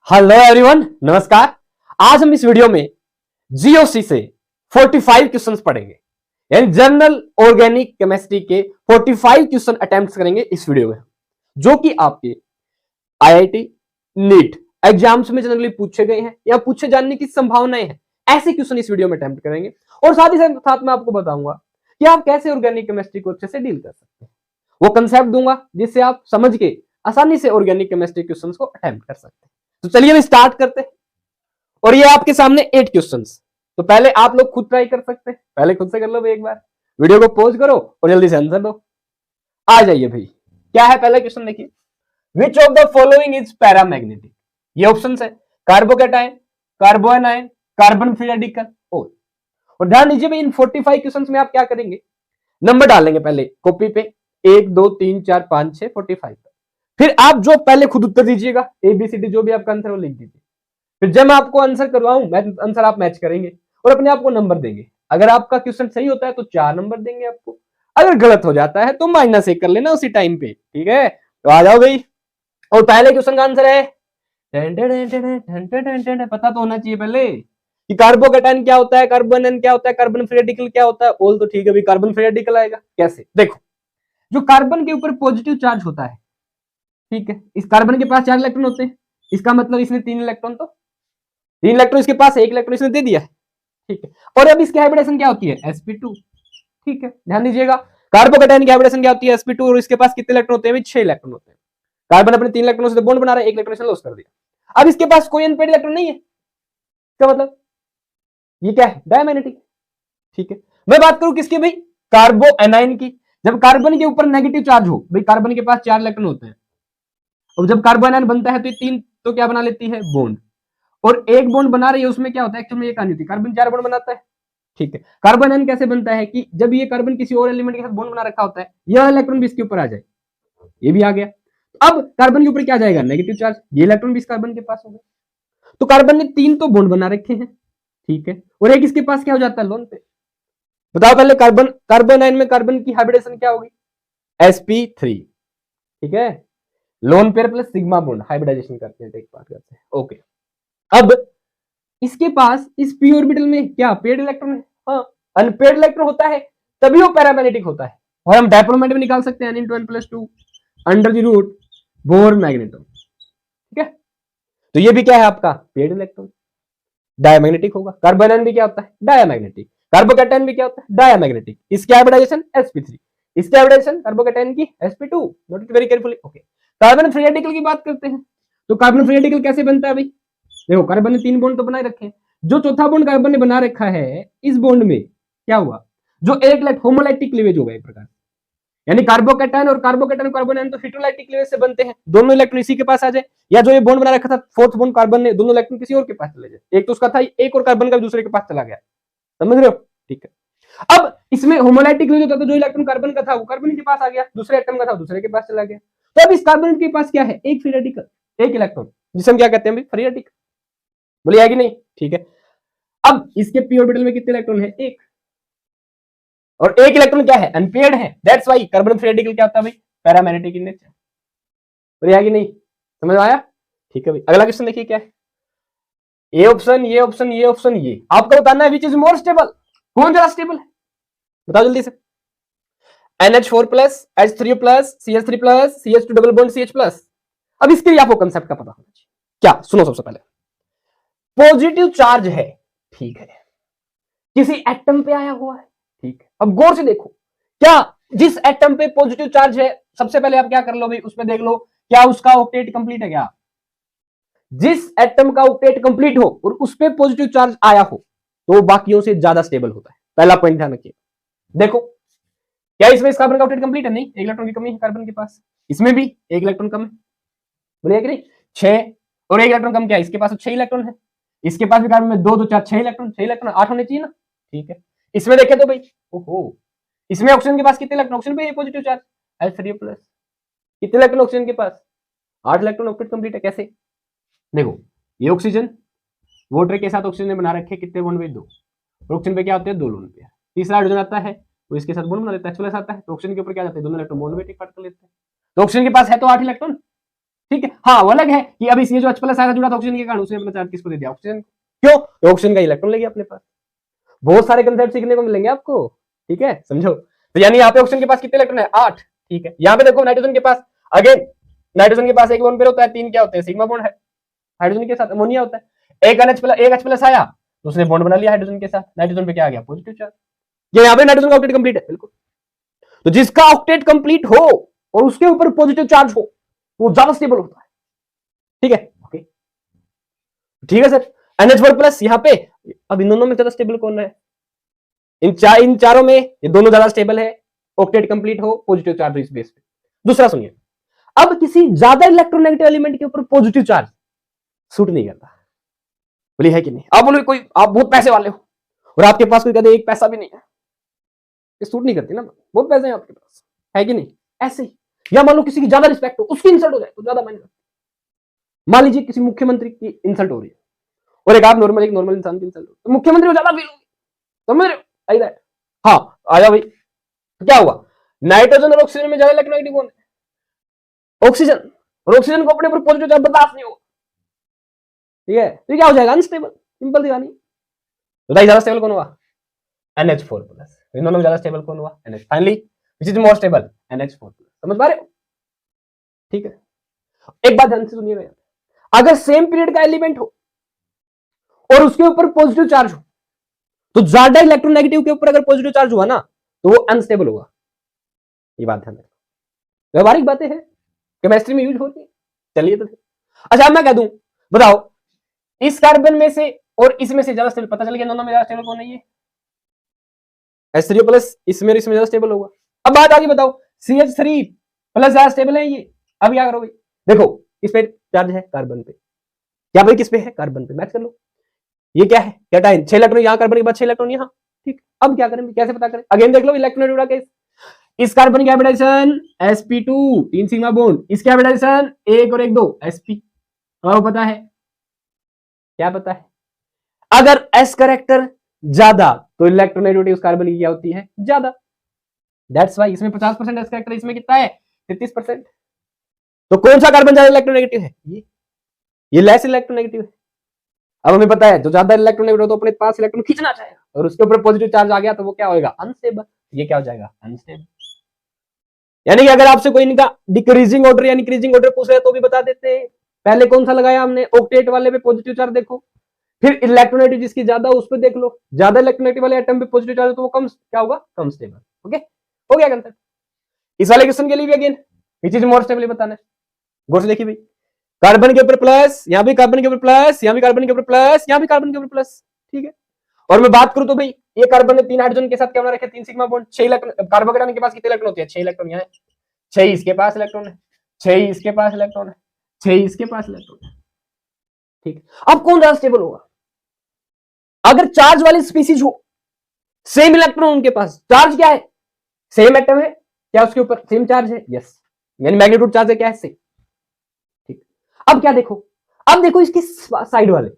Hello everyone, नमस्कार। आज हम इस वीडियो में जीओसी से 45 क्वेश्चंस पढ़ेंगे, यानी जनरल ऑर्गेनिक केमिस्ट्री के 45 क्वेश्चन अटेम्प्ट करेंगे इस वीडियो में, जो कि आपके आईआईटी नीट एग्जाम्स में जनरली पूछे गए हैं या पूछे जाने की संभावनाएं हैं। ऐसे क्वेश्चन इस वीडियो में अटेम्प्ट करेंगे और साथ ही साथ मैं आपको बताऊंगा कि आप कैसे ऑर्गेनिक केमिस्ट्री को अच्छे से डील कर सकते हैं। वो कंसेप्ट दूंगा जिससे आप समझ के आसानी से ऑर्गेनिक केमिस्ट्री क्वेश्चन को अटेम्प्ट कर सकते हैं। तो चलिए हम स्टार्ट करते हैं। और ये आपके सामने 8 क्वेश्चंस, तो पहले आप लोग खुद ट्राई कर सकते हैं, पहले खुद से कर लो एक बार, वीडियो को पॉज करो और जल्दी से आंसर दो। आ जाइए भाई, क्या है पहला क्वेश्चन, देखिए, which of the following is paramagnetic. ये ऑप्शंस है कार्बोकैटायन, कार्बोएनायन, कार्बन फ्री रेडिकल और ध्यान दीजिए भाई, इन 45 क्वेश्चंस में आप क्या करेंगे, नंबर डालेंगे पहले कॉपी पे 1 2 3 4 5 6 45, फिर आप जो पहले खुद उत्तर दीजिएगा ABCD जो भी आपका आंसर वो लिख दीजिए। फिर जब मैं आपको आंसर करवाऊं, आंसर आप मैच करेंगे और अपने आप को नंबर देंगे। अगर आपका क्वेश्चन सही होता है तो 4 नंबर देंगे आपको, अगर गलत हो जाता है तो -1 कर लेना उसी टाइम पे, ठीक है। तो आ जाओ भाई, और पहले क्वेश्चन का आंसर है, पता तो होना चाहिए पहले कि कार्बोकैटायन क्या होता है, कार्बोनेन क्या होता है, कार्बन फ्री रेडिकल क्या होता है। ऑल तो ठीक है भाई, कार्बन फ्री रेडिकल आएगा। कैसे, देखो, जो कार्बन के ऊपर पॉजिटिव चार्ज होता है, ठीक है, इस कार्बन के पास 4 इलेक्ट्रॉन होते हैं, इसका मतलब इसने 3 इलेक्ट्रॉन, तो 3 इलेक्ट्रॉन इसके पास, 1 इलेक्ट्रॉन इसने दे दिया है, ठीक है। और अब इसकी हाइब्रिडेशन क्या होती है, sp2, ठीक है। ध्यान दीजिएगा, कार्बोकैटायन की हाइब्रिडेशन क्या होती है, sp2, और इसके पास कितने इलेक्ट्रॉन होते हैं, 6 इलेक्ट्रॉन होते हैं। कार्बन अपने 3 इलेक्ट्रॉन से बॉन्ड बना रहा है, 1 इलेक्ट्रॉन इसने लॉस कर दिया। अब इसके पास कोई अनपेड इलेक्ट्रॉन नहीं है, इसका मतलब ये क्या है, डायमैग्नेटिक, ठीक है। मैं बात करूं किसकी भाई, कार्बोएनाइन की। जब कार्बन के ऊपर नेगेटिव चार्ज हो, भाई कार्बन के पास 4 इलेक्ट्रॉन होते हैं, और जब कार्बोनाइन बनता है तो ये 3 तो क्या बना लेती है, बॉन्ड, और एक बॉन्ड बना रही है, उसमें क्या होता है, एक्चुअली ये कहानी थी, कार्बन 4 बॉन्ड बनाता है, ठीक है। कार्बोनाइन कैसे बनता है कि जब ये कार्बन किसी और एलिमेंट के साथ बॉन्ड बना रखा होता है, यह इलेक्ट्रॉन भी इसके ऊपर आ जाए, ये भी आ गया। अब कार्बन के ऊपर क्या जाएगा, नेगेटिव चार्ज, ये इलेक्ट्रॉन भी इस कार्बन के पास होगा, तो कार्बन ने 3 तो बॉन्ड बना रखे हैं, ठीक है, और एक इसके पास क्या हो जाता है, लोन पे। बताओ पहले, कार्बोनाइन में कार्बन की हाइब्रिडेशन क्या होगी, sp3, ठीक है, lone pair plus sigma bond hybridization करते हैं, एक बात करते हैं, ओके। अब इसके पास इस p ऑर्बिटल में क्या पेड इलेक्ट्रॉन है, हाँ, अनपेड इलेक्ट्रॉन होता है, तभी वो पैरामैग्नेटिक होता है। और हम डायपोल मोमेंट भी निकाल सकते हैं, n2n+2 under the root Bohr magneton, ठीक है। तो ये भी क्या है आपका, पेड इलेक्ट्रॉन, डायमैग्नेटिक होगा। कार्बोनाइन भी क्या होता है, डायमैग्नेटिक। कार्बोकैटायन भी क्या होता है, डायमैग्नेटिक। इसकी हाइब्रिडाइजेशन sp3, इसकी हाइब्रिडाइजेशन कार्बोकैटायन की sp2। Note it very carefully, okay. Carbon free radical की बात करते हैं, तो कार्बन फ्री रेडिकल कैसे बनता है भाई, देखो, कार्बन ने 3 बॉन्ड तो बनाए रखे हैं, जो चौथा बॉन्ड कार्बन ने बना रखा है, इस बॉन्ड में क्या हुआ, जो एक होमोलाइटिक क्लीवेज होगा एक प्रकार, यानी कार्बोकैटायन और कार्बोनाइन तो हेटेरोलाइटिक क्लीवेज से बनते हैं, दोनों इलेक्ट्रॉन इसी के पास आ जाए, या जो ये बॉन्ड बना रखा था फोर्थ बॉन्ड कार्बन ने, दोनों इलेक्ट्रॉन किसी और के पास चले जाए, एक तो उसका था, एक और कार्बन का दूसरे के पास चला गया, समझ रहे हो, ठीक है। अब इसमें होमोलाइटिक क्लीवेज होता था, जो इलेक्ट्रॉन कार्बन का था वो कार्बन के पास आ गया, दूसरे एटम का था दूसरे के पास चला गया। तो अब इस कार्बन के पास क्या है, एक फ्री रेडिकल, एक इलेक्ट्रॉन, जिसे हम क्या कहते हैं, फ्री रेडिकल, बोलिए आगे नहीं, ठीक है। अब इसके p ऑर्बिटल में कितने इलेक्ट्रॉन है, एक, और एक इलेक्ट्रॉन क्या है, अनपेयर्ड है, that's why carbon free radical क्या होता है भाई, पैरामैग्नेटिक इन नेचर, बोलिए आगे नहीं, समझ आया, ठीक है भाई। अगला क्वेश्चन देखिए क्या है, ये ऑप्शन, ये ऑप्शन, ये ऑप्शन, ये आपको बताना है विच इज मोर स्टेबल, कौन ज्यादा स्टेबल है, बताओ जल्दी से। NH4 plus, H3 plus, CH3 plus, CH2 double bond CH plus. अब इसके लिए आपको कंसेप्ट का पता होना चाहिए, क्या, सुनो सबसे पहले, पॉजिटिव चार्ज है, ठीक है, किसी एटम पे आया हुआ है, ठीक है। अब गौर से देखो, क्या जिस एटम पे पॉजिटिव चार्ज है, सबसे पहले आप क्या कर लो भाई, उसमें देख लो क्या उसका ऑक्टेट कंप्लीट है क्या। जिस एटम का ऑक्टेट कंप्लीट हो और उस पे पॉजिटिव चार्ज आया हो, तो वो बाकियों से ज्यादा स्टेबल होता है, पहला पॉइंट ध्यान रखिए। देखो, क्या इसमें इस कार्बन का ऑक्टेट कंप्लीट है, नहीं, एक इलेक्ट्रॉन की कमी है कार्बन के पास, इसमें भी एक इलेक्ट्रॉन कम है, बोलिए कि नहीं, 6, और एक इलेक्ट्रॉन कम क्या है, इसके पास 6 इलेक्ट्रॉन है, इसके पास भी कार्बन में 2 2 4 6 इलेक्ट्रॉन, 6 इलेक्ट्रॉन 8 होने चाहिए ना, ठीक है। इसमें देखे तो भाई, ओहो, इसमें ऑक्सीजन के पास कितने इलेक्ट्रॉन, ऑक्सीजन पे पॉजिटिव चार्ज H3 प्लस, कितने इलेक्ट्रॉन ऑक्सीजन के पास, 8 इलेक्ट्रॉन, ऑक्टेट कंप्लीट है। कैसे, देखो, ये ऑक्सीजन वाटर के साथ ऑक्सीजन ने बना रखे कितने बॉन्ड पे, 2, और ऑक्सीजन पे क्या होते हैं, 2 लोन पे, तीसरा हाइड्रोजन आता है वो इसके साथ बॉन्ड बना लेता है, H+ आता है, तो ऑक्सीजन के ऊपर क्या जाते हैं, दोनों इलेक्ट्रॉन बॉन्ड में टिक कर लेते हैं, तो ऑक्सीजन के पास है तो 8 इलेक्ट्रॉन, ठीक है, हाँ वो अलग है कि अभी ये जो H प्लस आया जुड़ा था ऑक्सीजन के कारण, उसने अपना चार्ज किसको दे दिया, ऑक्सीजन। क्यों? ऑक्सीजन का इलेक्ट्रॉन ले गया अपने पास। बहुत सारे कंसेप्ट सीखने को मिलेंगे आपको, ठीक है, समझो। तो यानी यहाँ पे ऑक्सीजन के पास कितने इलेक्ट्रॉन है, 8, ठीक है। यहाँ पे देखो नाइट्रोजन के पास, अगेन नाइट्रोजन के पास एक लोन पेयर होता है, 3 क्या होते हैं, सिग्मा बॉन्ड है। हाइड्रोजन के साथ अमोनिया होता है, एक H प्लस आया तो उसने बॉन्ड बना लिया हाइड्रोजन के साथ, नाइट्रोजन पे क्या आ गया, पॉजिटिव चार्ज। ये यहाँ पे नाइट्रोजन का ऑक्टेट कंप्लीट है, बिल्कुल। तो जिसका ऑक्टेट कंप्लीट हो और उसके ऊपर पॉजिटिव चार्ज हो वो ज्यादा स्टेबल होता है, ठीक है, ओके, ठीक है सर। NH4 प्लस यहाँ पे, अब इन दोनों में ज्यादा स्टेबल कौन है, इन चारों में ये दोनों ज्यादा स्टेबल है, ऑक्टेट कंप्लीट हो, पॉजिटिव चार्ज इस बेस पे। दूसरा सुनिए, अब किसी ज्यादा इलेक्ट्रोनेगेटिव एलिमेंट के ऊपर पॉजिटिव चार्ज सूट नहीं करता, बोलिए है कि नहीं। आप बोलो कोई, आप बहुत पैसे वाले हो और आपके पास कोई कहते एक पैसा भी नहीं है, ये सूट नहीं करती ना, बहुत पैसे हैं आपके पास, है कि नहीं, ऐसे ही। या मान लो किसी की ज्यादा रिस्पेक्ट हो, उसकी इंसल्ट हो जाए तो ज्यादा मायने, मान लीजिए किसी मुख्यमंत्री की इंसल्ट हो रही है और एक नॉर्मल इंसान की इंसल्ट हो, तो मुख्यमंत्री को ज्यादा फील होगी, समझ रहे हो, लाइक दैट। हाँ आ जाओ भाई, तो क्या हुआ, नाइट्रोजन और ऑक्सीजन में ज्यादा इलेक्ट्रोनेगेटिव कौन है, ऑक्सीजन, और ऑक्सीजन को अपने ऊपर पॉजिटिव चार्ज बर्दाश्त नहीं होगा, ठीक है, तो क्या हो जाएगा, अनस्टेबल, सिंपल सी कहानी। तो ज्यादा स्टेबल कौन हुआ, NH4 प्लस। इन दोनों में ज्यादा स्टेबल कौन हुआ, NH। Finally which is more stable, NH4 plus. समझ पा रहे हो, ठीक है। एक बात ध्यान से सुनिएगा, अगर सेम पीरियड का एलिमेंट हो और उसके ऊपर पॉजिटिव चार्ज हो, तो ज्यादा इलेक्ट्रोनेगेटिव के ऊपर अगर पॉजिटिव चार्ज हुआ ना तो वो अनस्टेबल होगा, ये बात ध्यान रखना। व्यवहारिक बातें हैं, केमिस्ट्री में यूज होती है, चलिए तो। अच्छा मैं कह दूं, बताओ इस कार्बन में से और इसमें से ज्यादा स्टेबल, पता चल गया दोनों में ज्यादा स्टेबल कौन है, ये H3O प्लस, इसमें ज्यादा स्टेबल होगा। अब बात आगे बताओ, CH3 प्लस ज्यादा स्टेबल है ये, अब क्या करोगे, देखो इस पे चार्ज है कार्बन पे, क्या भाई किस पे है, कार्बन पे, मैच कर लो, ये क्या है, कैटायन, 6 इलेक्ट्रॉन यहाँ कार्बन के बाद 6 इलेक्ट्रॉन यहाँ, ठीक। अब क्या करेंगे, कैसे पता करें, अगेन देख लो इलेक्ट्रोनेगेटिव केस, इस कार्बन की हाइब्रिडाइजेशन sp2 3 सिग्मा बॉन्ड, इसकी हाइब्रिडाइजेशन 1 और 1 2 sp। अब पता है, क्या पता है, अगर s करेक्टर ज्यादा तो इलेक्ट्रोनेगेटिविटी उस कार्बन की क्या होती है, ज्यादा। दैट्स व्हाई इसमें 50% s करेक्टर, इसमें कितना है 33%। तो कौन सा कार्बन ज्यादा इलेक्ट्रोनेगेटिव है, ये लेस इलेक्ट्रोनेगेटिव है। अब हमें पता है जो ज्यादा इलेक्ट्रोनेगेटिव तो अपने पास इलेक्ट्रॉन खींचना चाहेगा, और उसके ऊपर पॉजिटिव चार्ज आ गया तो वो क्या होगा, अनस्टेबल। ये क्या हो जाएगा, अनस्टेबल। यानी कि अगर आपसे कोई इनका डिक्रीजिंग ऑर्डर या इंक्रीजिंग ऑर्डर पूछ रहे तो भी बता देते हैं। पहले कौन सा लगाया हमने, ऑक्टेट वाले पे पॉजिटिव चार्ज देखो, फिर इलेक्ट्रोनेगेटिव जिसकी ज्यादा उस पर देख लो, ज्यादा इलेक्ट्रोनेगेटिव वाले एटम पे पॉजिटिव चार्ज तो वो कम क्या होगा, कम स्टेबल। ओके, हो गया कंसेप्ट। इस वाले क्वेश्चन के लिए भी again which is more stable बताना है, गौर से देखिए भाई, कार्बन के ऊपर प्लस, यहाँ भी कार्बन के ऊपर प्लस, यहाँ भी कार्बन के ऊपर प्लस, यहाँ भी कार्बन के ऊपर प्लस, ठीक है। और मैं बात करूं तो भाई ये कार्बन ने 3 हाइड्रोजन के साथ क्या बना रखा है, 3 सिग्मा बॉन्ड, 6 इलेक्ट्रॉन, कार्बोकेटायन के पास कितने इलेक्ट्रॉन होते हैं, 6 इलेक्ट्रॉन, यहाँ 6 इसके पास इलेक्ट्रॉन है, 6 इसके पास इलेक्ट्रॉन है, 6 इसके पास इलेक्ट्रॉन है, ठीक। अब कौन ज्यादा स्टेबल होगा, अगर चार्ज वाली स्पीसीज हो, सेम इलेक्ट्रॉन उनके पास, चार्ज क्या है, सेम एटम है, क्या उसके ऊपर सेम चार्ज है, यस, यानी मैग्नीट्यूड चार्ज है क्या है, सेम, ठीक। अब क्या देखो, अब देखो इसके साइड वाले,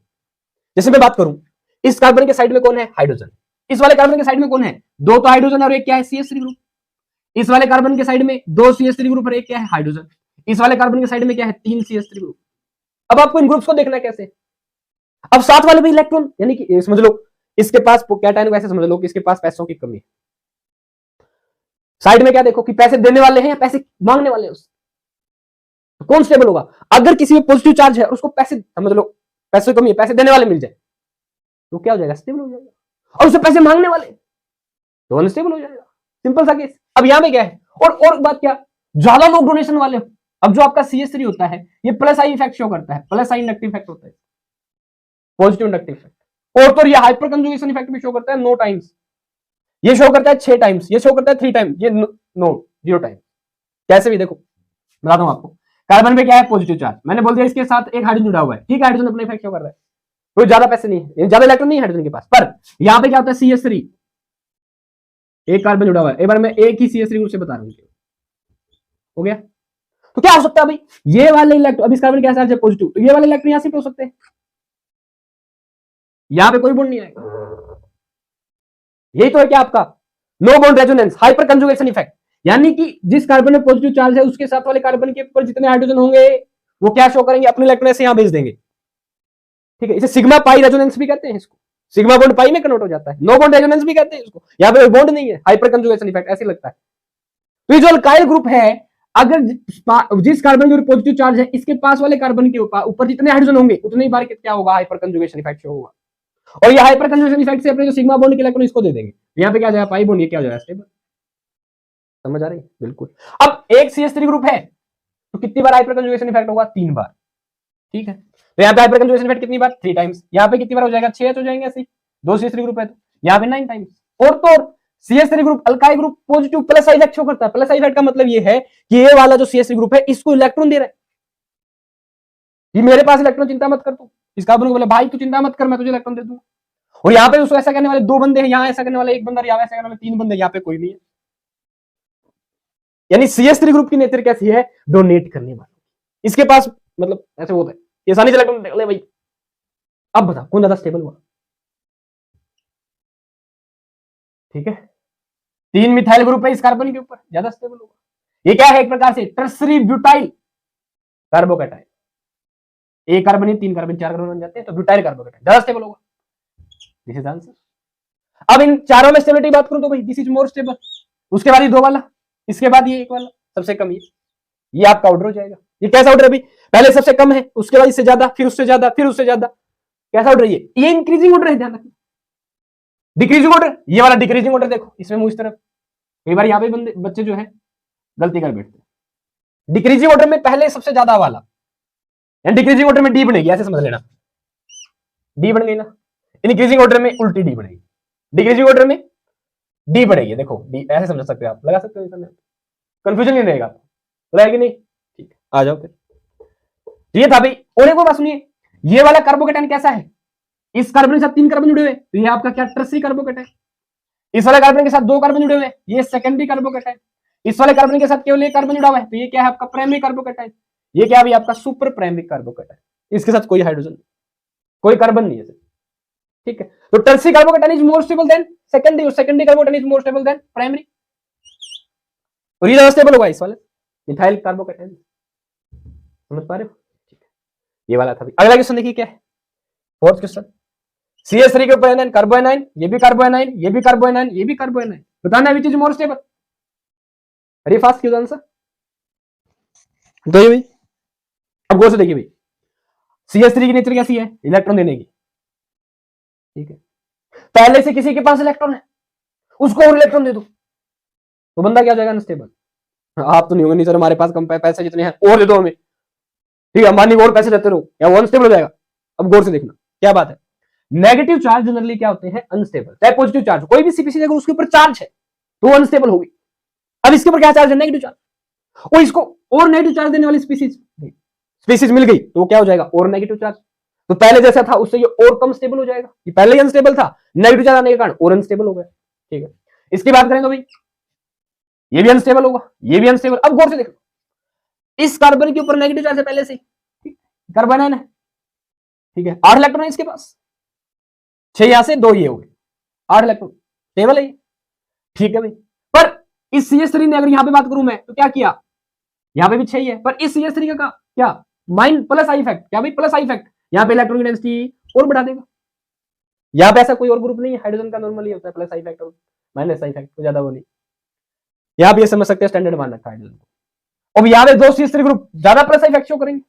जैसे मैं बात करूं इस कार्बन के साइड में कौन है, हाइड्रोजन, इस वाले कार्बन के साइड में कौन है, 2 तो हाइड्रोजन और एक क्या है, CH3 ग्रुप। इस वाले कार्बन के साइड में 2 CH3 ग्रुप और एक क्या है, हाइड्रोजन। इस वाले कार्बन के साइड में क्या है, 3 CH3 ग्रुप। अब आपको इन ग्रुप्स को देखना है कैसे, अब साथ वाले भी इलेक्ट्रॉन, यानी कि समझ लो इसके पास कैटायन को ऐसे समझ लो कि इसके पास पैसों की कमी है, साइड में क्या देखो कि पैसे देने वाले हैं या पैसे मांगने वाले हैं, तो कौन स्टेबल होगा, अगर किसी में पॉजिटिव चार्ज है और उसको पैसे समझ लो पैसे की कमी है, पैसे देने वाले मिल जाए तो क्या हो जाएगा, स्टेबल हो जाएगा, और उसे पैसे मांगने वाले तो अनस्टेबल हो जाएगा, सिंपल सा केस। अब यहां पे क्या है, और बात क्या, ज्यादा लोग डोनेशन वाले हो, अब जो आपका CH3 होता है ये प्लस आई इफेक्ट शो करता है, प्लस आई इंडक्टिव इफेक्ट होता है, पॉजिटिव इंडक्टिव इफेक्ट, और तो ये हाइपर कंजुगेशन इफेक्ट भी शो करता है 9 टाइम्स, ये शो करता है 6 टाइम्स, ये शो करता है 3 टाइम्स, ये 0 टाइम्स। कैसे भी देखो बताता हूं आपको, कार्बन पे क्या है, पॉजिटिव चार्ज, मैंने बोल दिया इसके साथ एक हाइड्रोजन जुड़ा हुआ है, ठीक है, हाइड्रोजन अपना इफेक्ट शो कर रहा है, कोई ज्यादा पैसे नहीं है, ज्यादा इलेक्ट्रॉन नहीं है हाइड्रोजन के पास, पर यहां पे क्या होता है, CH3 एक कार्बन जुड़ा हुआ है, एक बार मैं एक ही CH3 ग्रुप से बता रहा हूं, हो गया। तो क्या हो सकता है भाई, ये वाले इलेक्ट्रॉन, अब इस कार्बन क्या चार्ज है, पॉजिटिव, तो ये वाले इलेक्ट्रॉन यहां शिफ्ट हो सकते हैं, यहां पे कोई बॉन्ड नहीं आएगा, यही तो है क्या आपका no bond resonance, hyper conjugation effect, यानी कि जिस कार्बन में पॉजिटिव चार्ज है उसके साथ वाले कार्बन के ऊपर जितने हाइड्रोजन होंगे वो क्या शो करेंगे, अपने इलेक्ट्रॉन ऐसे यहां भेज देंगे, ठीक है। इसे सिग्मा पाई रेजोनेंस भी कहते हैं, इसको सिग्मा बॉन्ड पाई में कन्वर्ट हो जाता है, नो बॉन्ड रेजोनेंस भी कहते हैं इसको। यहां पे बॉन्ड नहीं है, हाइपर कंजुगेशन इफेक्ट ऐसे लगता है। तो ये जो अल्काइल ग्रुप है, अगर जिस कार्बन जो पॉजिटिव चार्ज है, इसके पास वाले कार्बन के ऊपर जितने हाइड्रोजन होंगे उतने ही बार क्या होगा, हाइपर कंजुगेशन इफेक्ट शो होगा। और ये हाइपर कंजुगेशन इफेक्ट से अपने जो सिग्मा बॉन्ड के इलेक्ट्रॉन इसको दे देंगे, यहाँ पे क्या जाएगा, पाई बॉन्ड, ये क्या हो जाएगा, स्टेबल। समझ आ रही है, बिल्कुल। अब एक CH3 ग्रुप है तो कितनी बार हाइपर कंजुगेशन इफेक्ट होगा, 3 बार, ठीक है। तो यहाँ पे हाइपर कंजुगेशन इफेक्ट कितनी बार, 3 टाइम्स। यहाँ पे कितनी बार हो जाएगा, 6 हो जाएंगे ऐसे, 2 CH3 ग्रुप है तो यहाँ पे 9 टाइम्स। और तो CH3 group alkyl group positive plus I effect show करता है। प्लस आई इफेक्ट का मतलब ये है कि ये वाला जो CH3 ग्रुप है इसको इलेक्ट्रॉन दे रहा है, ये मेरे पास इलेक्ट्रॉन, चिंता मत कर तू। इस कार्बन को बोला भाई तू चिंता मत कर, मैं तुझे इलेक्ट्रॉन दे दूंगा। और यहाँ पे उसको ऐसा करने वाले 2 बंदे हैं, यहाँ ऐसा करने वाले 1 बंदा, यहाँ ऐसा करने वाले 3 बंदे, यहाँ पे कोई नहीं है। यानी CH3 ग्रुप की नेचर कैसी है, डोनेट करने वाला। इसके पास मतलब ऐसे होता है, ये आसानी से इलेक्ट्रॉन ले भाई। अब बता कौन ज्यादा स्टेबल हुआ, ठीक है। 3 मिथाइल ग्रुप है इस कार्बन के ऊपर, ज्यादा स्टेबल होगा। ये क्या है, एक प्रकार से टर्सरी ब्यूटाइल कार्बोकैटायन। एक कार्बन है, 3 कार्बन 4 कार्बन बन जाते हैं, तो ब्यूटाइल कार्बोकैटायन ज्यादा स्टेबल होगा। This is answer. अब इन चारों में स्टेबिलिटी बात करूं तो भाई दिस इज मोर स्टेबल। उसके बाद ये 2 वाला, इसके बाद ये 1 वाला, सबसे कम ये आपका ऑर्डर हो जाएगा। ये कैसा ऑर्डर है अभी, पहले सबसे कम है, उसके बाद इससे ज्यादा, फिर उससे ज्यादा, फिर उससे ज्यादा, कैसा ऑर्डर है ये इंक्रीजिंग ऑर्डर है, ध्यान रखना। डिक्रीजिंग ऑर्डर, ये वाला डिक्रीजिंग ऑर्डर देखो, इसमें मुंह इस तरफ। कई बार यहाँ पे बच्चे जो है गलती कर बैठते हैं। डिक्रीजिंग ऑर्डर में पहले सबसे ज्यादा वाला, डिक्रीजिंग ऑर्डर में डी बनेगी, ऐसे समझ लेना, डी बन गई ना। इंक्रीजिंग ऑर्डर में उल्टी डी बनेगी, डिक्रीजिंग ऑर्डर में डी बढ़ेगी, देखो डी, ऐसे समझ सकते हो आप, लगा सकते हो, कंफ्यूजन नहीं रहेगा, रहेगी नहीं, ठीक है। आ जाओ फिर, ये था भाई। और एक बात सुनिए, ये वाला कार्बोकैटायन कैसा है, इस कार्बन के साथ 3 कार्बन जुड़े हुए, तो ये आपका क्या, टर्सरी कार्बोकैटायन। इस वाले कार्बन के साथ 2 कार्बन जुड़े हुए, ये सेकेंडरी कार्बोकैटायन। इस वाले कार्बन के साथ केवल 1 कार्बन जुड़ा हुआ है, तो ये क्या है आपका प्राइमरी कार्बोकैटायन। ये क्या है आपका सुपर प्राइमरी कार्बोकैटायन। इसके साथ कोई हाइड्रोजन, कोई कार्बन नहीं है, ठीक है। तो tertiary carbocation is more stable than secondary, और secondary carbocation is more stable than primary. और ये ज्यादा स्टेबल होगा इस वाले मिथाइल कार्बोकैटायन। समझ पा रहे हो, ठीक है। ये वाला था। अगला क्वेश्चन देखिए क्या है, 4th क्वेश्चन। CH3 के ऊपर एनाइन, कार्बोएनाइन, ये भी कार्बोएनाइन, ये भी कार्बोएनाइन, ये भी कार्बोएनाइन, बताना विच is more stable. Very fast क्यों आंसर, तो ये भाई अब गौर से देखिए भाई, CH3 की नेचर कैसी है, इलेक्ट्रॉन देने की, ठीक है। पहले से किसी के पास इलेक्ट्रॉन है, उसको और इलेक्ट्रॉन दे दो तो बंदा क्या हो जाएगा, अनस्टेबल। आप तो नहीं होंगे, नहीं सर हमारे पास कम पैसे जितने हैं और दे दो हमें, ठीक है, अंबानी को और पैसे देते रहो, या वो अनस्टेबल हो जाएगा। अब गौर से देखना क्या बात है, नेगेटिव चार्ज जनरली क्या होते हैं, अनस्टेबल। चाहे पॉजिटिव चार्ज, कोई भी स्पीशीज अगर उसके ऊपर चार्ज है तो वो अनस्टेबल होगी। अब इसके ऊपर क्या चार्ज है, नेगेटिव चार्ज, और इसको और नेगेटिव चार्ज देने वाली स्पीशीज मिल गई तो क्या हो जाएगा, और नेगेटिव चार्ज। तो पहले जैसा था उससे ये और कम स्टेबल हो जाएगा, ये पहले ही अनस्टेबल था, नेगेटिव चार्ज आने के कारण और अनस्टेबल हो गया, ठीक है। इसकी बात करेंगे भाई, ये भी अनस्टेबल होगा, ये भी अनस्टेबल। अब गौर से देखो, इस कार्बन के ऊपर नेगेटिव चार्ज है पहले से, कार्बन है, ठीक है, 8 इलेक्ट्रॉन है इसके पास, 6 यहां से 2 ये हो गए, 8 इलेक्ट्रॉन, टेबल है, ठीक है भाई। पर इस CH3 ने, अगर यहां पे बात करूं मैं, तो क्या किया, यहां पे भी 6 ही है, पर इस CH3 का क्या, माइन प्लस आई इफेक्ट, क्या भाई प्लस आई इफेक्ट, यहां पे इलेक्ट्रॉन की डेंसिटी और बढ़ा देगा। यहां पे ऐसा कोई और ग्रुप नहीं है, हाइड्रोजन का नॉर्मली होता है प्लस आई इफेक्ट और माइनस आई इफेक्ट, तो ज्यादा वो नहीं। यहां पे ये समझ सकते हैं, स्टैंडर्ड मान रखा है हाइड्रोजन को। अब यहां पे 2 CH3 ग्रुप ज्यादा प्लस आई इफेक्ट शो करेंगे,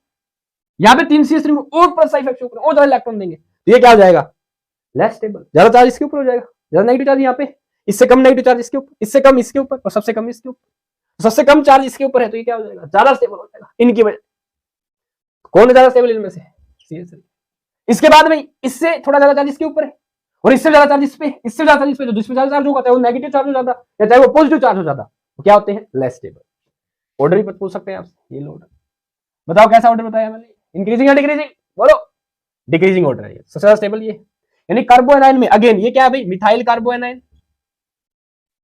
यहां पे 3 CH3 ग्रुप और प्लस आई इफेक्ट शो करेंगे, और ज्यादा इलेक्ट्रॉन देंगे, तो ये क्या हो जाएगा, लेस स्टेबल। ज्यादा चार्ज इसके ऊपर हो जाएगा, ज्यादा नेगेटिव चार्ज यहाँ पे, इससे कम नेगेटिव चार्ज इसके ऊपर, इससे कम इसके ऊपर, और सबसे कम इसके ऊपर। सबसे कम चार्ज इसके ऊपर है तो ये क्या हो जाएगा, ज्यादा स्टेबल हो जाएगा इनकी वजह। कौन है ज्यादा स्टेबल इनमें से, CH3। इसके बाद में इससे थोड़ा ज्यादा चार्ज इसके ऊपर है, और इससे ज्यादा चार्ज इस पे, इससे ज्यादा चार्ज इस पे, जो जिसमें ज्यादा चार्ज होगा चाहे वो नेगेटिव चार्ज हो जाता या चाहे वो पॉजिटिव चार्ज हो जाता, तो क्या होते हैं, लेस स्टेबल। ऑर्डर भी पूछ सकते हैं आपसे, ये लो ऑर्डर बताओ, कैसा ऑर्डर बताया मैंने, इंक्रीजिंग या डिक्रीजिंग, बोलो। डिक्रीजिंग ऑर्डर है, सबसे ज्यादा स्टेबल ये। यानी कार्बोएनाइन में अगेन ये क्या है भाई, मिथाइल कार्बोएनाइन,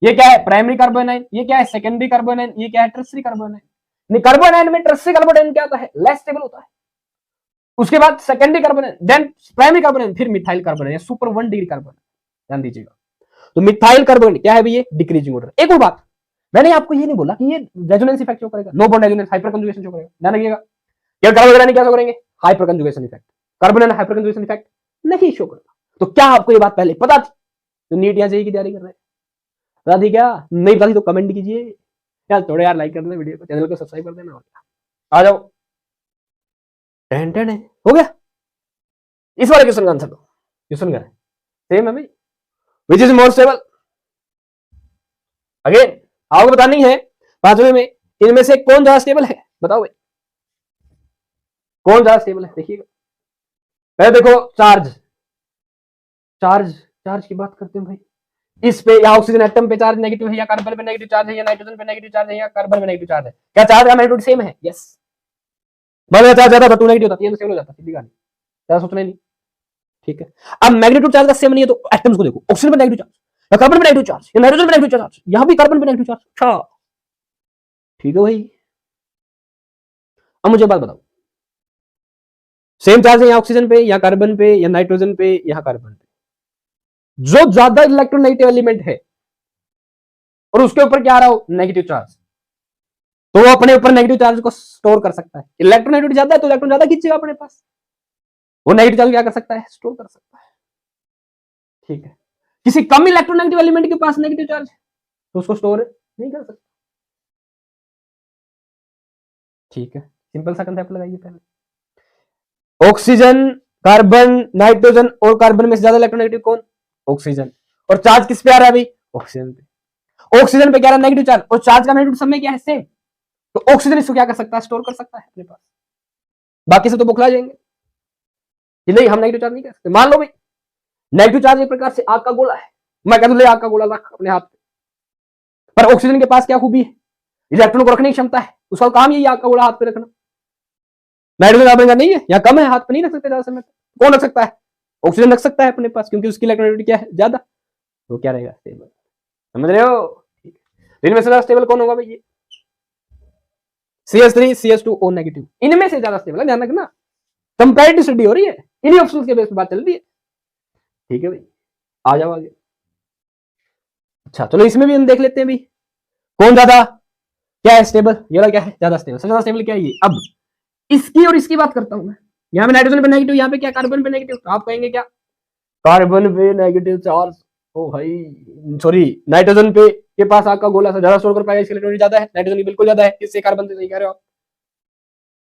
ये क्या है प्राइमरी कार्बोएनाइन, ये क्या है सेकेंडरी कार्बोएनाइन, ये क्या है टर्सरी कार्बोएनाइन। कार्बोएनाइन में टर्सरी कार्बोएनाइन क्या होता है, लेस स्टेबल होता है। उसके बाद सेकेंडरी कार्बोएनाइन, देन प्राइमरी कार्बोएनाइन, फिर मिथाइल कार्बोएनाइन, सुपर 1 डिग्री कार्बोएनाइन, ध्यान दीजिएगा। तो मिथाइल कार्बोएनाइन क्या है भाई, ये डिक्रीजिंग ऑर्डर। एक और बात, मैंने आपको ये नहीं बोला कि ये रेजोनेंस इफेक्ट शो करेगा, no bond resonance, hyper conjugation show करेगा, ध्यान रखिएगा। केवल कार्बन वगैरह नहीं क्या शो करेंगे, hyper conjugation effect. Carbon and hyper conjugation effect नहीं शो करता। तो क्या आपको ये बात पहले पता थी? तो नीट या जेईई की तैयारी कर रहे हैं, पता थी क्या? नहीं पता थी तो कमेंट कीजिए यार, थोड़े यार लाइक कर देना वीडियो को, चैनल को सब्सक्राइब कर देना। आ जाओ, टेंटेन है, हो गया। इस वाले क्वेश्चन का आंसर दो। क्वेश्चन क्या है? सेम है भाई, विच इज मोर स्टेबल। अगेन आपको बतानी है पांचवे में इनमें से कौन ज्यादा स्टेबल है, बताओ भाई कौन ज्यादा स्टेबल है। देखिएगा पहले देखो चार्ज, चार्ज चार्ज की बात करते हैं भाई। इस पे या ऑक्सीजन एटम पे चार्ज नेगेटिव है, या कार्बन पे नेगेटिव चार्ज है, या नाइट्रोजन पे नेगेटिव चार्ज है, या कार्बन पे नेगेटिव चार्ज है। क्या चार्ज का मैग्नीट्यूड सेम है? यस। मान लो चार्ज ज्यादा था, 2 नेगेटिव होता, 3 सेम हो जाता, सीधी बात, ज्यादा सोचना ही नहीं। ठीक है, अब मैग्नीट्यूड चार्ज का सेम नहीं है तो एटम्स को देखो, ऑक्सीजन पे नेगेटिव चार्ज, या कार्बन पे नेगेटिव चार्ज, या नाइट्रोजन पे नेगेटिव चार्ज, यहां भी कार्बन पे नेगेटिव चार्ज। अच्छा ठीक है भाई, अब मुझे बात बताओ, सेम चार्ज है या ऑक्सीजन पे, या कार्बन पे, या नाइट्रोजन पे, या कार्बन पे, जो ज्यादा इलेक्ट्रोनेगेटिव एलिमेंट है और उसके ऊपर क्या आ रहा हो, नेगेटिव चार्ज, तो वो अपने ऊपर नेगेटिव चार्ज को स्टोर कर सकता है। इलेक्ट्रोनेगेटिव ज्यादा है तो इलेक्ट्रॉन ज्यादा खींचेगा अपने पास, वो नेगेटिव चार्ज क्या कर सकता है, स्टोर कर सकता है। ठीक है, किसी कम इलेक्ट्रोनेगेटिव एलिमेंट के पास नेगेटिव चार्ज है तो उसको स्टोर नहीं कर सकता। ठीक है, सिंपल सा कंसेप्ट लगाइए पहले। ऑक्सीजन, कार्बन, नाइट्रोजन और कार्बन में से ज्यादा इलेक्ट्रोनेगेटिव कौन, ऑक्सीजन। और चार्ज किस पे आ रहा है भाई, ऑक्सीजन पे। ऑक्सीजन पे क्या रहा है, नेगेटिव चार्ज, और चार्ज का मैग्नीट्यूड सब में क्या है, सेम। तो ऑक्सीजन इसको क्या कर सकता है, स्टोर कर सकता है अपने पास। बाकी सब तो बौखला जाएंगे कि नहीं हम नेगेटिव चार्ज नहीं कर सकते। मान लो भाई नेगेटिव चार्ज एक प्रकार से आग का गोला है, मैं कहता हूं ले आग का गोला रख अपने हाथ पे, पर ऑक्सीजन के पास क्या खूबी है, इलेक्ट्रॉन को रखने की क्षमता है, उसका काम यही आग का गोला हाथ पे रखना। नाइट्रोजन कार्बन का नहीं है, या कम है, हाथ पे नहीं रख सकते ज्यादा समय। कौन रख सकता है, ऑक्सीजन रख सकता है अपने पास, क्योंकि उसकी इलेक्ट्रोनेगेटिविटी क्या है, ज्यादा। तो क्या रहेगा, स्टेबल। समझ रहे हो? इनमें से ज्यादा स्टेबल कौन होगा भाई, CH3 CH2O नेगेटिव, इनमें से ज्यादा स्टेबल है, ध्यान रखना। कंपैरेटिव स्टडी हो रही है, इन्हीं ऑप्शंस के बेस पे बात चल रही है। ठीक है भाई, आ जाओ आगे। अच्छा चलो इसमें भी हम देख लेते हैं भाई कौन ज्यादा क्या है स्टेबल, ये वाला क्या है ज्यादा स्टेबल, सबसे ज्यादा स्टेबल क्या है ये। अब इसकी और इसकी बात करता हूं मैं, यहाँ पे नाइट्रोजन पे नेगेटिव, यहाँ पे क्या कार्बन पे नेगेटिव, तो आप कहेंगे क्या, कार्बन पे नेगेटिव चार्ज, ओ भाई सॉरी नाइट्रोजन पे के पास आग का गोला सा ज्यादा स्टोर कर पाएगा, इसकी इलेक्ट्रॉनिक ज्यादा है, नाइट्रोजन की बिल्कुल ज्यादा है, इससे कार्बन से, सही कह रहे हो आप।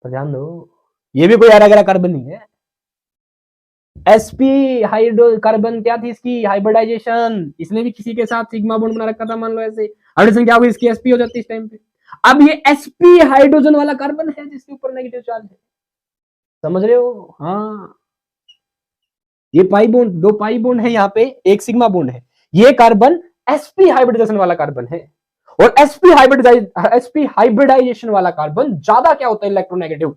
तो ध्यान दो ये भी कोई आरा कार्बन नहीं है। sp हाइड्रो कार्बन क्या थी इसकी, हाइब्रिडाइजेशन, इसने भी किसी के साथ सिग्मा बॉन्ड बना रखा था, मान लो ऐसे, हाइड्रोजन क्या होगी इसकी, sp हो जाती है इस टाइम पे। अब ये sp हाइड्रोजन वाला कार्बन है जिसके ऊपर नेगेटिव चार्ज है, समझ रहे हो? हाँ, ये पाई बॉन्ड, 2 पाई बॉन्ड है यहाँ पे, एक सिग्मा बॉन्ड है, ये कार्बन sp हाइब्रिडाइजेशन वाला कार्बन है। और sp हाइब्रिडाइजेशन वाला कार्बन ज्यादा क्या होता है, इलेक्ट्रोनेगेटिव।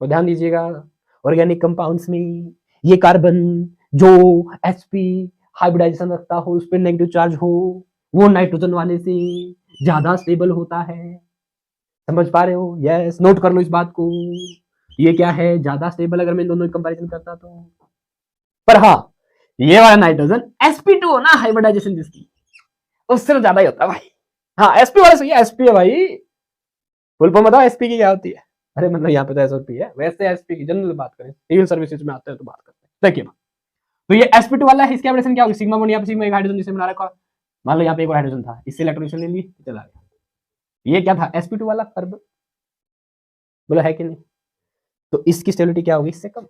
तो ध्यान दीजिएगा, ऑर्गेनिक कंपाउंड्स में ये कार्बन जो sp हाइब्रिडाइजेशन रखता हो, उस पर नेगेटिव चार्ज हो, वो नाइट्रोजन वाले से ज्यादा स्टेबल होता है। समझ पा रहे हो? यस, नोट कर लो इस बात को, ये क्या है, ज्यादा स्टेबल अगर मैं दोनों की कंपैरिजन करता तो। पर हाँ, ये वाला नाइट्रोजन sp2 हो ना, हाइब्रिडाइजेशन जिसकी, उससे तो ज्यादा ही होता है भाई। हाँ sp वाला सही है, sp है भाई, फुल फॉर्म बताओ sp की क्या होती है। अरे मतलब यहाँ पे तो SOP है, वैसे sp की जनरल बात करें, सिविल सर्विसेज में आते हैं तो बात करते हैं। देखिए तो ये sp2 वाला है, इसकी हाइब्रिडेशन क्या होगी, सिग्मा बॉन्ड, यहाँ पे सिग्मा एक हाइड्रोजन जिसे बना रखा, मान लो यहाँ पे एक और हाइड्रोजन था, इससे इलेक्ट्रॉन ले लिए, चला गया। ये क्या था, sp2 वाला कार्बन, बोला है कि नहीं। तो इसकी स्टेबिलिटी क्या होगी, इससे कम,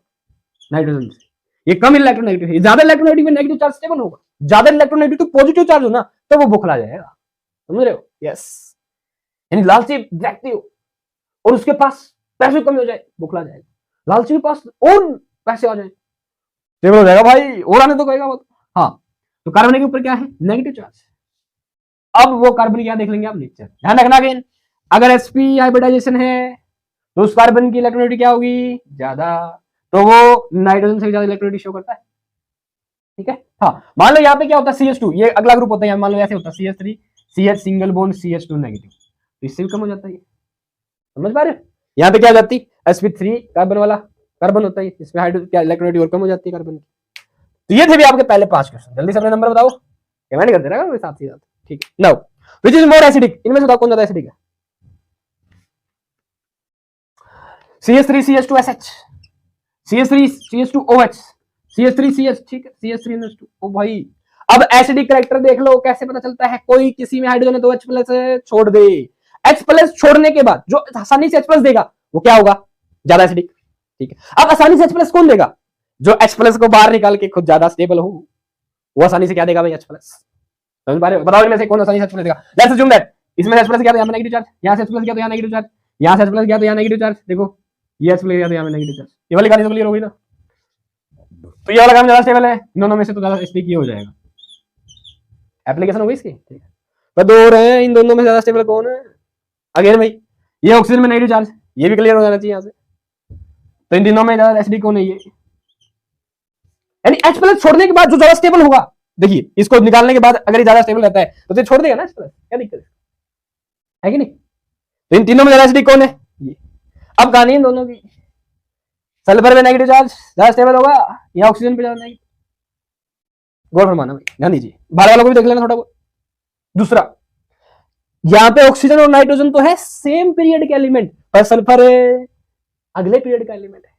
नाइट्रोजन से। ये कम इलेक्ट्रोनेगेटिव है, ज्यादा इलेक्ट्रोनेगेटिव में नेगेटिव चार्ज स्टेबल होगा, ज्यादा इलेक्ट्रोनेगेटिव तो पॉजिटिव चार्ज हो ना, तो वो बौखला जाएगा। समझ रहे हो? यस, यानी लालची व्यक्ति हो और उसके पास पैसे कम हो जाए, बौखला जाएगा। लालची के पास और पैसे आ जाए, स्टेबल हो जाएगा भाई, और आने तो कहेगा वो। हाँ, तो कार्बन के ऊपर क्या है, नेगेटिव चार्ज। अब वो कार्बन क्या देख लेंगे आप, नेचर। ध्यान रखना अगेन, अगर sp हाइब्रिडाइजेशन है तो उस कार्बन की इलेक्ट्रोनेगेटिविटी क्या होगी, ज्यादा, तो वो नाइट्रोजन से ज्यादा इलेक्ट्रोनेगेटिविटी शो करता है। ठीक है, हाँ मान लो यहाँ पे क्या होता है, CH2, ये अगला ग्रुप होता है, मान लो ऐसे होता है CH3 CH single bond CH2 negative, तो इससे भी कम हो जाता है। समझ पा रहे हो? यहाँ पे क्या हो जाती, sp3 कार्बन वाला कार्बन होता है, इसमें हाइड्रोजन क्या इलेक्ट्रोनेगेटिविटी और कम हो जाती है कार्बन की। तो ये थे भी आपके पहले 5 क्वेश्चन, जल्दी से अपने नंबर बताओ, कमेंट कर देना मेरे साथ ही साथ। ठीक है, now which is more acidic, इनमें से बताओ कौन ज्यादा एसिडिक है। CH3CH2SH, CH3CH2OH, CH3CH, ठीक है, CH3NH2। ओ भाई, अब एसिडिक कैरेक्टर देख लो, कैसे पता चलता है? कोई किसी में हाइड्रोजन है तो H प्लस छोड़ दे, H प्लस छोड़ने के बाद जो आसानी से H प्लस देगा वो क्या होगा? ज्यादा एसिडिक। ठीक है, अब आसानी से H प्लस कौन देगा? जो H प्लस को बाहर निकाल के खुद ज्यादा स्टेबल हो, वो आसानी से क्या देगा भाई? H plus. समझ पा रहे हो? बताओ इनमें से कौन आसानी से H प्लस देगा? लेट्स अज्यूम दैट इसमें H प्लस गया तो यहाँ नेगेटिव चार्ज, यहाँ से H प्लस गया तो यहाँ नेगेटिव चार्ज, यहाँ से H प्लस गया तो यहाँ नेगेटिव चार्ज। देखो ये H प्लस गया तो यहाँ नेगेटिव चार्ज। ये वाली कहानी तो क्लियर हो गई ना? तो ये वाला काम ज्यादा स्टेबल है, दोनों में से तो ज्यादा एसिडिक ये हो जाएगा। एप्लीकेशन हो गई इसकी, ठीक है। पर दो रहे हैं, इन दोनों में ज्यादा स्टेबल कौन है? अगेन भाई ये ऑक्सीजन में नेगेटिव चार्ज, ये भी क्लियर हो जाना चाहिए यहाँ से। तो इन तीनों में ज्यादा एसिडिक कौन है? ये, यानी H प्लस छोड़ने के बाद जो ज्यादा स्टेबल होगा, देखिए इसको निकालने के बाद अगर ये ज्यादा स्टेबल रहता है तो ये छोड़ देगा ना H प्लस, क्या दिक्कत है कि नहीं? तो इन तीनों में ज्यादा एसिडिक कौन है? ये। अब कहानी इन दोनों की, सल्फर में नेगेटिव चार्ज ज्यादा स्टेबल होगा या ऑक्सीजन पे ज्यादा नेगेटिव? गौर फरमाना भाई, ध्यान दीजिए, बाहर वालों को भी देख लेना थोड़ा बहुत। दूसरा, यहाँ पे ऑक्सीजन और नाइट्रोजन तो है सेम पीरियड के एलिमेंट, पर सल्फर अगले पीरियड का एलिमेंट है।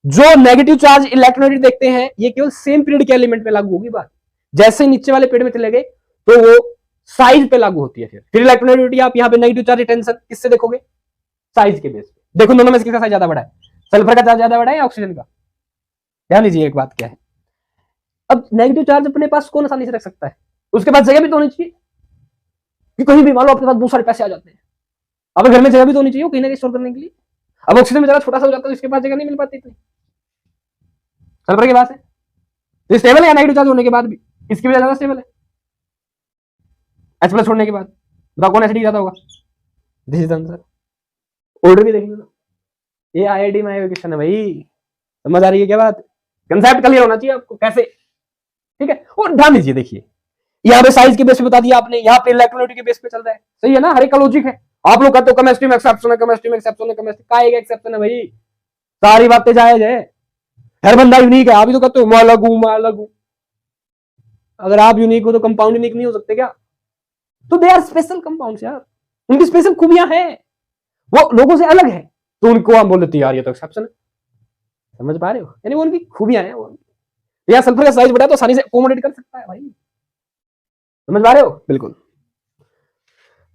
जो नेगेटिव चार्ज इलेक्ट्रोनेगेटिव देखते हैं ये केवल सेम पीरियड के एलिमेंट पे लागू होगी बात। जैसे ही नीचे वाले पीरियड में चले गए तो वो साइज पे लागू होती है। फिर इलेक्ट्रोनेगेटिविटी आप यहाँ पे नेगेटिव चार्ज रिटेंशन किससे देखोगे? साइज के बेस पे। देखो दोनों में किसका साइज ज्यादा बड़ा है? सल्फर का चार्ज ज्यादा बड़ा है या ऑक्सीजन का? ध्यान दीजिए एक बात क्या है, अब नेगेटिव चार्ज अपने पास कौन आसानी से रख सकता है? उसके पास जगह भी तो होनी चाहिए कि कहीं भी मान लो आपके पास बहुत सारे पैसे आ जाते हैं, अब घर में जगह भी तो होनी चाहिए कहीं ना कहीं स्टोर करने के लिए। अब ऑक्सीजन में जरा छोटा सा हो जाता है, इसके पास जगह नहीं मिल पाती इतनी। सल्फर के पास है, तो स्टेबल है नेगेटिव चार्ज होने के बाद भी, इसकी वजह ज्यादा स्टेबल है H प्लस छोड़ने के बाद। बताओ कौन एसिडिक ज्यादा होगा? This is answer. ऑर्डर भी देख लो, ये IIT में आया क्वेश्चन है भाई, समझ आ रही है क्या बात? कंसेप्ट क्लियर होना चाहिए आपको कैसे, ठीक है। और ध्यान दीजिए, देखिए यहाँ पे साइज के बेस पे बता दिया आपने, यहाँ पे इलेक्ट्रोनेगेटिव के बेस पे चल रहा है, सही है ना? हर एक का लॉजिक है। आप लोग कहते हो केमिस्ट्री में एक्सेप्शन है, केमिस्ट्री में एक्सेप्शन है, केमिस्ट्री का एक एक्सेप्शन है भाई, सारी बातें जायज है, हर बंदा यूनिक है। आप ही तो कहते हो मैं अलग हूं, मैं अलग हूं। अगर आप यूनिक हो तो कंपाउंड यूनिक नहीं हो सकते क्या? तो दे आर स्पेशल कंपाउंड्स यार, उनकी स्पेशल खूबियां हैं, वो लोगों से अलग है, तो उनको हम बोल देते हैं यार ये तो एक्सेप्शन है। समझ पा रहे हो? यानी वो उनकी खूबियां हैं। वो यार सल्फर का साइज बड़ा तो आसानी से अकोमोडेट कर सकता है भाई, समझ पा रहे हो? बिल्कुल।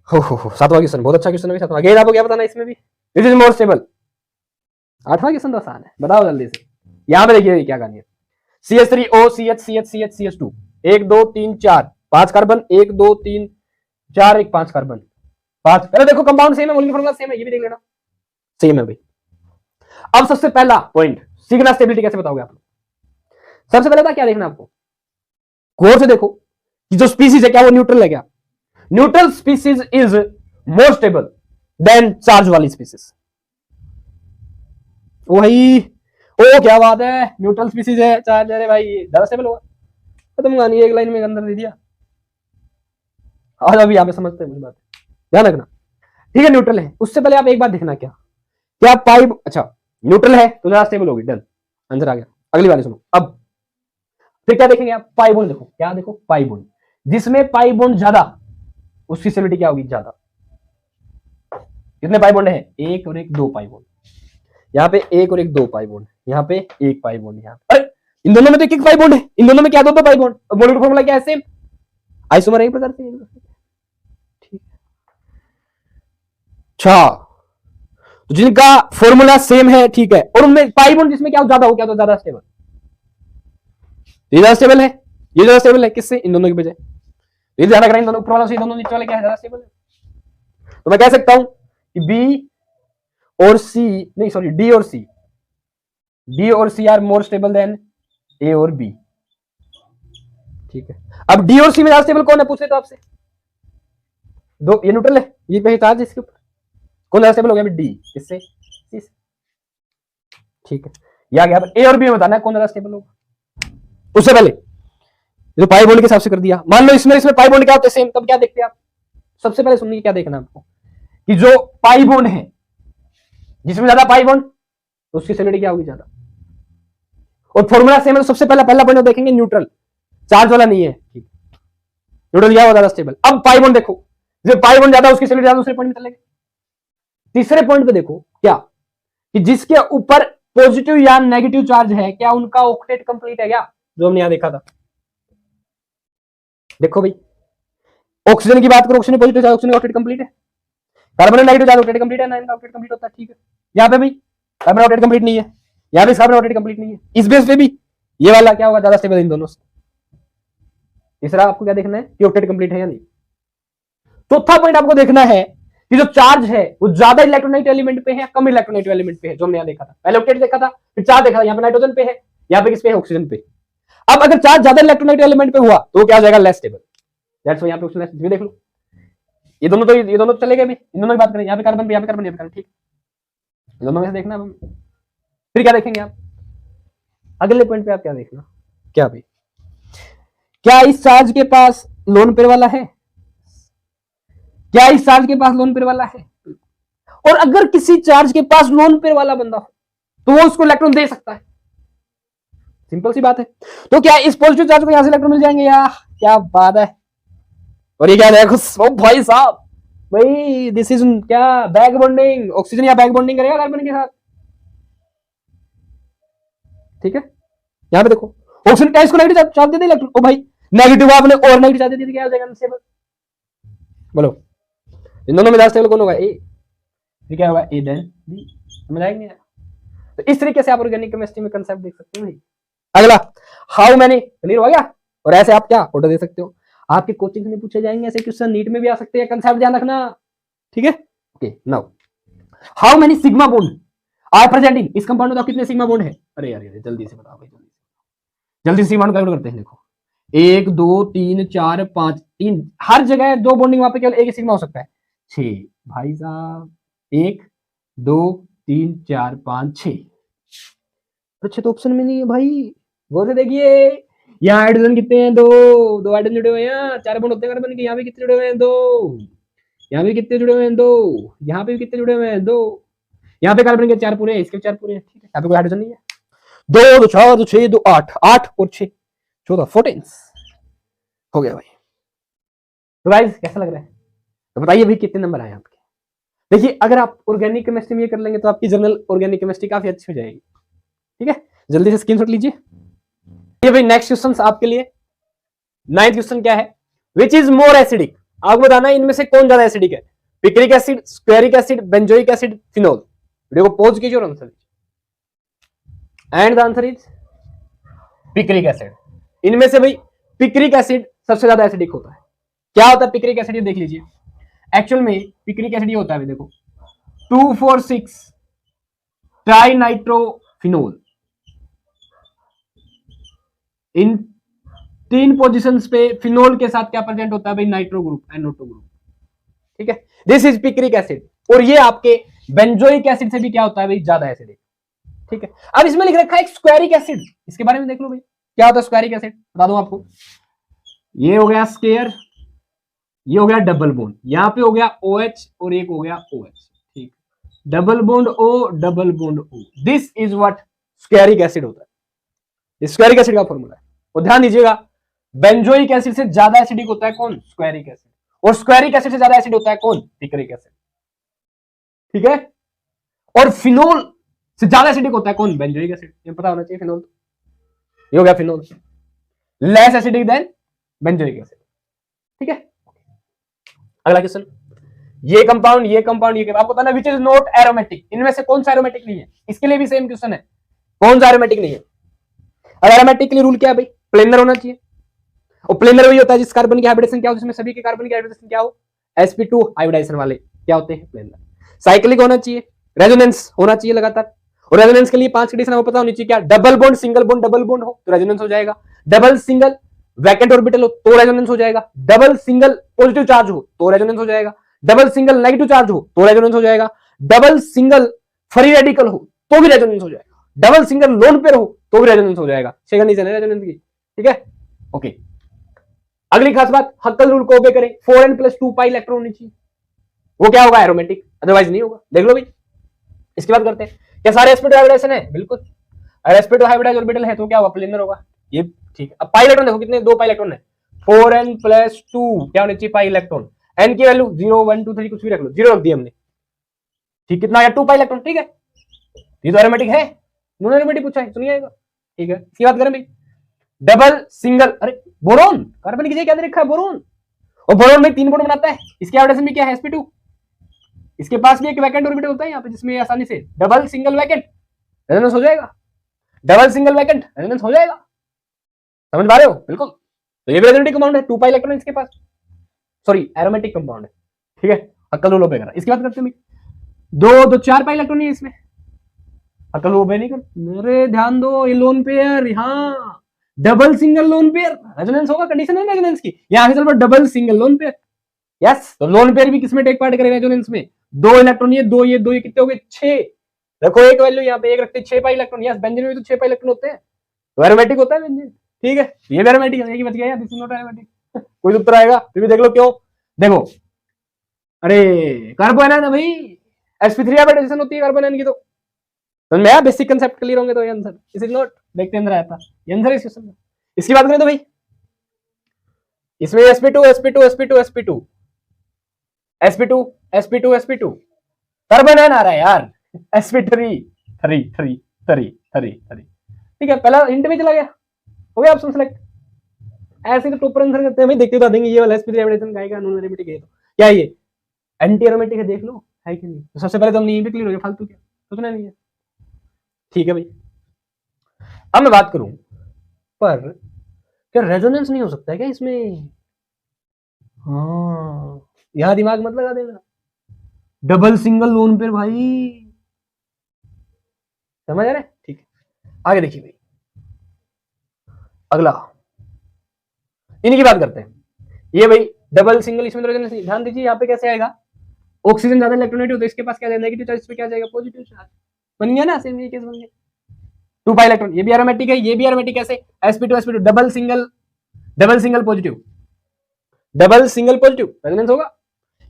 हो सातवां क्वेश्चन बहुत अच्छा क्वेश्चन है। सातवां गेज आपको क्या बताना है इसमें भी? This is more stable. आठवां क्वेश्चन तो आसान है, बताओ जल्दी से। यहां पे देखिए क्या कहानी है। CH3O CH CH CH CH2 1 2 3 4 5 carbon, 1 2 3 4 1 5 carbon 5। पहले देखो कंपाउंड सेम है, मोलिक्यूलर फार्मूला सेम है, ये भी देख लेना सेम है भाई। अब सबसे पहला पॉइंट, सिग्मा स्टेबिलिटी कैसे बताओगे आप लोग? सबसे पहले था क्या देखना आपको, गौर से देखो कि जो स्पीसीज है क्या वो न्यूट्रल है क्या? Neutral species is more stable then charge वाली स्पीसीज। ओ भाई, ओ क्या बात है, न्यूट्रल स्पीसीज है, चार्ज, अरे भाई ज्यादा स्टेबल होगा। खत्म कहानी, एक लाइन में अंदर दे दिया। आज अभी यहाँ पे समझते हैं मुझे बात, ध्यान रखना, ठीक है। न्यूट्रल है, उससे पहले आप एक बात देखना, क्या पाई, अच्छा न्यूट्रल है तो ज्यादा स्टेबल होगी, डन, आंसर आ गया। अगली वाली सुनो। अब फिर क्या देखेंगे आप? पाई बॉन्ड देखो, क्या देखो? पाई बॉन्ड, जिसमें पाई बॉन्ड ज्यादा उसकी स्टेबिलिटी क्या होगी? ज्यादा। कितने पाई बॉन्ड है? एक और एक, 2 पाई बॉन्ड। यहाँ पे एक और एक, 2 पाई बॉन्ड, यहाँ पे एक पाई बॉन्ड, यहाँ पे, अरे इन दोनों में तो एक पाई बॉन्ड है, इन दोनों में क्या? 2 पाई बॉन्ड। मोलिक्यूलर फार्मूला क्या है? सेम, आइसोमर एक प्रकार से, ठीक। अच्छा, तो जिनका फॉर्मूला सेम है, ठीक है, और उनमें पाई बॉन्ड जिसमें क्या ज्यादा हो, क्या तो ज्यादा स्टेबल, ये ज्यादा स्टेबल है, ये ज्यादा स्टेबल है, किससे? इन दोनों की वजह। ये ध्यान रखना, इन दोनों ऊपर वाला से दोनों नीचे वाले क्या है? ज्यादा स्टेबल है। तो मैं कह सकता हूं कि बी और सी, नहीं सॉरी, डी और C are more stable than A और बी, ठीक है। अब डी और सी में ज्यादा स्टेबल कौन है पूछे तो आपसे? दो, ये न्यूट्रल है, ये पे चार्ज इसके ऊपर, कौन ज्यादा स्टेबल हो गया? डी, किससे? सी से, ठीक है। या गया ए और बी में बताना है कौन ज्यादा स्टेबल होगा। उससे पहले जो पाई बॉन्ड के हिसाब से कर दिया, मान लो इसमें पाई बॉन्ड क्या होते हैं? सेम, तब क्या देखते हैं आप? सबसे पहले सुनिए क्या देखना आपको, कि जो पाई बॉन्ड है, जिसमें ज्यादा पाई बॉन्ड, तो उसकी स्टेबिलिटी क्या होगी? ज्यादा। और फॉर्मूला सेम है, तो सबसे पहला पॉइंट देखेंगे न्यूट्रल, चार्ज वाला नहीं है, ठीक। न्यूट्रल क्या होगा? ज्यादा स्टेबल। अब पाई बॉन्ड देखो, जो पाई बॉन्ड ज्यादा उसकी स्टेबिलिटी ज्यादा, दूसरे पॉइंट में चलेंगे। तीसरे पॉइंट पे देखो क्या, कि जिसके ऊपर पॉजिटिव या नेगेटिव चार्ज है, क्या उनका ऑक्टेट कंप्लीट है क्या, जो हमने यहां देखा था। देखो भाई, ऑक्सीजन की बात करो, oxygen positive charge, oxygen octet complete है। Carbon negative charge octet complete है, ना इनका ऑक्टेट कंप्लीट होता है, ठीक है। यहाँ पे भी कार्बन ऑक्टेट कंप्लीट नहीं है, यहाँ पे कार्बन ऑक्टेट कंप्लीट नहीं है। इस बेस पे भी ये वाला क्या होगा, ज्यादा स्टेबल इन दोनों से। तीसरा आपको क्या देखना है कि ऑक्टेट कंप्लीट है या नहीं। चौथा पॉइंट आपको देखना है कि जो चार्ज है वो ज्यादा इलेक्ट्रोनेगेटिव एलिमेंट पे है या कम इलेक्ट्रोनेगेटिव एलिमेंट पे है, जो हमने यहाँ देखा था। पहले ऑक्टेट देखा था, फिर चार्ज देखा था, यहाँ पे नाइट्रोजन पे है, यहाँ पे किस पे है, ऑक्सीजन पे। अब अगर चार्ज ज्यादा इलेक्ट्रोनेगेटिव एलिमेंट पे हुआ तो क्या हो जाएगा, लेस स्टेबल। दैट्स व्हाई यहाँ पे ऑक्सीजन देख लो, ये दोनों तो चले गए भी। इन दोनों की बात करें, यहाँ पे कार्बन पे, यहाँ पे कार्बन, यहाँ पे कार्बन, ठीक। इन दोनों में से देखना। फिर क्या देखेंगे आप अगले पॉइंट पे, आप क्या देखना, क्या भाई, क्या इस चार्ज के पास लोन पेयर वाला है, क्या इस चार्ज के पास लोन पेयर वाला है। और अगर किसी चार्ज के पास लोन पेयर वाला बंदा हो तो वो उसको इलेक्ट्रॉन दे सकता है, सिंपल सी बात है। तो क्या इस पॉजिटिव चार्ज को यहां से इलेक्ट्रॉन मिल जाएंगे, या क्या बात है। और ये क्या देखो भाई साहब, भाई दिस इज क्या, बैक बॉन्डिंग। ऑक्सीजन या बैक बॉन्डिंग करेगा कार्बन के साथ, ठीक है। यहां पे देखो ऑक्सीजन क्या इसको नेगेटिव चार्ज दे दे इलेक्ट्रॉन, ओ भाई नेगेटिव आपने और नेगेटिव चार्ज दे दी, क्या हो जाएगा, अनस्टेबल। बोलो इन दोनों में ज्यादा स्टेबल कौन होगा, ए। फिर क्या होगा, ए देन बी। समझ आएगा नहीं। तो इस तरीके से आप ऑर्गेनिक केमिस्ट्री में कंसेप्ट देख सकते हो भाई। अगला हाउ मैनी, क्लियर हो गया। और ऐसे आप क्या ऑर्डर दे सकते हो, आपके कोचिंग में पूछे जाएंगे ऐसे क्वेश्चन, नीट में भी आ सकते हैं, कंसेप्ट ध्यान रखना, ठीक है। Okay now how many sigma bond are present in, इस कंपाउंड में तो कितने सिग्मा बॉन्ड है। अरे यार जल्दी से बताओ भाई, जल्दी से सिग्मा बॉन्ड कैलकुलेट करते हैं। देखो 1 2 3 4 5, 3 हर जगह 2 बॉन्डिंग, वहां पे केवल एक ही सिग्मा हो सकता है। 6 भाई साहब, 1 2 3 4 5 6। अच्छा तो ऑप्शन में नहीं है भाई, गौर से देखिए। यहाँ हाइड्रोजन कितने हैं, दो हाइड्रोजन जुड़े हुए हैं, 4 बॉन्ड होते हैं कार्बन के। यहाँ पे कितने जुड़े हुए हैं, 2। यहाँ पे कितने जुड़े हुए हैं, 2। यहाँ पे कितने जुड़े हुए हैं, 2। यहाँ पे कार्बन के 4 पूरे हैं, इसके 4 पूरे हैं, ठीक है। यहाँ पे कोई हाइड्रोजन नहीं है। 2 2 4 2 6 2 8, 8 और 6 14, 14 हो गया भाई। तो गाइस कैसा लग रहा है, तो बताइए भाई कितने नंबर आए आपके। देखिए अगर आप ऑर्गेनिक केमिस्ट्री में ये कर लेंगे तो आपकी जनरल ऑर्गेनिक केमिस्ट्री काफी अच्छी हो जाएगी, ठीक है। जल्दी से स्क्रीनशॉट लीजिए। ये भाई नेक्स्ट क्वेश्चन आपके लिए 9th क्वेश्चन क्या है, विच इज मोर एसिडिक। आपको बताना है इनमें से कौन ज्यादा एसिडिक है, picric acid, squaric acid, benzoic acid, phenol. Video को पॉज कीजिए और आंसर दीजिए। And the answer is picric acid. इनमें से भाई पिक्रिक एसिड सबसे ज्यादा एसिडिक होता है। क्या होता है पिक्रिक एसिड, ये देख लीजिए। एक्चुअल में पिक्रिक एसिड ये होता है, देखो 2,4,6 ट्राई नाइट्रोफिनोल। इन 3 पोजीशंस पे फिनोल के साथ क्या प्रेजेंट होता है भाई, नाइट्रो ग्रुप, NO2 ग्रुप, ठीक है। This is picric acid. और ये आपके बेंजोइक एसिड से भी क्या होता है भाई, ज्यादा एसिडिक, ठीक है। अब इसमें लिख रखा है स्क्वेरिक एसिड, इसके बारे में देख लो भाई क्या होता है स्क्वेरिक एसिड, बता दूं आपको। ये हो गया स्क्वायर, ये हो गया डबल बॉन्ड, यहां पे हो गया OH और एक हो गया OH, ठीक। Double bond O, double bond O, this is what squaric acid होता है। स्क्वेरिक एसिड का फॉर्मूला है। और ध्यान दीजिएगा बेंजोइक एसिड से ज्यादा एसिडिक होता है कौन, स्क्वेरिक एसिड। और स्क्वेरिक एसिड से ज्यादा एसिड होता है कौन, पिक्रिक एसिड, ठीक है। और फिनोल से ज्यादा एसिडिक होता है कौन, बेंजोइक एसिड। ये पता होना चाहिए। फिनोल ये हो गया phenol, less acidic than benzoic acid, ठीक है। अगला क्वेश्चन, ये कंपाउंड ये कंपाउंड ये आपको बताना विच इज नॉट एरोमेटिक। इनमें से कौन सा एरोमेटिक नहीं है, इसके लिए भी सेम क्वेश्चन है, कौन सा एरोमेटिक नहीं है। और एरोमेटिक के लिए रूल क्या है भाई, प्लेनर होना चाहिए। और प्लेनर वही होता है जिस कार्बन की हाइब्रिडेशन क्या हो, जिसमें सभी के कार्बन की हाइब्रिडेशन क्या हो, sp2 हाइब्रिडाइजेशन वाले क्या होते हैं, प्लेनर। साइक्लिक होना चाहिए, रेजोनेंस होना चाहिए लगातार। और रेजोनेंस के लिए 5 कंडीशन आपको पता होनी चाहिए, क्या, double bond, single bond, double bond हो तो रेजोनेंस हो जाएगा। डबल सिंगल वैकेंट ऑर्बिटल हो तो रेजोनेंस हो जाएगा। डबल सिंगल पॉजिटिव चार्ज हो तो रेजोनेंस हो जाएगा। डबल सिंगल नेगेटिव चार्ज हो तो रेजोनेंस हो जाएगा। डबल सिंगल फ्री रेडिकल हो तो भी रेजोनेंस हो जाएगा। डबल सिंगल लोन पेयर हो तो भी रेजोनेंस हो जाएगा। 6 कंडीशन है रेजोनेंस की, ठीक है। ओके, अगली खास बात, हक्कल रूल को ओबे करें, 4n + 2 पाई इलेक्ट्रॉन होनी चाहिए, वो क्या होगा, एरोमेटिक, अदरवाइज नहीं होगा। देख लो भाई, इसकी बात करते हैं। क्या सारे sp2 हाइब्रिडाइजेशन है, बिल्कुल। अगर sp2 हाइब्रिडाइज ऑर्बिटल है तो क्या होगा, प्लेनर होगा, ये ठीक है। अब पाई इलेक्ट्रॉन देखो कितने, 2 पाई इलेक्ट्रॉन है। 4n + 2 क्या होने चाहिए, पाई इलेक्ट्रॉन। n की वैल्यू 0 1 2 3 कुछ भी रख लो, 0 रख दी हमने, ठीक। कितना आया, 2 पाई इलेक्ट्रॉन, ठीक है। ये तो एरोमेटिक है, नॉन एरोमेटिक पूछा है, सुनिएगा। ठीक है, इसकी बात करें भाई, डबल सिंगल, अरे बोरोन, कार्बन की जगह क्या दे रखा है, बोरोन, और बोरोन में 3 बॉन्ड बनाता है, इसके हाइड्रोजन में क्या है, sp2, इसके पास भी एक वैकेंट ऑर्बिटल होता है यहाँ पे, जिसमें आसानी से डबल सिंगल वैकेंट रेजोनेंस हो जाएगा, डबल सिंगल वैकेंट रेजोनेंस हो जाएगा, समझ पा रहे हो, बिल्कुल। तो ये भी रेजोनेटिव कंपाउंड है, 2 पाई इलेक्ट्रॉन इसके पास, सॉरी एरोमेटिक कंपाउंड है, ठीक है, अक्कल रूल वगैरह। इसकी बात करते हैं भाई, 2 4 पाई इलेक्ट्रॉन है इसमें, अक्कल रूल नहीं कर, अरे ध्यान दो, ये लोन पेयर, यहाँ double single lone pair resonance होगा, कंडीशन है रेजोनेंस की, यहाँ आगे चलो double single lone pair, yes. तो लोन पेयर भी किसमें टेक पार्ट करेगा रेजोनेंस में, 2 इलेक्ट्रॉन, ये 2 ये कितने हो गए, 6, रखो एक वैल्यू यहाँ पे, एक रखते 6 पाई इलेक्ट्रॉन, यस, बेंजीन में तो 6 पाई इलेक्ट्रॉन होते हैं, तो एरोमेटिक होता है बेंजीन, ठीक है, ये भी एरोमेटिक है, ये बच गया, दिस इज नॉट एरोमेटिक। कोई उत्तर आएगा फिर भी देख लो क्यों, देखो, अरे कार्बोनाइन है भाई, sp3 हाइब्रिडाइजेशन होती है कार्बोनाइन की, तो मैं बेसिक कांसेप्ट क्लियर होंगे तो ये आंसर, दिस इज नॉट, देखते अंदर आया था ये आंसर इस क्वेश्चन में। इसकी बात करें तो भाई, इसमें sp2 sp2 sp2 sp2 sp2 sp2 sp2 कार्बोनाइन आ रहा है यार, sp3 3 3 3 3 3, ठीक है, पहला हिंट में चला गया, हो गया ऑप्शन सेलेक्ट। ऐसे तो टॉपर आंसर करते हैं भाई, देखते बता देंगे ये वाला sp3 हाइब्रिडाइजेशन का नॉन एरोमेटिक है, तो क्या ये एंटी एरोमेटिक है, देख लो है कि नहीं, तो सबसे पहले तो हम यहीं पे क्लियर हो गया, फालतू क्या सोचना नहीं है, ठीक है भाई। अब मैं बात करूं, पर क्या रेजोनेंस नहीं हो सकता है क्या इसमें, हाँ, यहां दिमाग मत लगा देना, डबल सिंगल लोन पेयर भाई, समझ आ रहा है, ठीक है, आगे देखिए भाई, अगला इनकी बात करते हैं, ये भाई डबल सिंगल, इसमें रेजोनेंस, ध्यान दीजिए यहाँ पे कैसे आएगा, ऑक्सीजन ज्यादा इलेक्ट्रोनेगेटिव होता है, इसके पास क्या जाएगा, नेगेटिव चार्ज, इस पे क्या जाएगा, पॉजिटिव चार्ज, बन गया ना, सेम ये केस बन गया, 2 पाई इलेक्ट्रॉन, ये भी एरोमेटिक है, ये भी एरोमेटिक, कैसे, sp2 double single positive, double single positive resonance होगा,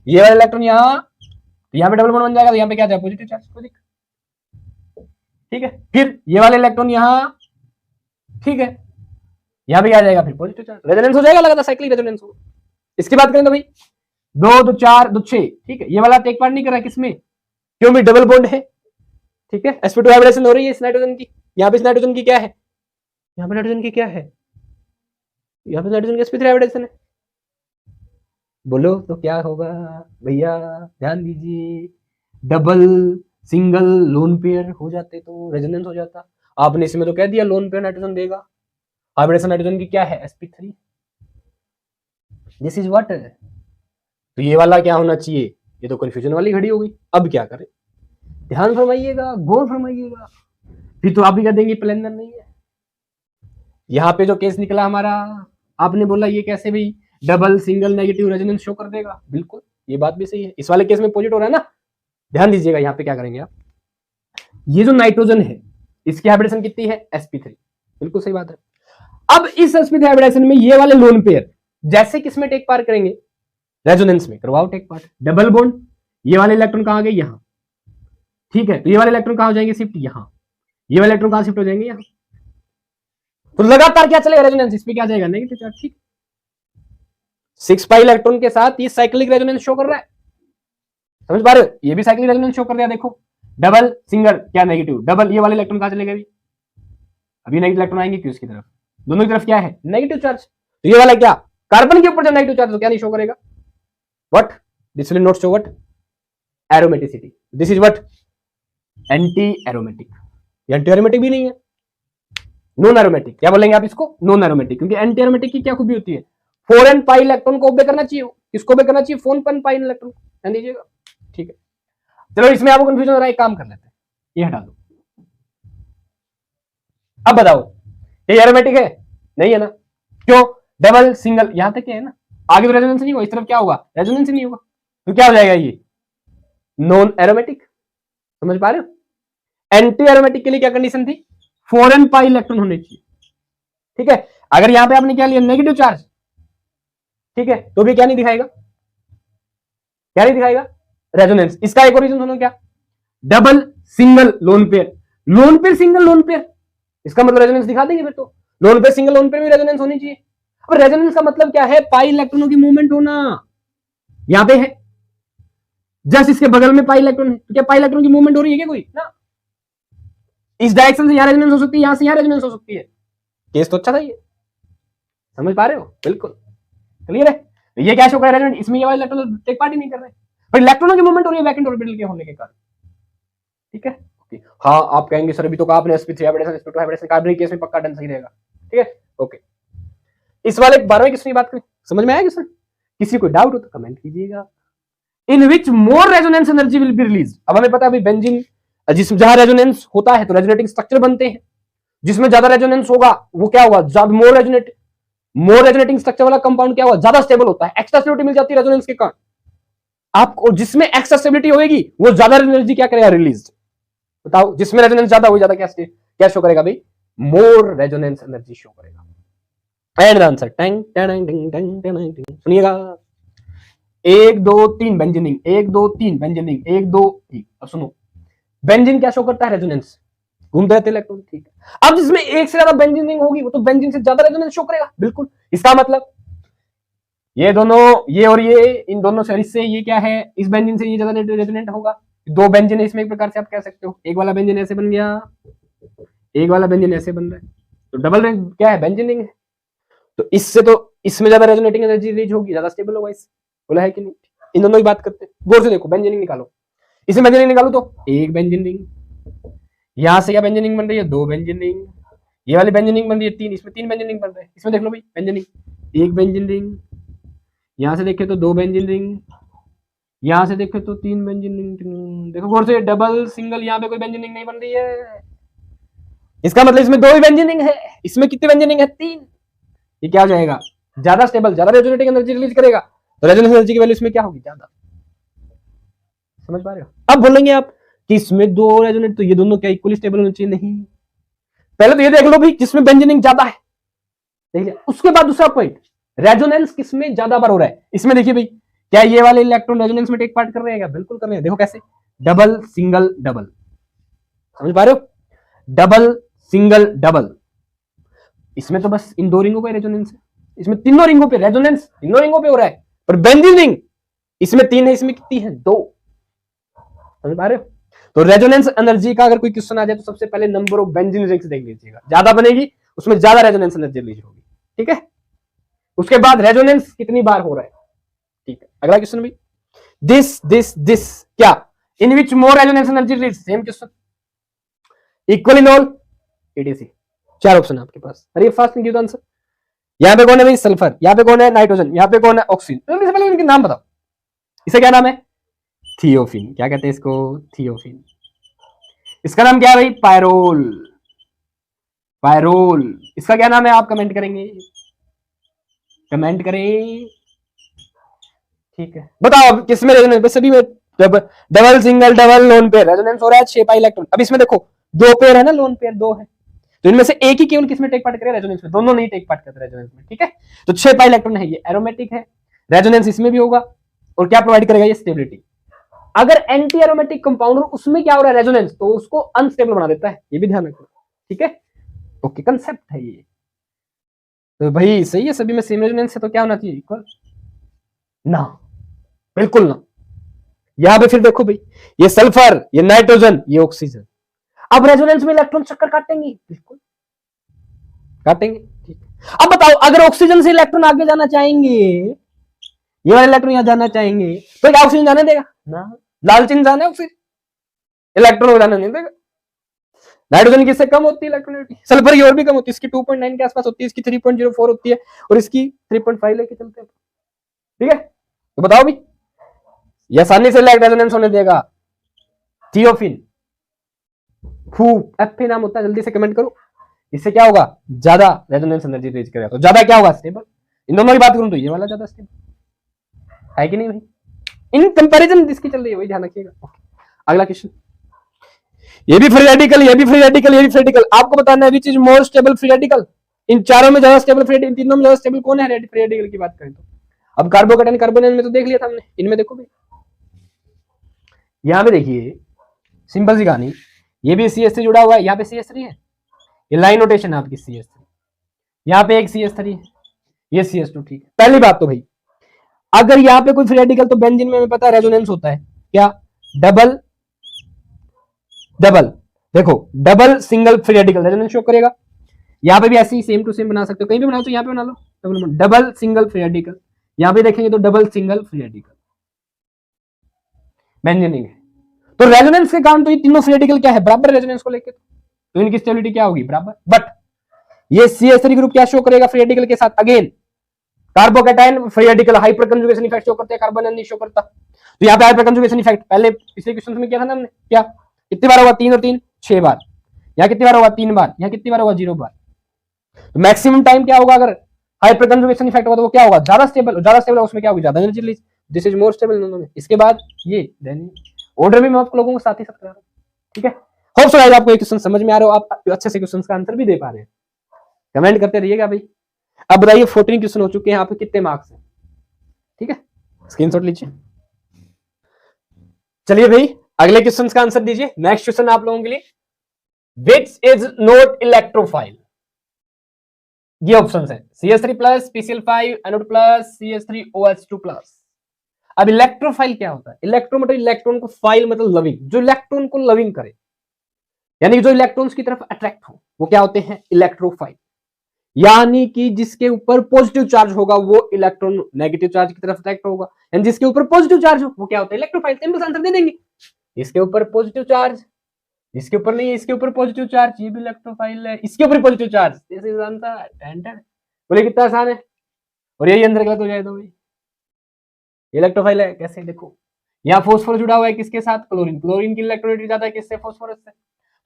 ये वाला इलेक्ट्रॉन यहाँ पे डबल बॉन्ड बन जाएगा, तो यहाँ पे क्या जाएगा, पॉजिटिव चार्ज, ठीक है, फिर ये वाले इलेक्ट्रॉन यहाँ, ठीक है, यहाँ पे क्या जाएगा, फिर पॉजिटिव चार्ज, रेजोनेंस हो जाएगा, लगातार साइक्लिक रेजोनेंस होगा। इसकी बात करें तो भाई 2 2 4 2 6, ठीक है, ये वाला टेक पार्ट नहीं कर रहा है, किसमें, क्यों भी डबल बॉन्ड है, ठीक है, sp2 हाइब्रिडेशन हो रही है इस नाइट्रोजन की, यहाँ पे इस नाइट्रोजन की क्या है, यहाँ पे नाइट्रोजन की क्या है, यहाँ पे नाइट्रोजन की sp3 हाइब्रिडेशन है, बोलो तो क्या होगा भैया, ध्यान दीजिए, डबल सिंगल लोन पेयर हो जाते तो रेजोनेंस हो जाता, आपने इसमें तो कह दिया लोन पेयर नाइट्रोजन देगा, हाइब्रिडेशन नाइट्रोजन की क्या है, sp3, दिस इज व्हाट, तो ये वाला क्या होना चाहिए, ये तो कंफ्यूजन वाली घड़ी हो गई, अब क्या करें, ध्यान फरमाइएगा, गौर फरमाइएगा, फिर तो आप भी कह देंगे प्लेनर नहीं है, यहाँ पे जो केस निकला हमारा, आपने बोला ये कैसे भाई double single negative resonance show कर देगा, बिल्कुल ये बात भी सही है, इस वाले केस में पॉजिटिव हो रहा है ना, ध्यान दीजिएगा यहाँ पे क्या करेंगे आप, ये जो नाइट्रोजन है इसकी हाइब्रिडेशन कितनी है, sp3, बिल्कुल सही बात है। अब इस sp3 हाइब्रिडेशन में ये वाले लोन पेयर जैसे किसमें टेक पार्ट करेंगे, रेजोनेंस में, करवाओ टेक पार्ट, डबल बॉन्ड, ये वाले इलेक्ट्रॉन कहां गए, यहाँ, ठीक है, तो ये वाले इलेक्ट्रॉन कहां हो जाएंगे, शिफ्ट यहाँ, ये वाले इलेक्ट्रॉन कहां शिफ्ट हो जाएंगे, यहाँ, तो लगातार क्या चलेगा रेजोनेंस, इस पे क्या जाएगा, नेगेटिव चार्ज, ठीक, 6 पाई इलेक्ट्रॉन के साथ ये साइक्लिक रेजोनेंस शो कर रहा है, समझ पा रहे हो, ये भी साइक्लिक रेजोनेंस शो कर रहा है, देखो डबल सिंगल क्या नेगेटिव, डबल, ये वाले इलेक्ट्रॉन कहां चलेगा, अभी नेगेटिव इलेक्ट्रॉन आएंगे क्यों, इसकी तरफ, दोनों की तरफ क्या है, नेगेटिव चार्ज, तो ये वाला क्या, कार्बन के ऊपर जब नेगेटिव चार्ज तो क्या नहीं शो करेगा, what, this will not show what, aromaticity, this is what, anti aromatic, anti aromatic भी नहीं है, नॉन एरोमेटिक, क्या बोलेंगे आप इसको, नॉन एरोमेटिक, क्योंकि एंटी एरोमेटिक की क्या खूबी होती है, 4n पाई इलेक्ट्रॉन को ओबे करना चाहिए, किसको ओबे करना चाहिए, 4n पाई इलेक्ट्रॉन, ध्यान दीजिएगा, ठीक है, चलो इसमें आपको कंफ्यूजन हो रहा है, एक काम कर लेते हैं, ये हटा दो, अब बताओ ये एरोमेटिक है, नहीं है ना, क्यों, डबल सिंगल, यहां तक क्या है ना, आगे तो रेजोनेंस नहीं होगा, इस तरफ क्या होगा, रेजोनेंस नहीं होगा, तो क्या हो जाएगा ये, नॉन एरोमेटिक, समझ पा रहे हो, एंटी एरोमेटिक के लिए क्या कंडीशन थी, 4n पाई इलेक्ट्रॉन होने चाहिए, ठीक है, अगर यहां पे आपने क्या लिया, नेगेटिव चार्ज, ठीक है, तो भी क्या नहीं दिखाएगा, क्या नहीं दिखाएगा, रेजोनेंस, इसका एक और रीजन सुनो, क्या, double single lone pair single lone pair, इसका मतलब रेजोनेंस दिखा देंगे, फिर तो lone pair single lone pair में रेजोनेंस होनी चाहिए, अब रेजोनेंस का मतलब क्या है, पाई इलेक्ट्रॉनों की मूवमेंट होना, यहां पे है जस्ट इसके बगल में पाई इलेक्ट्रॉन है, तो क्या पाई इलेक्ट्रॉन की मूवमेंट हो रही है क्या कोई ना, इस डायरेक्शन से यहां रेजोनेंस हो सकती है, यहां से यहां रेजोनेंस हो सकती है। केस तो अच्छा था ये, समझ पा रहे हो? बिल्कुल क्लियर है। ये क्या शो कर रहा है, इसमें ये वाले इलेक्ट्रॉन टेक पार्ट ही नहीं कर रहे, पर इलेक्ट्रॉनों की मूवमेंट हो रही है वैकेंट ऑर्बिटल के होने के कारण। ठीक है, हाँ आप कहेंगे सर अभी तो कहा आपने sp3 हाइब्रिडेशन sp2 हाइब्रिडेशन, कार्बनिक केस में पक्का डन सही रहेगा। ठीक है, ओके। इस वाले 12वें क्वेश्चन की बात करें, समझ में आया क्वेश्चन? किसी को डाउट हो तो कमेंट कीजिएगा। In which more resonance energy will be release. अब हमें पता है बेंजीन जिसमें जहां रेजोनेंस होता है तो रेजोनेटिंग स्ट्रक्चर बनते हैं, जिसमें ज्यादा रेजोनेंस होगा वो क्या होगा, मोर रेजोनेटिंग स्ट्रक्चर वाला कंपाउंड क्या होगा, ज्यादा स्टेबल होता है, एक्स्ट्रा स्टेबिलिटी मिल जाती है रेजोनेंस के कारण आपको। जिसमें एक्स्ट्रा स्टेबिलिटी होगी वो ज्यादा एनर्जी क्या करेगा, रिलीज। बताओ, जिसमें रेजोनेंस ज्यादा हो, ज्यादा क्या शो करेगा भाई, मोर रेजोनेंस एनर्जी शो करेगा। And answer Tang Tang Tang Tang Tang. सुनिएगा, 1 2 3 बेंजीनिंग, 1 2 3 बेंजीनिंग, 1 2 3। अब सुनो, बेंजीन क्या शो करता है, रेजोनेंस, घूमते रहते इलेक्ट्रॉन। ठीक है, अब जिसमें एक से ज्यादा बेंजीनिंग होगी वो तो बेंजीन से ज्यादा रेजोनेंस शो करेगा। बिल्कुल, इसका मतलब ये दोनों, ये और ये, इन दोनों से इससे ये क्या है, इस बेंजीन से ये ज्यादा रेजोनेंट होगा। दो बेंजीन है इसमें, एक प्रकार से आप कह सकते हो, एक वाला बेंजीन ऐसे बन गया, एक वाला बेंजीन ऐसे बन रहा है, तो डबल क्या है, बेंजीनिंग है। तो इससे तो इसमें ज्यादा रेजोनेटिंग एनर्जी रिलीज होगी, ज्यादा स्टेबल होगा। इस बोला है कि नहीं? इन दोनों की बात करते हैं, गौर से देखो, बेंजीनिंग निकालो, इसमें बेंजीनिंग निकालो तो एक बेंजीनिंग, यहां से क्या बेंजीनिंग बन रही है, 2 बेंजीनिंग, ये वाली बेंजीनिंग बन रही है 3, इसमें 3 बेंजीनिंग बन रहे हैं। इसमें देख लो भाई, बेंजीनिंग, एक बेंजीनिंग, यहां से देखे तो 2 बेंजीनिंग, यहां से देखे तो 3 बेंजीनिंग। देखो गौर से, डबल सिंगल, यहाँ पे कोई बेंजीनिंग नहीं बन रही है, इसका मतलब इसमें 2 ही बेंजीनिंग है। इसमें कितने बेंजीनिंग है, 3। ये क्या हो जाएगा, ज्यादा स्टेबल, ज्यादा रेजोनेटिंग एनर्जी रिलीज करेगा, तो रेजोनेंस एनर्जी की वैल्यू इसमें क्या होगी, ज्यादा। समझ पा रहे हो? अब बोलेंगे आप कि इसमें 2 रेजोनेट, तो ये दोनों क्या इक्वली स्टेबल होने चाहिए? नहीं, पहले तो ये देख लो भाई जिसमें बेंजीनिंग ज्यादा है, देख लिया। उसके बाद दूसरा पॉइंट, रेजोनेंस किसमें ज्यादा बार हो रहा है। इसमें देखिए भाई, क्या ये वाले इलेक्ट्रॉन रेजोनेंस में टेक पार्ट कर रहे हैं क्या? बिल्कुल कर रहे हैं। देखो कैसे, डबल सिंगल डबल, समझ पा रहे हो, डबल सिंगल डबल। इसमें तो बस इन 2 रिंगों पे रेजोनेंस है, इसमें तीनों रिंगों पे रेजोनेंस, तीनों रिंगों पे हो रहा है। पर बेंजीनिंग इसमें 3 है, इसमें कितनी है, 2। समझ पा रहे हो? तो रेजोनेंस एनर्जी का अगर कोई क्वेश्चन आ जाए तो सबसे पहले नंबर ऑफ बेंजीन रिंग्स देख लीजिएगा, ज्यादा बनेगी उसमें ज्यादा रेजोनेंस एनर्जी रिलीज होगी। ठीक है, उसके बाद रेजोनेंस कितनी बार हो रहा है। ठीक है, अगला क्वेश्चन भी, दिस क्या, in which more resonance energy release, same question, equal in all ADC. 4 option है आपके पास। अरे फास्ट गिव द आंसर। यहां पे कौन है भाई, सल्फर, यहां पे कौन है, नाइट्रोजन, यहां पे कौन है, ऑक्सीजन। तो पहले इनके नाम बताओ। इसे क्या नाम है, थियोफिन। क्या कहते हैं इसको, थियोफिन। इसका नाम क्या है भाई, पायरोल, पायरोल। इसका क्या नाम है, आप कमेंट करेंगे, कमेंट करें। ठीक है, बताओ अब किसमें रेजोनेंस, सभी में double single double lone pair resonance हो रहा है, 6 पाई इलेक्ट्रॉन। अब इसमें देखो 2 पेयर है ना, लोन पेयर 2 है, तो इनमें से एक ही केवल किसमें टेक पार्ट करे, रेजोनेंस में। दोनों नहीं टेक पार्ट करते रेजोनेंस में। ठीक है, तो 6 पाई इलेक्ट्रॉन है, ये एरोमेटिक है, रेजोनेंस इसमें भी होगा, और क्या प्रोवाइड करेगा, ये स्टेबिलिटी। अगर एंटी एरोमेटिक कंपाउंड उसमें क्या हो रहा है, रेजोनेंस, तो उसको अनस्टेबल बना देता है, ये भी ध्यान रखो। ठीक है, ओके, कंसेप्ट है ये। तो भाई सही है, सभी में सेम रेजोनेंस है, तो क्या होना चाहिए, इक्वल ना, बिल्कुल ना। यहां पे फिर देखो भाई, ये सल्फर, ये नाइट्रोजन, ये ऑक्सीजन, अब रेजोनेंस में इलेक्ट्रॉन चक्कर काटेंगे, बिल्कुल काटेंगे। ठीक, अब बताओ अगर ऑक्सीजन से इलेक्ट्रॉन आगे जाना चाहेंगे, ये वाले इलेक्ट्रॉन यहां जाना चाहेंगे, तो क्या ऑक्सीजन जाने देगा ना, लालची इंसान है ऑक्सीजन, इलेक्ट्रॉन को जाने नहीं देगा। नाइट्रोजन की इससे कम होती है इलेक्ट्रॉनिटी, सल्फर की और भी कम होती है, इसकी 2.9 के आसपास होती है, इसकी 3.04 होती है, और इसकी 3.5 लेके चलते हैं। ठीक है, तो बताओ भी, ये आसानी से रेजोनेंस होने देगा, थियोफिन, एफ नाम होता है, जल्दी से कमेंट करो। इससे क्या होगा, ज्यादा रेजोनेंस एनर्जी रिलीज करेगा, तो ज्यादा क्या होगा, स्टेबल। इन दोनों की बात करूं तो ये वाला ज्यादा स्टेबल है कि नहीं भाई, इन कंपैरिजन जिसकी चल रही है वही ध्यान रखिएगा। अगला क्वेश्चन, ये भी फ्री रेडिकल, ये भी फ्री रेडिकल, ये भी फ्री रेडिकल। आपको बताना है which is more stable free radical. इन चारों में ज्यादा स्टेबल फ्री, इन तीनों में ज्यादा स्टेबल कौन है फ्री रेडिकल की बात करें तो। अब कार्बोकेटाइन कार्बोनेल में तो देख लिया था हमने, इनमें देखो भाई, यहां पे देखिए सिंपल सी कहानी, ये भी CH3 जुड़ा हुआ है, यहाँ पे CH3 है, ये लाइन नोटेशन है आपकी CH3, यहाँ पे एक CH3 है, ये CH2। ठीक है, पहली बात तो भाई अगर यहाँ पे कोई फ्री रेडिकल, तो बेंजीन में हमें पता है रेजोनेंस होता है क्या, डबल डबल, देखो double single free radical resonance show करेगा। यहाँ पे भी ऐसे ही सेम टू सेम बना सकते हो, कहीं भी बनाओ तो यहाँ पे बना लो डबल सिंगल फ्री रेडिकल। यहाँ पे देखेंगे तो डबल सिंगल फ्री रेडिकल बेंजीनिंग है। तो रेजोनेंस के कारण तो ये तीनों फ्री रेडिकल क्या है, बराबर रेजोनेंस को लेकर, तो इनकी स्टेबिलिटी क्या होगी, बराबर। बट ये CH3 ग्रुप क्या शो करेगा फ्री रेडिकल के साथ, again carbocation free radical hyper conjugation effect show करते हैं, कार्बन नहीं शो करता। तो यहाँ पे हाइपर कंजुगेशन इफेक्ट पहले पिछले क्वेश्चन में किया था ना हमने, क्या कितनी बार होगा, 3 और 3 6 बार। यहाँ कितनी बार होगा, 3 बार। यहाँ कितनी बार होगा, 0 बार। तो मैक्सिमम टाइम क्या होगा, अगर हाइपर कंजुगेशन इफेक्ट होगा तो वो क्या होगा, ज्यादा स्टेबल उसमें क्या होगी, ज्यादा energy release. This is more stable दोनों में। इसके बाद ये देन ऑर्डर भी मैं आप लोगों को साथ ही साथ करा रहा हूं, ठीक है। होप सो गाइस आपको ये क्वेश्चन समझ में आ रहा हो, आप अच्छे से क्वेश्चन का आंसर भी दे पा रहे हैं। कमेंट करते रहिएगा भाई। अब बताइए 14 क्वेश्चन हो चुके हैं, यहाँ पे कितने मार्क्स हैं, ठीक है, स्क्रीनशॉट लीजिए। चलिए भाई अगले क्वेश्चन का आंसर दीजिए। नेक्स्ट क्वेश्चन आप लोगों के लिए, विच इज नॉट इलेक्ट्रोफाइल। ये ऑप्शन है CH3 plus PCl5 anode plus CH3OH2 plus. अब इलेक्ट्रोफाइल क्या होता है, इलेक्ट्रो मतलब इलेक्ट्रॉन को, फाइल मतलब लविंग, जो इलेक्ट्रॉन को लविंग करे, यानी कि जो इलेक्ट्रॉन्स की तरफ अट्रैक्ट हो, वो क्या होते हैं, इलेक्ट्रोफाइल। यानी कि जिसके ऊपर पॉजिटिव चार्ज होगा वो इलेक्ट्रॉन नेगेटिव चार्ज की तरफ अट्रैक्ट होगा, यानी जिसके ऊपर पॉजिटिव चार्ज हो वो क्या होता है, इलेक्ट्रोफाइल। सिंपल आंसर दे देंगे, इसके ऊपर पॉजिटिव चार्ज, इसके ऊपर नहीं है, इसके ऊपर पॉजिटिव चार्ज, ये भी इलेक्ट्रोफाइल है, इसके ऊपर positive charge, this is answer. बोले कितना आसान है, और यही आंसर गलत हो जाए तो भाई इलेक्ट्रोफाइल है कैसे, देखो यहाँ फॉस्फोरस जुड़ा हुआ है किसके साथ, क्लोरीन। क्लोरीन की इलेक्ट्रोनेगेटिविटी ज्यादा है किससे, फॉस्फोरस से।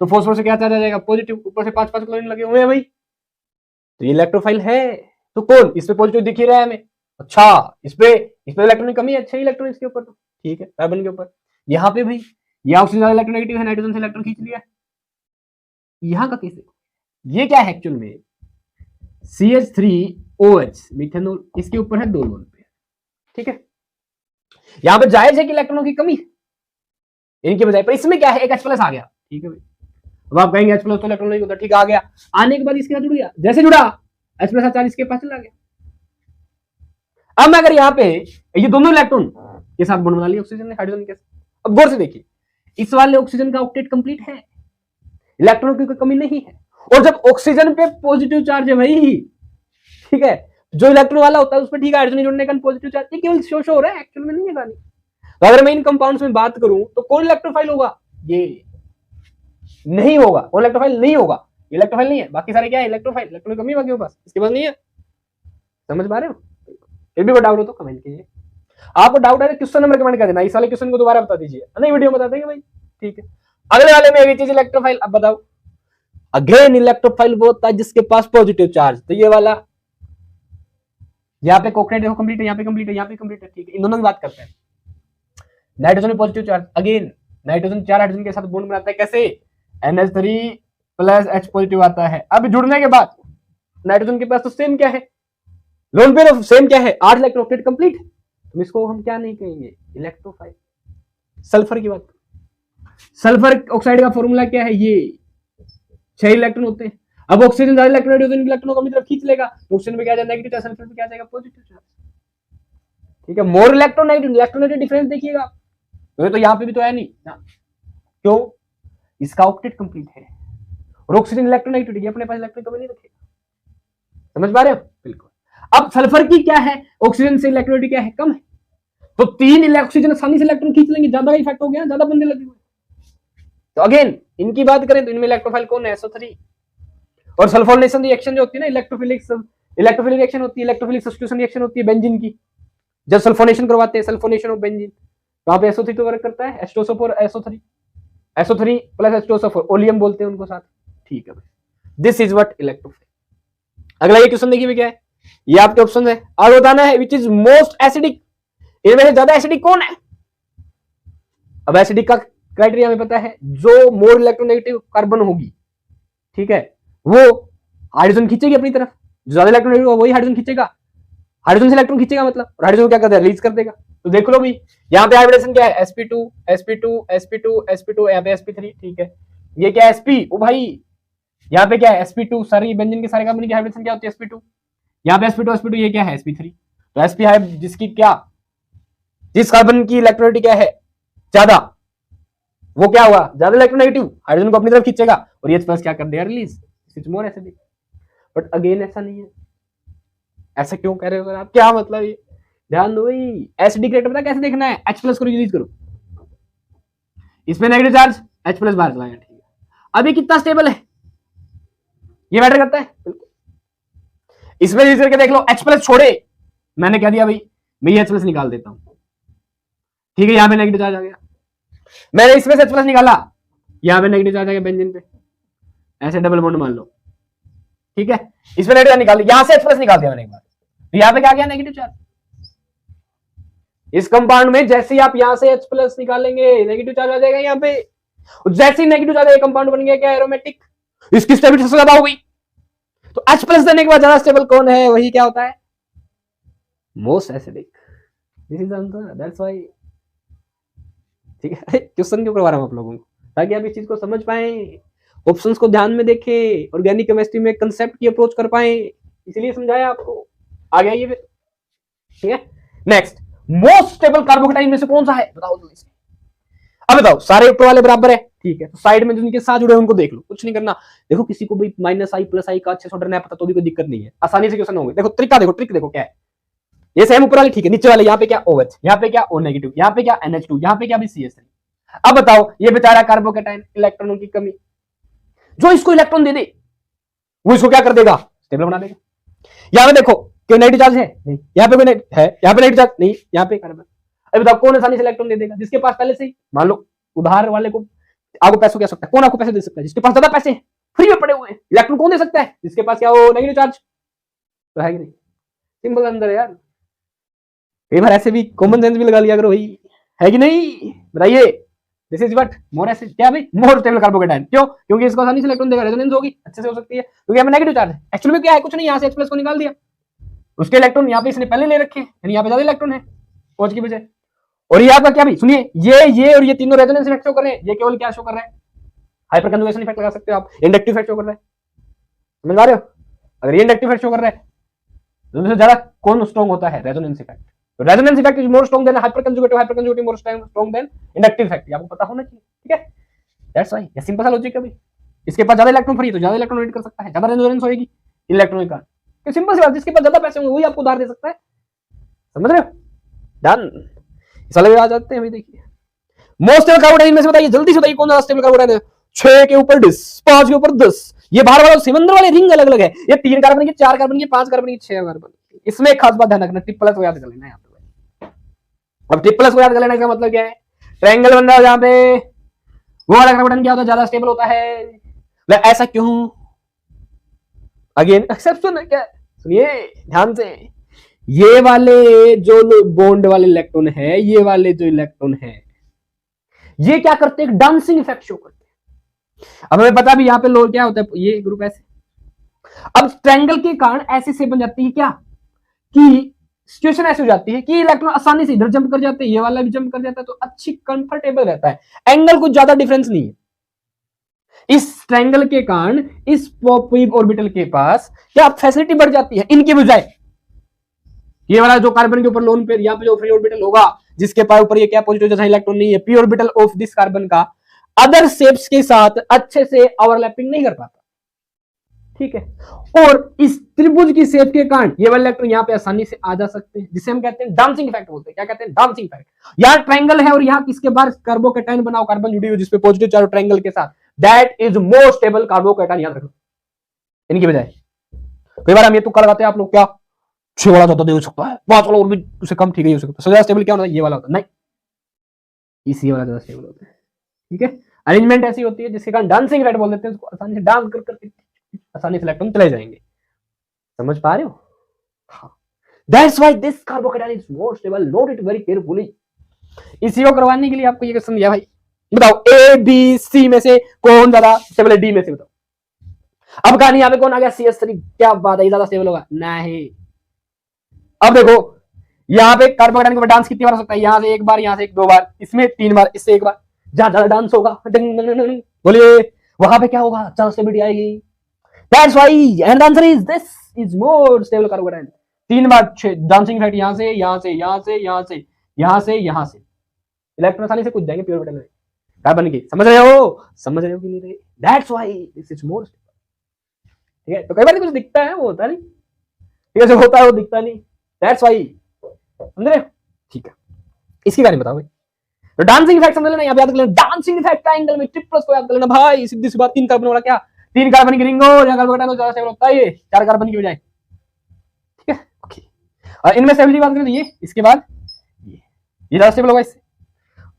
तो फॉस्फोरस से क्या चार्ज आ जाएगा, पॉजिटिव। ऊपर से 5 क्लोरीन लगे हुए हैं भाई, तो ये इलेक्ट्रोफाइल है। तो कौन, इस पे पॉजिटिव दिख ही रहा है हमें, अच्छा इस पे इलेक्ट्रॉन की कमी है, अच्छा इलेक्ट्रॉन इसके ऊपर, तो ठीक है कार्बन के ऊपर। यहाँ पे भाई यहाँ ऑक्सीजन ज्यादा इलेक्ट्रोनेगेटिव है, नाइट्रोजन से इलेक्ट्रॉन खींच लिया। यहाँ का कैसे, ये क्या है एक्चुअल में, CH3OH मिथेनॉल, इसके ऊपर है 2 लोन पे, ठीक है। यहाँ पे जायज है कि इलेक्ट्रॉनों की कमी इनके बजाय, पर इसमें क्या है, एक H+ आ गया, ठीक है भाई। अब आप कहेंगे H+ तो इलेक्ट्रॉन नहीं होता, ठीक है आ गया, आने के बाद इसके साथ जुड़ गया, जैसे जुड़ा H+ चार्ज इसके पास चला गया। अब मैं अगर यहाँ पे ये दोनों इलेक्ट्रॉन के साथ बॉन्ड बना लिया ऑक्सीजन ने हाइड्रोजन के साथ, अब गौर से देखिए इस वाले ऑक्सीजन का ऑक्टेट कंप्लीट है, इलेक्ट्रॉनों की कोई कमी नहीं है। और जब ऑक्सीजन पे पॉजिटिव चार्ज है भाई, ठीक है, जो इलेक्ट्रॉन वाला होता है उस पर ठीक है हाइड्रोजन जुड़ने का पॉजिटिव चार्ज, ये केवल शो हो रहा है, एक्चुअल में नहीं है कहानी। तो अगर मैं इन कंपाउंड्स में बात करूं तो कौन इलेक्ट्रोफाइल होगा, ये नहीं होगा, कौन इलेक्ट्रोफाइल नहीं होगा, इलेक्ट्रोफाइल नहीं है। बाकी सारे क्या है, इलेक्ट्रोफाइल, इलेक्ट्रॉन की कमी बाकी के पास, इसके पास नहीं है। समझ पा रहे हो, फिर भी डाउट हो तो कमेंट कीजिए। आपको डाउट है क्वेश्चन नंबर कमेंट कर देना, इस वाले क्वेश्चन को दोबारा बता दीजिए, नहीं वीडियो बता देंगे भाई, ठीक है। अगले वाले में विच इज इलेक्ट्रोफाइल, अब बताओ। अगेन इलेक्ट्रोफाइल वो होता है जिसके पास पॉजिटिव चार्ज, तो ये वाला यहाँ पे कोऑक्टेट देखो कंप्लीट है, यहाँ पे कंप्लीट है, यहाँ पे कंप्लीट है, ठीक है। इन दोनों की बात करते हैं। नाइट्रोजन में positive charge, again nitrogen 4 hydrogen के साथ बॉन्ड बनाता है, कैसे, NH3 प्लस H पॉजिटिव आता है। अब जुड़ने के बाद नाइट्रोजन के पास तो सेम क्या है, लोन पेयर ऑफ सेम क्या है, 8 इलेक्ट्रॉन ऑक्टेट कंप्लीट। तो इसको हम क्या नहीं कहेंगे, इलेक्ट्रोफाइल। सल्फर की बात, सल्फर ऑक्साइड का फॉर्मूला क्या है, ये 6 इलेक्ट्रॉन होते हैं। अब ऑक्सीजन ज्यादा इलेक्ट्रॉन को अपनी तरफ खींच लेगा, तो ऑक्सीजन पे क्या जाएगा नेगेटिव चार्ज, सल्फर पे क्या जाएगा पॉजिटिव चार्ज, ठीक है। मोर इलेक्ट्रोनेगेटिव डिफरेंस देखिएगा, तो यहाँ पे भी तो है नहीं ना, क्यों, इसका ऑक्टेट कंप्लीट है और ऑक्सीजन इलेक्ट्रोनेगेटिविटी अपने पास इलेक्ट्रॉन कमी नहीं रखेगा। समझ पा रहे हो, बिल्कुल। अब सल्फर की क्या है, ऑक्सीजन से इलेक्ट्रोनेगेटिविटी क्या है, कम है, तो 3 ऑक्सीजन आसानी से इलेक्ट्रॉन खींच लेंगे, ज्यादा का इफेक्ट हो गया, ज्यादा बंदे लगे हुए। तो अगेन इनकी बात करें तो इनमें इलेक्ट्रोफाइल कौन है, SO3। और सल्फोनेशन रिएक्शन जो होती है ना, इलेक्ट्रोफिलिक रिएक्शन होती है, इलेक्ट्रोफिलिक सब्स्टिट्यूशन रिएक्शन होती है बेंजीन की, जब सल्फोनेशन करवाते हैं, सल्फोनेशन ऑफ बेंजीन, वहां पे SO3 तो वर्क करता है, H2SO4 SO3 plus H2SO4 oleum बोलते हैं उनको साथ, ठीक है। This is what electrophile. अगला ये क्वेश्चन देखिए क्या है, ये आपके ऑप्शन है, और बताना है विच इज मोस्ट एसिडिक, इनमें से ज्यादा एसिडिक कौन है। अब एसिडिक का क्राइटेरिया हमें पता है, जो मोर इलेक्ट्रोनेगेटिव कार्बन होगी, ठीक है, वो हाइड्रोजन खींचेगी अपनी तरफ, जो ज्यादा इलेक्ट्रोनेगेटिव वही हाइड्रोजन खींचेगा, हाइड्रोजन से इलेक्ट्रॉन खींचेगा मतलब, और हाइड्रोजन क्या करता है, रिलीज कर देगा। तो देख लो भाई यहाँ पे हाइब्रिडेशन क्या है, sp2 sp2 sp2 sp2, यहाँ पे sp3, ठीक है। ये क्या है sp, ओ भाई यहाँ पे क्या है sp2, सारी बेंजीन के सारे कार्बन की हाइब्रिडेशन क्या होती है sp2, यहाँ पे sp2 ये क्या है sp3। तो sp है जिसकी क्या, जिस कार्बन की इलेक्ट्रोनेगेटिविटी क्या है ज्यादा, वो क्या हुआ, ज्यादा इलेक्ट्रोनेगेटिव, हाइड्रोजन को अपनी तरफ खींचेगा और ये प्लस क्या कर देगा, release, it's more acidic. But again ऐसा नहीं है। ऐसा क्यों कह रहे हो आप, क्या मतलब ये, ध्यान दो भाई। एसिडिक रिएक्टर पता कैसे देखना है, H प्लस को रिलीज करो, इसमें नेगेटिव चार्ज, H प्लस बाहर चला गया, ठीक है। अब ये कितना स्टेबल है, ये मैटर करता है बिल्कुल। इसमें रिलीज करके देख लो, H प्लस छोड़े, मैंने कह दिया भाई मैं ये H प्लस निकाल देता हूं, ठीक है, यहां पे नेगेटिव चार्ज आ गया, मैंने इसमें से H प्लस निकाला, यहां पे नेगेटिव चार्ज आ गया बेंजीन पे, ऐसे डबल बॉन्ड मान लो, ठीक है, इसमें नेगेटिव निकाल दिया, यहां से H प्लस निकाल दिया मैंने एक बार, तो यहां पे क्या गया, नेगेटिव चार्ज। इस कंपाउंड में जैसे ही आप यहां से H प्लस निकालेंगे नेगेटिव चार्ज आ जाएगा यहाँ पे, जैसे ही नेगेटिव चार्ज कंपाउंड बन गया क्या, एरोमेटिक, इसकी स्टेबिलिटी सबसे ज्यादा हो गई। तो H प्लस देने के बाद ज्यादा स्टेबल कौन है, वही क्या होता है, most acidic. This is answer, that's why. ठीक है, क्वेश्चन क्यों करवा रहा हूं आप लोगों को, ताकि आप इस चीज को समझ पाए, ऑप्शंस को ध्यान में देखें, ऑर्गेनिक केमिस्ट्री में कंसेप्ट की अप्रोच कर पाए, इसलिए समझाया आपको। आ गया ये फिर, ठीक है। नेक्स्ट, मोस्ट स्टेबल कार्बोकेटाइन में से कौन सा है, बताओ जल्दी से। अब बताओ, सारे ऊपर वाले बराबर है, ठीक है, तो साइड में जो उनके साथ जुड़े हैं उनको देख लो, कुछ नहीं करना। देखो किसी को भी -i + i का अच्छे से ऑर्डर नहीं पता तो भी कोई दिक्कत नहीं है, आसानी से क्वेश्चन होंगे। देखो तरीका देखो, ट्रिक देखो क्या है, ये सेम ऊपर वाले ठीक है, नीचे वाले यहाँ पे क्या OH, यहाँ पे क्या O नेगेटिव, यहाँ पे क्या NH2, यहाँ पे क्या भी CH3। अब बताओ ये बेचारा कार्बोकेटाइन, इलेक्ट्रॉनों की कमी, जो इसको इलेक्ट्रॉन दे दे वो इसको क्या कर देगा, स्टेबल बना देगा। यहाँ पे देखो कोई नेगेटिव चार्ज है नहीं, यहाँ पे कोई है, यहाँ पे नेगेटिव चार्ज नहीं, यहाँ पे कार्बन। अब बताओ कौन आसानी से इलेक्ट्रॉन दे देगा, जिसके पास पहले से ही, मान लो उधार वाले को आपको पैसों क्या सकता है, कौन आपको पैसे दे सकता है, जिसके पास ज्यादा पैसे फ्री में पड़े हुए हैं। इलेक्ट्रॉन कौन दे सकता है, जिसके पास क्या हो, नेगेटिव चार्ज, तो है कि नहीं, सिंपल अंदर है यार। कई बार ऐसे भी कॉमन सेंस भी लगा लिया करो भाई, है कि नहीं, बताइए। This is what more acid, क्या भाई, मोर स्टेबल कार्बोकेटाइन। क्यों, क्योंकि इसको आसानी से इलेक्ट्रॉन देगा, रेजोनेंस होगी, अच्छे से हो सकती है, क्योंकि हमें नेगेटिव चार्ज है। एक्चुअली में क्या है, कुछ नहीं, यहाँ से H प्लस को निकाल दिया, उसके इलेक्ट्रॉन यहाँ पे इसने पहले ले रखे, यानी यहाँ पे ज्यादा इलेक्ट्रॉन है OH की वजह। और ये आपका क्या भाई, सुनिए, ये और ये तीनों रेजोनेंस इफेक्ट शो कर रहे हैं, ये केवल क्या शो कर रहा है, हाइपर कंजुगेशन इफेक्ट लगा सकते हो आप, इंडक्टिव इफेक्ट शो कर रहा है, समझ आ रहे हो। अगर ये इंडक्टिव इफेक्ट शो कर रहा है तो ज्यादा कौन स्ट्रॉन्ग होता है, रेजोनेंस इफेक्ट। तो resonance effect is more strong than hyper conjugative more strong than inductive effect, आपको पता होना चाहिए, ठीक है। दैट्स व्हाई, ये सिंपल सा लॉजिक है भाई। इसके पास ज्यादा इलेक्ट्रॉन फ्री तो ज्यादा इलेक्ट्रॉन रीड कर सकता है, ज्यादा रेजोनेंस होगी इलेक्ट्रॉन का, तो सिंपल सी बात, जिसके पास ज्यादा पैसे होंगे वही आपको उधार दे सकता है, समझ रहे हो, डन। इस वाले आ जाते हैं भाई, देखिए मोस्ट स्टेबल कार्बोकेटाइन में से बताइए, जल्दी से बताइए कौन सा स्टेबल कार्बोकेटाइन है। 6 के ऊपर 10, 5 के ऊपर 10, ये बाहर वाला सिमंदर वाले रिंग अलग अलग है, ये 3 कार्बन की, 4 कार्बन की, 5 कार्बन की, 6 कार्बन की। इसमें एक खास बात ध्यान रखना, ट्रिपल को याद कर लेना यहाँ पे। अब ट्रिपल को याद कर लेना, इसका मतलब क्या है, ट्रायंगल बन रहा है जहां पे, वो वाला कार्बोकेटाइन क्या होता है, ज्यादा स्टेबल होता है। ऐसा क्यों, अगेन एक्सेप्शन है क्या, सुनिए ध्यान से, ये वाले जो बॉन्ड वाले इलेक्ट्रॉन है, ये वाले जो इलेक्ट्रॉन है, ये क्या करते हैं, डांसिंग इफेक्ट शो करते हैं। अब हमें पता भी यहाँ पे लोग क्या होता है, ये ग्रुप ऐसे, अब ट्रायंगल के कारण ऐसे से बन जाती है क्या, कि सिचुएशन ऐसे हो जाती है कि इलेक्ट्रॉन आसानी से इधर जंप कर जाते हैं, ये वाला भी जंप कर जाता है, तो अच्छी कंफर्टेबल रहता है, एंगल कुछ ज्यादा डिफरेंस नहीं है। इस ट्रायंगल के कारण इस पॉप ऑर्बिटल के पास क्या फैसिलिटी बढ़ जाती है, इनके बजाय ये वाला जो कार्बन के ऊपर लोन पेयर, यहाँ पे जो फ्री ऑर्बिटल होगा जिसके पास ऊपर ये क्या पॉजिटिव जैसा इलेक्ट्रॉन नहीं है, P orbital of this carbon का अदर शेप्स के साथ अच्छे से ओवरलैपिंग नहीं कर पाता, ठीक है। और इस त्रिभुज की शेप के कारण ये वाले इलेक्ट्रॉन यहाँ पे आसानी से आ जा सकते हैं, जिसे हम कहते हैं डांसिंग इफेक्ट बोलते हैं। क्या कहते हैं, डांसिंग इफेक्ट। यहाँ ट्रायंगल है और यहाँ किसके बाहर कार्बोकेटाइन बनाओ, कार्बन जुड़ी हुई जिसपे पॉजिटिव चार्ज ट्रायंगल के साथ, that is more stable carbocation, याद रखो इनकी बजाय। कई बार हम ये तुक्का लगाते हैं, आप लोग क्या 6 वाला ज्यादा दे हो सकता है, 5 वाला और भी उससे कम ठीक है हो सकता है, सबसे ज्यादा स्टेबल क्या होता है, ये वाला होता है, नहीं इसी वाला ज्यादा स्टेबल होता है, ठीक है। अरेंजमेंट ऐसी होती है जिसके कारण डांसिंग इफेक्ट बोल देते हैं, उसको आसानी से डांस कर करके आसानी से इलेक्ट्रॉन चले जाएंगे, समझ पा रहे हो। हाँ, that's why this carbocation is more stable, note it very carefully. इसी को करवाने के लिए आपको ये क्वेश्चन दिया भाई, बताओ ए बी सी में से कौन ज्यादा स्टेबल है, डी में से बताओ। अब कहानी यहाँ पे कौन आ गया, CH3, क्या बात है, ज्यादा स्टेबल होगा नहीं। अब देखो यहाँ पे कार्बोकेटाइन के ऊपर डांस कितनी बार हो सकता है, यहाँ से एक बार, यहाँ से 2 बार, इसमें 3 बार, इससे 1 बार, जहां ज्यादा डांस होगा बोलिए वहां पे क्या होगा, ज्यादा स्टेबिलिटी आएगी। That's why and answer is this is more stable carbocation. 3 bar dancing effect, यहाँ से यहाँ से यहाँ से यहाँ से यहाँ से यहाँ से, इलेक्ट्रॉन आसानी से कुछ जाएंगे प्योर मेटल में, कार्बन की, समझ रहे हो कि नहीं रहे? That's why this is more stable. ठीक है, तो कई बार कुछ दिखता है वो होता नहीं, ठीक है, जो होता है वो दिखता नहीं, दैट्स व्हाई, समझ रहे हो? ठीक है, इसके बारे में बताओ भाई। तो डांसिंग इफेक्ट समझ लेना, यहाँ पे याद कर लेना, डांसिंग इफेक्ट ट्रायंगल में ट्रिपल्स को याद कर लेना भाई, सीधी सी बात, 3 कार्बन वाला क्या, 3 कार्बन की रिंग हो या कार्बन कटान हो, ज्यादा स्टेबल होता है ये 4 कार्बन की बजाय। ठीक है, ओके। और इनमें स्टेबिलिटी बात करें, ये इसके बाद ये ज्यादा स्टेबल होगा इससे,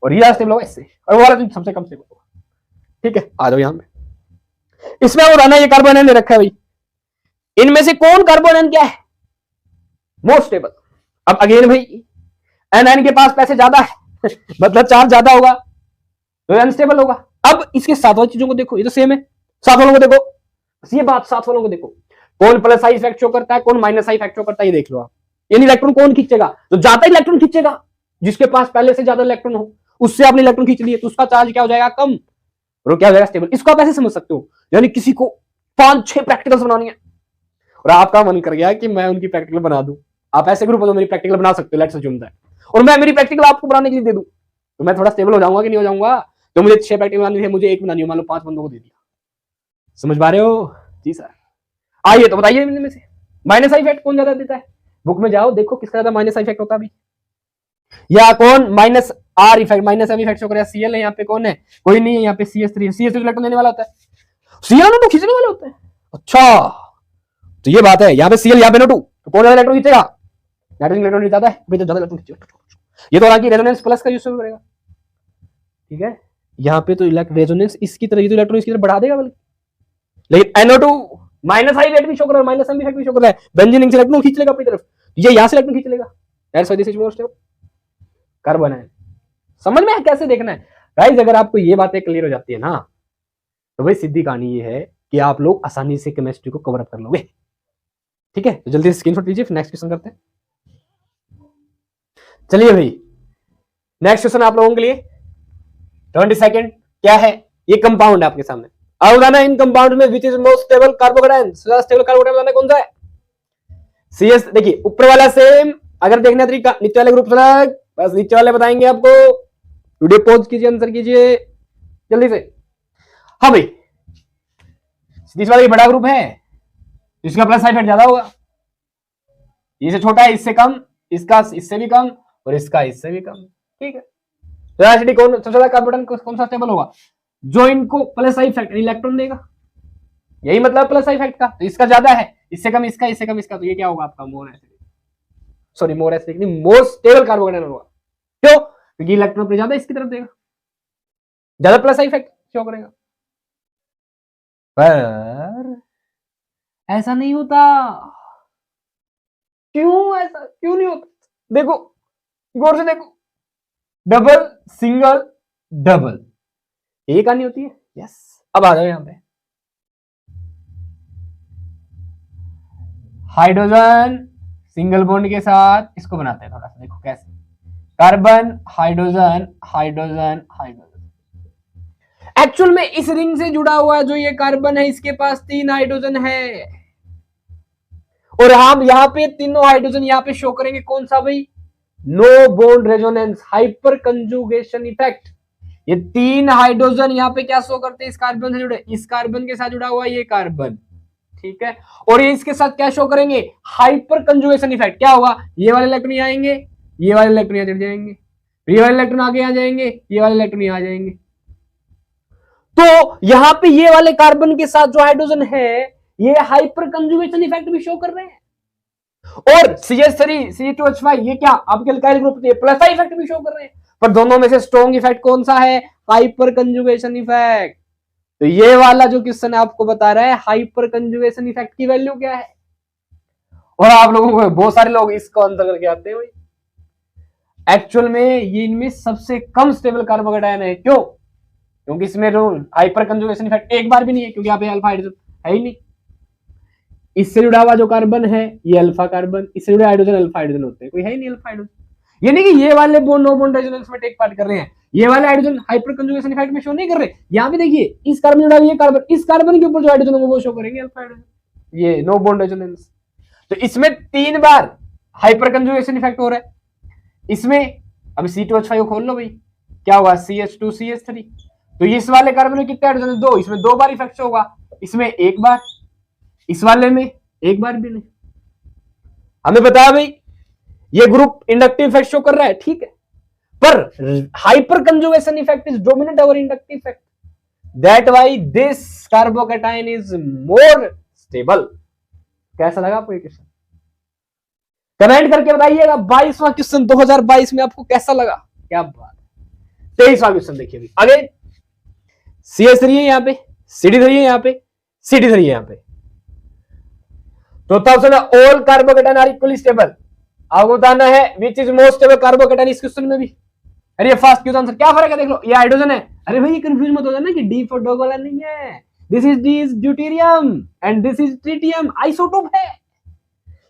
और ये ज्यादा स्टेबल होगा इससे, और वो वाला सबसे कम स्टेबल होगा। ठीक है, आ जाओ यहाँ पे, इसमें वो रहना, ये कार्बन ने रखा है भाई, इनमें से कौन कार्बन क्या है मोस्ट स्टेबल। अब अगेन भाई एन के पास पैसे ज्यादा है मतलब चार्ज ज्यादा होगा तो अनस्टेबल होगा। अब इसके साथ वाली चीजों को देखो, ये तो सेम है, साथ वालों को देखो, ये बात साथ वालों को देखो, कौन प्लस आई इफेक्ट शो करता है, कौन माइनस आई इफेक्ट शो करता है, ये देख लो आप। यानी इलेक्ट्रॉन कौन खींचेगा, तो ज्यादा इलेक्ट्रॉन खींचेगा, जिसके पास पहले से ज्यादा इलेक्ट्रॉन हो, उससे आपने इलेक्ट्रॉन खींच लिए तो उसका चार्ज क्या हो जाएगा, कम, और क्या हो जाएगा, स्टेबल। इसको आप ऐसे समझ सकते हो, यानी किसी को 5-6 प्रैक्टिकल्स बनानी है और आपका मन कर गया कि मैं उनकी प्रैक्टिकल बना दूं, आप ऐसे ग्रुप हो मेरी प्रैक्टिकल बना सकते हो, लेट्स अज्यूम दैट, और मैं मेरी प्रैक्टिकल आपको बनाने के लिए दे दूं, तो मैं थोड़ा स्टेबल हो जाऊंगा कि नहीं हो जाऊंगा। तो मुझे 6 प्रैक्टिकल बनानी है, मुझे 1 बनानी हो, मान लो 5 बंदों को दे दिया, समझ पा रहे हो? जी सर। आइए तो बताइए इनमें से माइनस आई इफेक्ट कौन ज्यादा देता है, बुक में जाओ देखो किसका ज्यादा माइनस आई इफेक्ट होता है अभी, या कौन minus R effect, minus M effect show करे, सीएल है यहाँ पे, कौन है, कोई नहीं है यहाँ पे, CS3, CS3 इलेक्ट्रॉन देने वाला होता है, सीएल तो खींचने वाले होते हैं। अच्छा, तो ये बात है, यहाँ पे सीएल यहाँ पे NO2, तो कौन ज्यादा इलेक्ट्रॉन खींचेगा, नाइट्रोजन इलेक्ट्रॉन ज्यादा है भाई, तो ज्यादा इलेक्ट्रॉन खींचेगा, ये तो हालांकि रेजोनेंस प्लस का यूज करेगा। ठीक है, यहाँ पे तो रेजोनेंस इसकी तरह, ये तो इलेक्ट्रॉन इसकी तरफ बढ़ा देगा बल्कि, लेकिन NO2 माइनस आई इफेक्ट भी शो कर रहा है, माइनस एम इफेक्ट भी शो कर रहा है, बेंजीन से इलेक्ट्रॉन खींच लेगा अपनी तरफ, ये यहाँ से इलेक्ट्रॉन खींच लेगा, that's why this is more stable. Carbon है, समझ में है कैसे देखना है गाइस। अगर आपको ये बातें क्लियर हो जाती है ना, तो भाई सीधी कहानी ये है कि आप लोग आसानी से केमिस्ट्री को कवर अप कर लोगे। ठीक है, तो जल्दी से स्क्रीनशॉट लीजिए, फिर नेक्स्ट क्वेश्चन करते हैं। चलिए भाई, नेक्स्ट क्वेश्चन आप लोगों के लिए 20 सेकंड, क्या है, ये कंपाउंड है आपके सामने, अब बताना इन कंपाउंड में विच is most stable carbocation, stable carbocation बताना कौन सा है। CS देखिए, ऊपर वाला सेम, अगर देखना तरीका, नीचे वाले ग्रुप अलग, बस नीचे वाले बताएंगे आपको, वीडियो पॉज कीजिए, आंसर कीजिए जल्दी से। हाँ भाई, नीचे वाला बड़ा ग्रुप है, इसका प्लस साइड ज्यादा होगा, इससे छोटा है, इससे कम, इसका इससे भी कम, और इसका इससे भी कम। ठीक है, तो एसिडिक कौन सबसे ज्यादा कार्बोकेटाइन कौन सा स्टेबल होगा, जो इनको प्लस आई इफेक्ट इलेक्ट्रॉन देगा, यही मतलब प्लस आई इफेक्ट का, तो इसका ज्यादा है, इससे कम इसका, इससे कम इसका, तो ये क्या होगा आपका more acidic, sorry more acidic नहीं, मोर स्टेबल कार्बोकेटाइन होगा। क्यों, क्योंकि इलेक्ट्रॉन पे ज्यादा इसकी तरफ देगा, ज्यादा प्लस आई इफेक्ट शो करेगा। पर ऐसा नहीं होता, क्यों ऐसा क्यों नहीं होता, देखो गौर से देखो, डबल सिंगल डबल, एक कहानी होती है। यस, अब आ जाओ यहां पे, हाइड्रोजन सिंगल बॉन्ड के साथ इसको बनाते हैं थोड़ा सा, देखो कैसे, carbon hydrogen hydrogen hydrogen, actual में इस रिंग से जुड़ा हुआ है जो ये कार्बन है, इसके पास 3 हाइड्रोजन है, और हम यहाँ पे तीनों हाइड्रोजन यहाँ पे शो करेंगे, कौन सा भाई, no bond resonance hyper conjugation effect. ये 3 हाइड्रोजन यहाँ पे क्या शो करते हैं, इस कार्बन से जुड़े, इस कार्बन के साथ जुड़ा हुआ ये कार्बन, ठीक है, और ये इसके साथ क्या शो करेंगे, हाइपर कंजुगेशन इफेक्ट। क्या होगा, ये वाले इलेक्ट्रॉन यहाँ आएंगे, ये वाले इलेक्ट्रॉन यहाँ चढ़ जाएंगे, ये वाले इलेक्ट्रॉन आगे आ जाएंगे, ये वाले इलेक्ट्रॉन यहाँ आ जाएंगे, तो यहाँ पे ये वाले कार्बन के साथ जो हाइड्रोजन है ये हाइपर कंजुगेशन इफेक्ट भी शो कर रहे हैं, और CH3 C2H5 ये क्या आपके alkyl group plus I effect भी शो कर रहे हैं, पर दोनों में से स्ट्रॉन्ग इफेक्ट कौन सा है, हाइपर कंजुगेशन इफेक्ट। तो ये वाला जो क्वेश्चन आपको बता रहा है हाइपर कंजुगेशन इफेक्ट की वैल्यू क्या है, और आप लोगों को बहुत सारे लोग इसको आंसर करके आते हैं भाई। एक्चुअल में ये इनमें सबसे कम स्टेबल कार्बोकेटाइन है, क्यों, क्योंकि इसमें जो हाइपर कंजुगेशन इफेक्ट एक बार भी नहीं है, क्योंकि यहाँ पे अल्फा हाइड्रोजन है ही नहीं, इससे जुड़ा हुआ जो कार्बन है ये अल्फा कार्बन, इससे जुड़े हाइड्रोजन अल्फा हाइड्रोजन होते हैं, कोई है ही नहीं अल्फा हाइड्रोजन। ये नहीं कि ये वाले बॉन्ड नो बॉन्ड रेजोनेंस में टेक पार्ट कर रहे हैं, ये वाले हाइड्रोजन हाइपर कंजुगेशन इफेक्ट में शो नहीं कर रहे। यहाँ पे देखिए, इस कार्बन जुड़ा हुआ ये कार्बन, इस कार्बन के ऊपर जो हाइड्रोजन होगा वो शो करेंगे अल्फा हाइड्रोजन, ये नो बॉन्ड रेजोनेंस। तो इसमें 3 बार हाइपर कंजुगेशन इफेक्ट हो रहा है, इसमें अब C2H5 को खोल लो भाई, क्या हुआ, CH2 CH3, तो इस वाले कार्बन में कितने हाइड्रोजन है? 2, इसमें 2 बार इफेक्ट होगा, इसमें 1 बार, इस वाले में 1 बार भी नहीं। हमें बताया भाई ये ग्रुप इंडक्टिव इफेक्ट शो कर रहा है, ठीक है, पर hyper conjugation effect is dominant over inductive effect, that why this carbocation is more stable. कैसा लगा आपको ये क्वेश्चन? कमेंट करके बताइएगा। 22वां क्वेश्चन 2022 में आपको कैसा लगा? क्या बात है। 23वां क्वेश्चन देखिए भी आगे। CH3 है यहाँ पे, CD3 है यहाँ पे, CD3 है यहाँ पे। तो तब all carbocation are equally stable. आपको बताना है which is most stable carbocation इस क्वेश्चन में भी। अरे फर्स्ट क्वेश्चन आंसर क्या फर्क है देख लो, ये हाइड्रोजन है। अरे भाई ये कंफ्यूज मत हो जाना कि डी फॉर डॉग वाला नहीं है, this is deuterium and this is tritium, isotope है।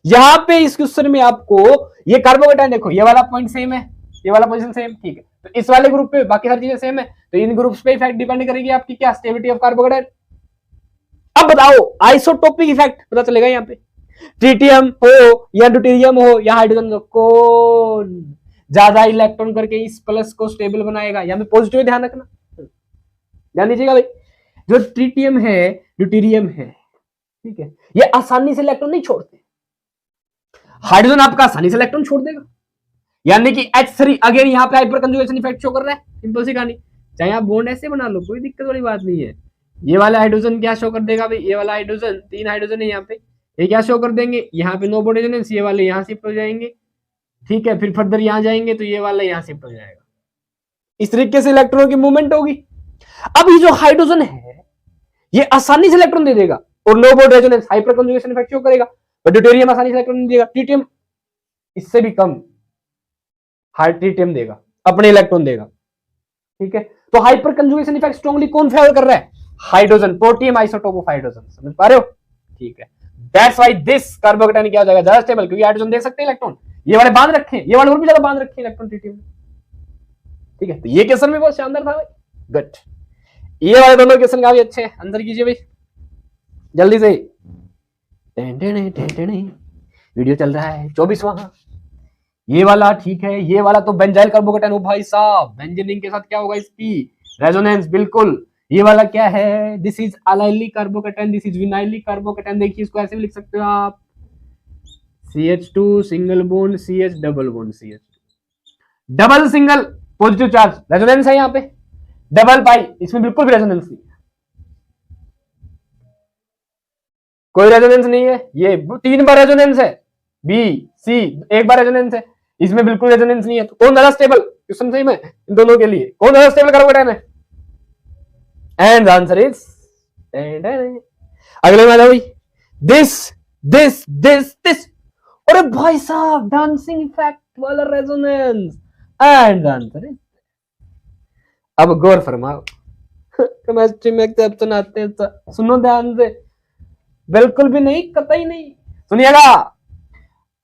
यहां पे इस क्वेश्चन में आपको ये कार्बोकैटायन देखो, ये वाला पॉइंट सेम है, ये वाला पोजीशन सेम, ठीक है, तो इस वाले ग्रुप पे बाकी सारी चीजें सेम है, तो इन ग्रुप्स पे इफेक्ट डिपेंड करेगी आपकी क्या, स्टेबिलिटी ऑफ कार्बोकैटायन। अब बताओ आइसोटोपिक इफेक्ट पता चलेगा यहाँ पे, ट्रिटियम हो या ड्यूटेरियम हो या हाइड्रोजन हो, कौन ज्यादा इलेक्ट्रॉन करके इस प्लस को स्टेबल बनाएगा। यहाँ पे पॉजिटिव ध्यान रखना, ध्यान दीजिएगा भाई, जो ट्रिटियम है ड्यूटेरियम है, ठीक है, ये आसानी से इलेक्ट्रॉन नहीं छोड़ते, हाइड्रोजन आपका आसानी से इलेक्ट्रॉन छोड़ देगा, यानी कि H3 अगेन यहाँ पे हाइपर कंजुगेशन इफेक्ट शो कर रहा है, सिंपल सी कहानी, चाहे आप बॉन्ड ऐसे बना लो कोई दिक्कत वाली बात नहीं है। ये वाला हाइड्रोजन क्या शो कर देगा भाई, ये वाला हाइड्रोजन 3 हाइड्रोजन है यहाँ पे, ये क्या शो कर देंगे, यहाँ पे नो बॉन्ड रेजोनेंस, ये वाले यहाँ शिफ्ट हो जाएंगे, ठीक है, फिर फर्दर यहाँ जाएंगे तो ये वाला यहाँ शिफ्ट हो जाएगा, इस तरीके से इलेक्ट्रॉनों की मूवमेंट होगी। अब ये जो हाइड्रोजन है ये आसानी से इलेक्ट्रॉन दे देगा और no bond resonance hyper conjugation effect show करेगा, और ड्यूटेरियम आसानी से इलेक्ट्रॉन नहीं देगा, ट्रिटियम इससे भी कम हार्ड ट्रिटियम देगा, अपने इलेक्ट्रॉन देगा, ठीक है। तो हाइपर कंजुगेशन इफेक्ट स्ट्रांगली कौन फेवर कर रहा है, hydrogen, protium isotope of hydrogen, समझ पा रहे हो, ठीक है। दैट्स व्हाई दिस कार्बोकैटायन क्या हो जाएगा, ज्यादा स्टेबल, क्योंकि हाइड्रोजन दे सकते हैं इलेक्ट्रॉन, ये वाले बांध रखे हैं, ये वाले और भी ज्यादा बांध रखे हैं इलेक्ट्रॉन ट्रिटियम, ठीक है। तो ये क्वेश्चन भी बहुत शानदार था भाई, गुड। ये वाले दोनों क्वेश्चन काफी अच्छे हैं, आंसर कीजिए भाई जल्दी से। वीडियो चल रहा है 24वां, ये वाला ठीक है, ये वाला तो बेंजाइल कार्बोकैटायन, ओ भाई साहब बेंजीन के साथ क्या होगा इसकी रेजोनेंस, बिल्कुल। ये वाला क्या है, this is allylic carbocation, this is vinylic carbocation, देखिए इसको ऐसे भी लिख सकते हो आप, CH2 single bond CH double bond CH, double single positive charge, resonance है यहाँ पे, डबल पाई इसमें बिल्कुल भी रेजोनेंस नहीं, कोई रेजोनेंस नहीं है, ये 3 बार रेजोनेंस है, B C 1 बार रेजोनेंस है, इसमें बिल्कुल रेजोनेंस नहीं है, तो कौन ज्यादा स्टेबल, क्वेश्चन सही में इन दोनों के लिए कौन ज्यादा स्टेबल कार्बोकैटायन है, एंड द आंसर इज अगले में आ जाओ भाई, दिस, अरे भाई साहब डांसिंग इफेक्ट वाला resonance, and the answer is, अब गौर फरमाओ, केमिस्ट्री में एक्सेप्शन आते हैं तो सुनो ध्यान से, बिल्कुल भी नहीं, कतई नहीं, सुनिएगा,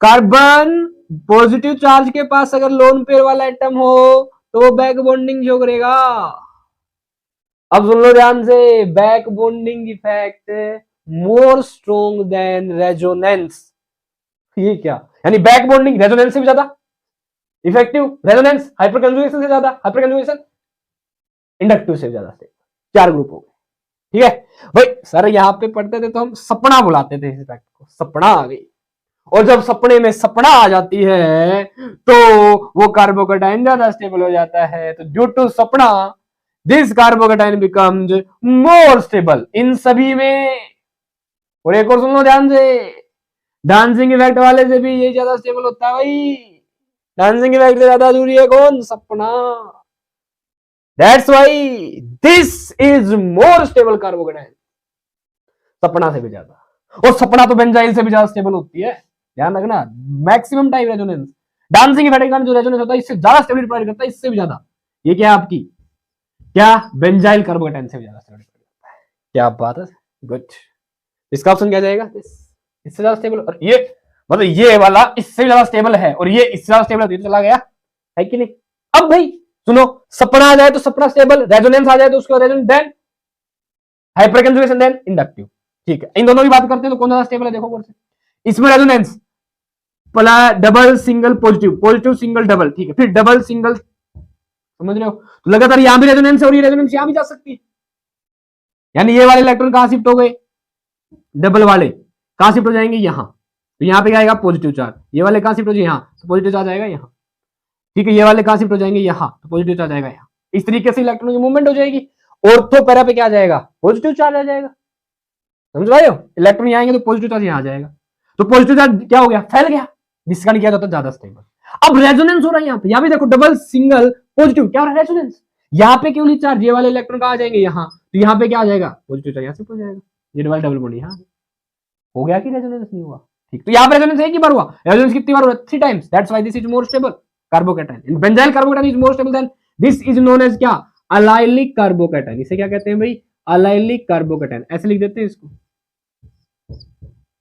कार्बन पॉजिटिव चार्ज के पास अगर लोन पेयर वाला एटम हो तो वो बैक बॉन्डिंग शो करेगा। अब सुन लो ध्यान से, back bonding effect more strong than resonance, ये क्या, यानी बैक बॉन्डिंग रेजोनेंस से भी ज्यादा इफेक्टिव, रेजोनेंस हाइपर कंजुगेशन से ज्यादा, हाइपर कंजुगेशन इंडक्टिव से ज्यादा, 4 ग्रुप हो गए, ठीक है भाई। सर यहाँ पे पढ़ते थे तो हम सपना बुलाते थे इस इफेक्ट को, सपना आ गई, और जब सपने में सपना आ जाती है तो वो कार्बोकैटायन ज्यादा स्टेबल हो जाता है, तो ड्यू टू सपना this carbocation becomes more stable in सभी में। और एक और सुन लो ध्यान से, डांसिंग इफेक्ट वाले से भी ये ज्यादा स्टेबल होता है भाई, डांसिंग इफेक्ट से ज्यादा दूरी है कौन, सपना, that's why this is more stable carbocation, सपना से भी ज्यादा, और सपना तो बेंजाइल से भी ज्यादा स्टेबल होती है, ध्यान रखना, maximum time resonance, dancing effect का जो रेजोनेंस होता है इससे ज्यादा स्टेबिलिटी प्रोवाइड करता है, इससे भी ज्यादा, ये क्या आपकी क्या बेंजाइल कार्बोकैटायन से भी ज्यादा स्टेबिलिटी करता है, क्या बात है, गुड। इसका ऑप्शन क्या जाएगा, इससे ज्यादा स्टेबल, और ये मतलब ये वाला इससे भी ज्यादा स्टेबल है और ये इससे ज्यादा स्टेबल है, तो चला गया है कि नहीं। अब भाई सुनो, सपना आ जाए तो सपना स्टेबल, रेजोनेंस आ जाए तो उसका resonance, then hyper conjugation, then inductive, ठीक है। इन दोनों की बात करते हैं तो कौन ज्यादा स्टेबल है, देखो कौन से, इसमें resonance double single positive, positive single double, ठीक है, फिर डबल सिंगल समझ रहे हो? तो लगातार यहां भी रेजोनेंस है और ये रेजोनेंस यहां भी जा सकती है, यानी ये वाले इलेक्ट्रॉन कहां शिफ्ट हो गए, डबल वाले कहां शिफ्ट हो जाएंगे यहां, तो यहां पे क्या आएगा पॉजिटिव चार्ज, ये वाले कहां शिफ्ट हो जाएंगे यहां, तो पॉजिटिव चार्ज आएगा यहां, ठीक है, ये वाले कहां शिफ्ट हो जाएंगे यहां, तो पॉजिटिव चार्ज आएगा यहां। इस तरीके से इलेक्ट्रॉन की मूवमेंट हो जाएगी, ऑर्थो पैरा पे क्या आ जाएगा, पॉजिटिव चार्ज आ जाएगा, समझ पाए हो? इलेक्ट्रॉन यहां आएंगे तो पॉजिटिव चार्ज यहां आ जाएगा, तो पॉजिटिव चार्ज क्या हो गया, फैल गया, जिसका नहीं किया जाता ज्यादा स्टेबल। अब रेजोनेंस हो रहा है यहां भी देखो, डबल सिंगल पॉजिटिव, क्या हो रहा है रेजोनेंस, यहां पे केवल चार्ज, ये वाले इलेक्ट्रॉन कहां आ जाएंगे यहां, तो यहां पे क्या आ जाएगा पॉजिटिव चार्ज, यहां से हो जाएगा, ये डबल बॉन्ड यहां हो गया कि रेजोनेंस नहीं हुआ, ठीक, तो यहां पे रेजोनेंस एक ही बार हुआ, रेजोनेंस कितनी बार हुआ, 3 times, that's why this is more stable carbocation, in benzyl carbocation is more stable than this, is known as क्या, अलाइलिक कार्बोकैटायन, इसे क्या कहते हैं भाई, अलाइलिक कार्बोकैटायन, ऐसे लिख देते हैं इसको,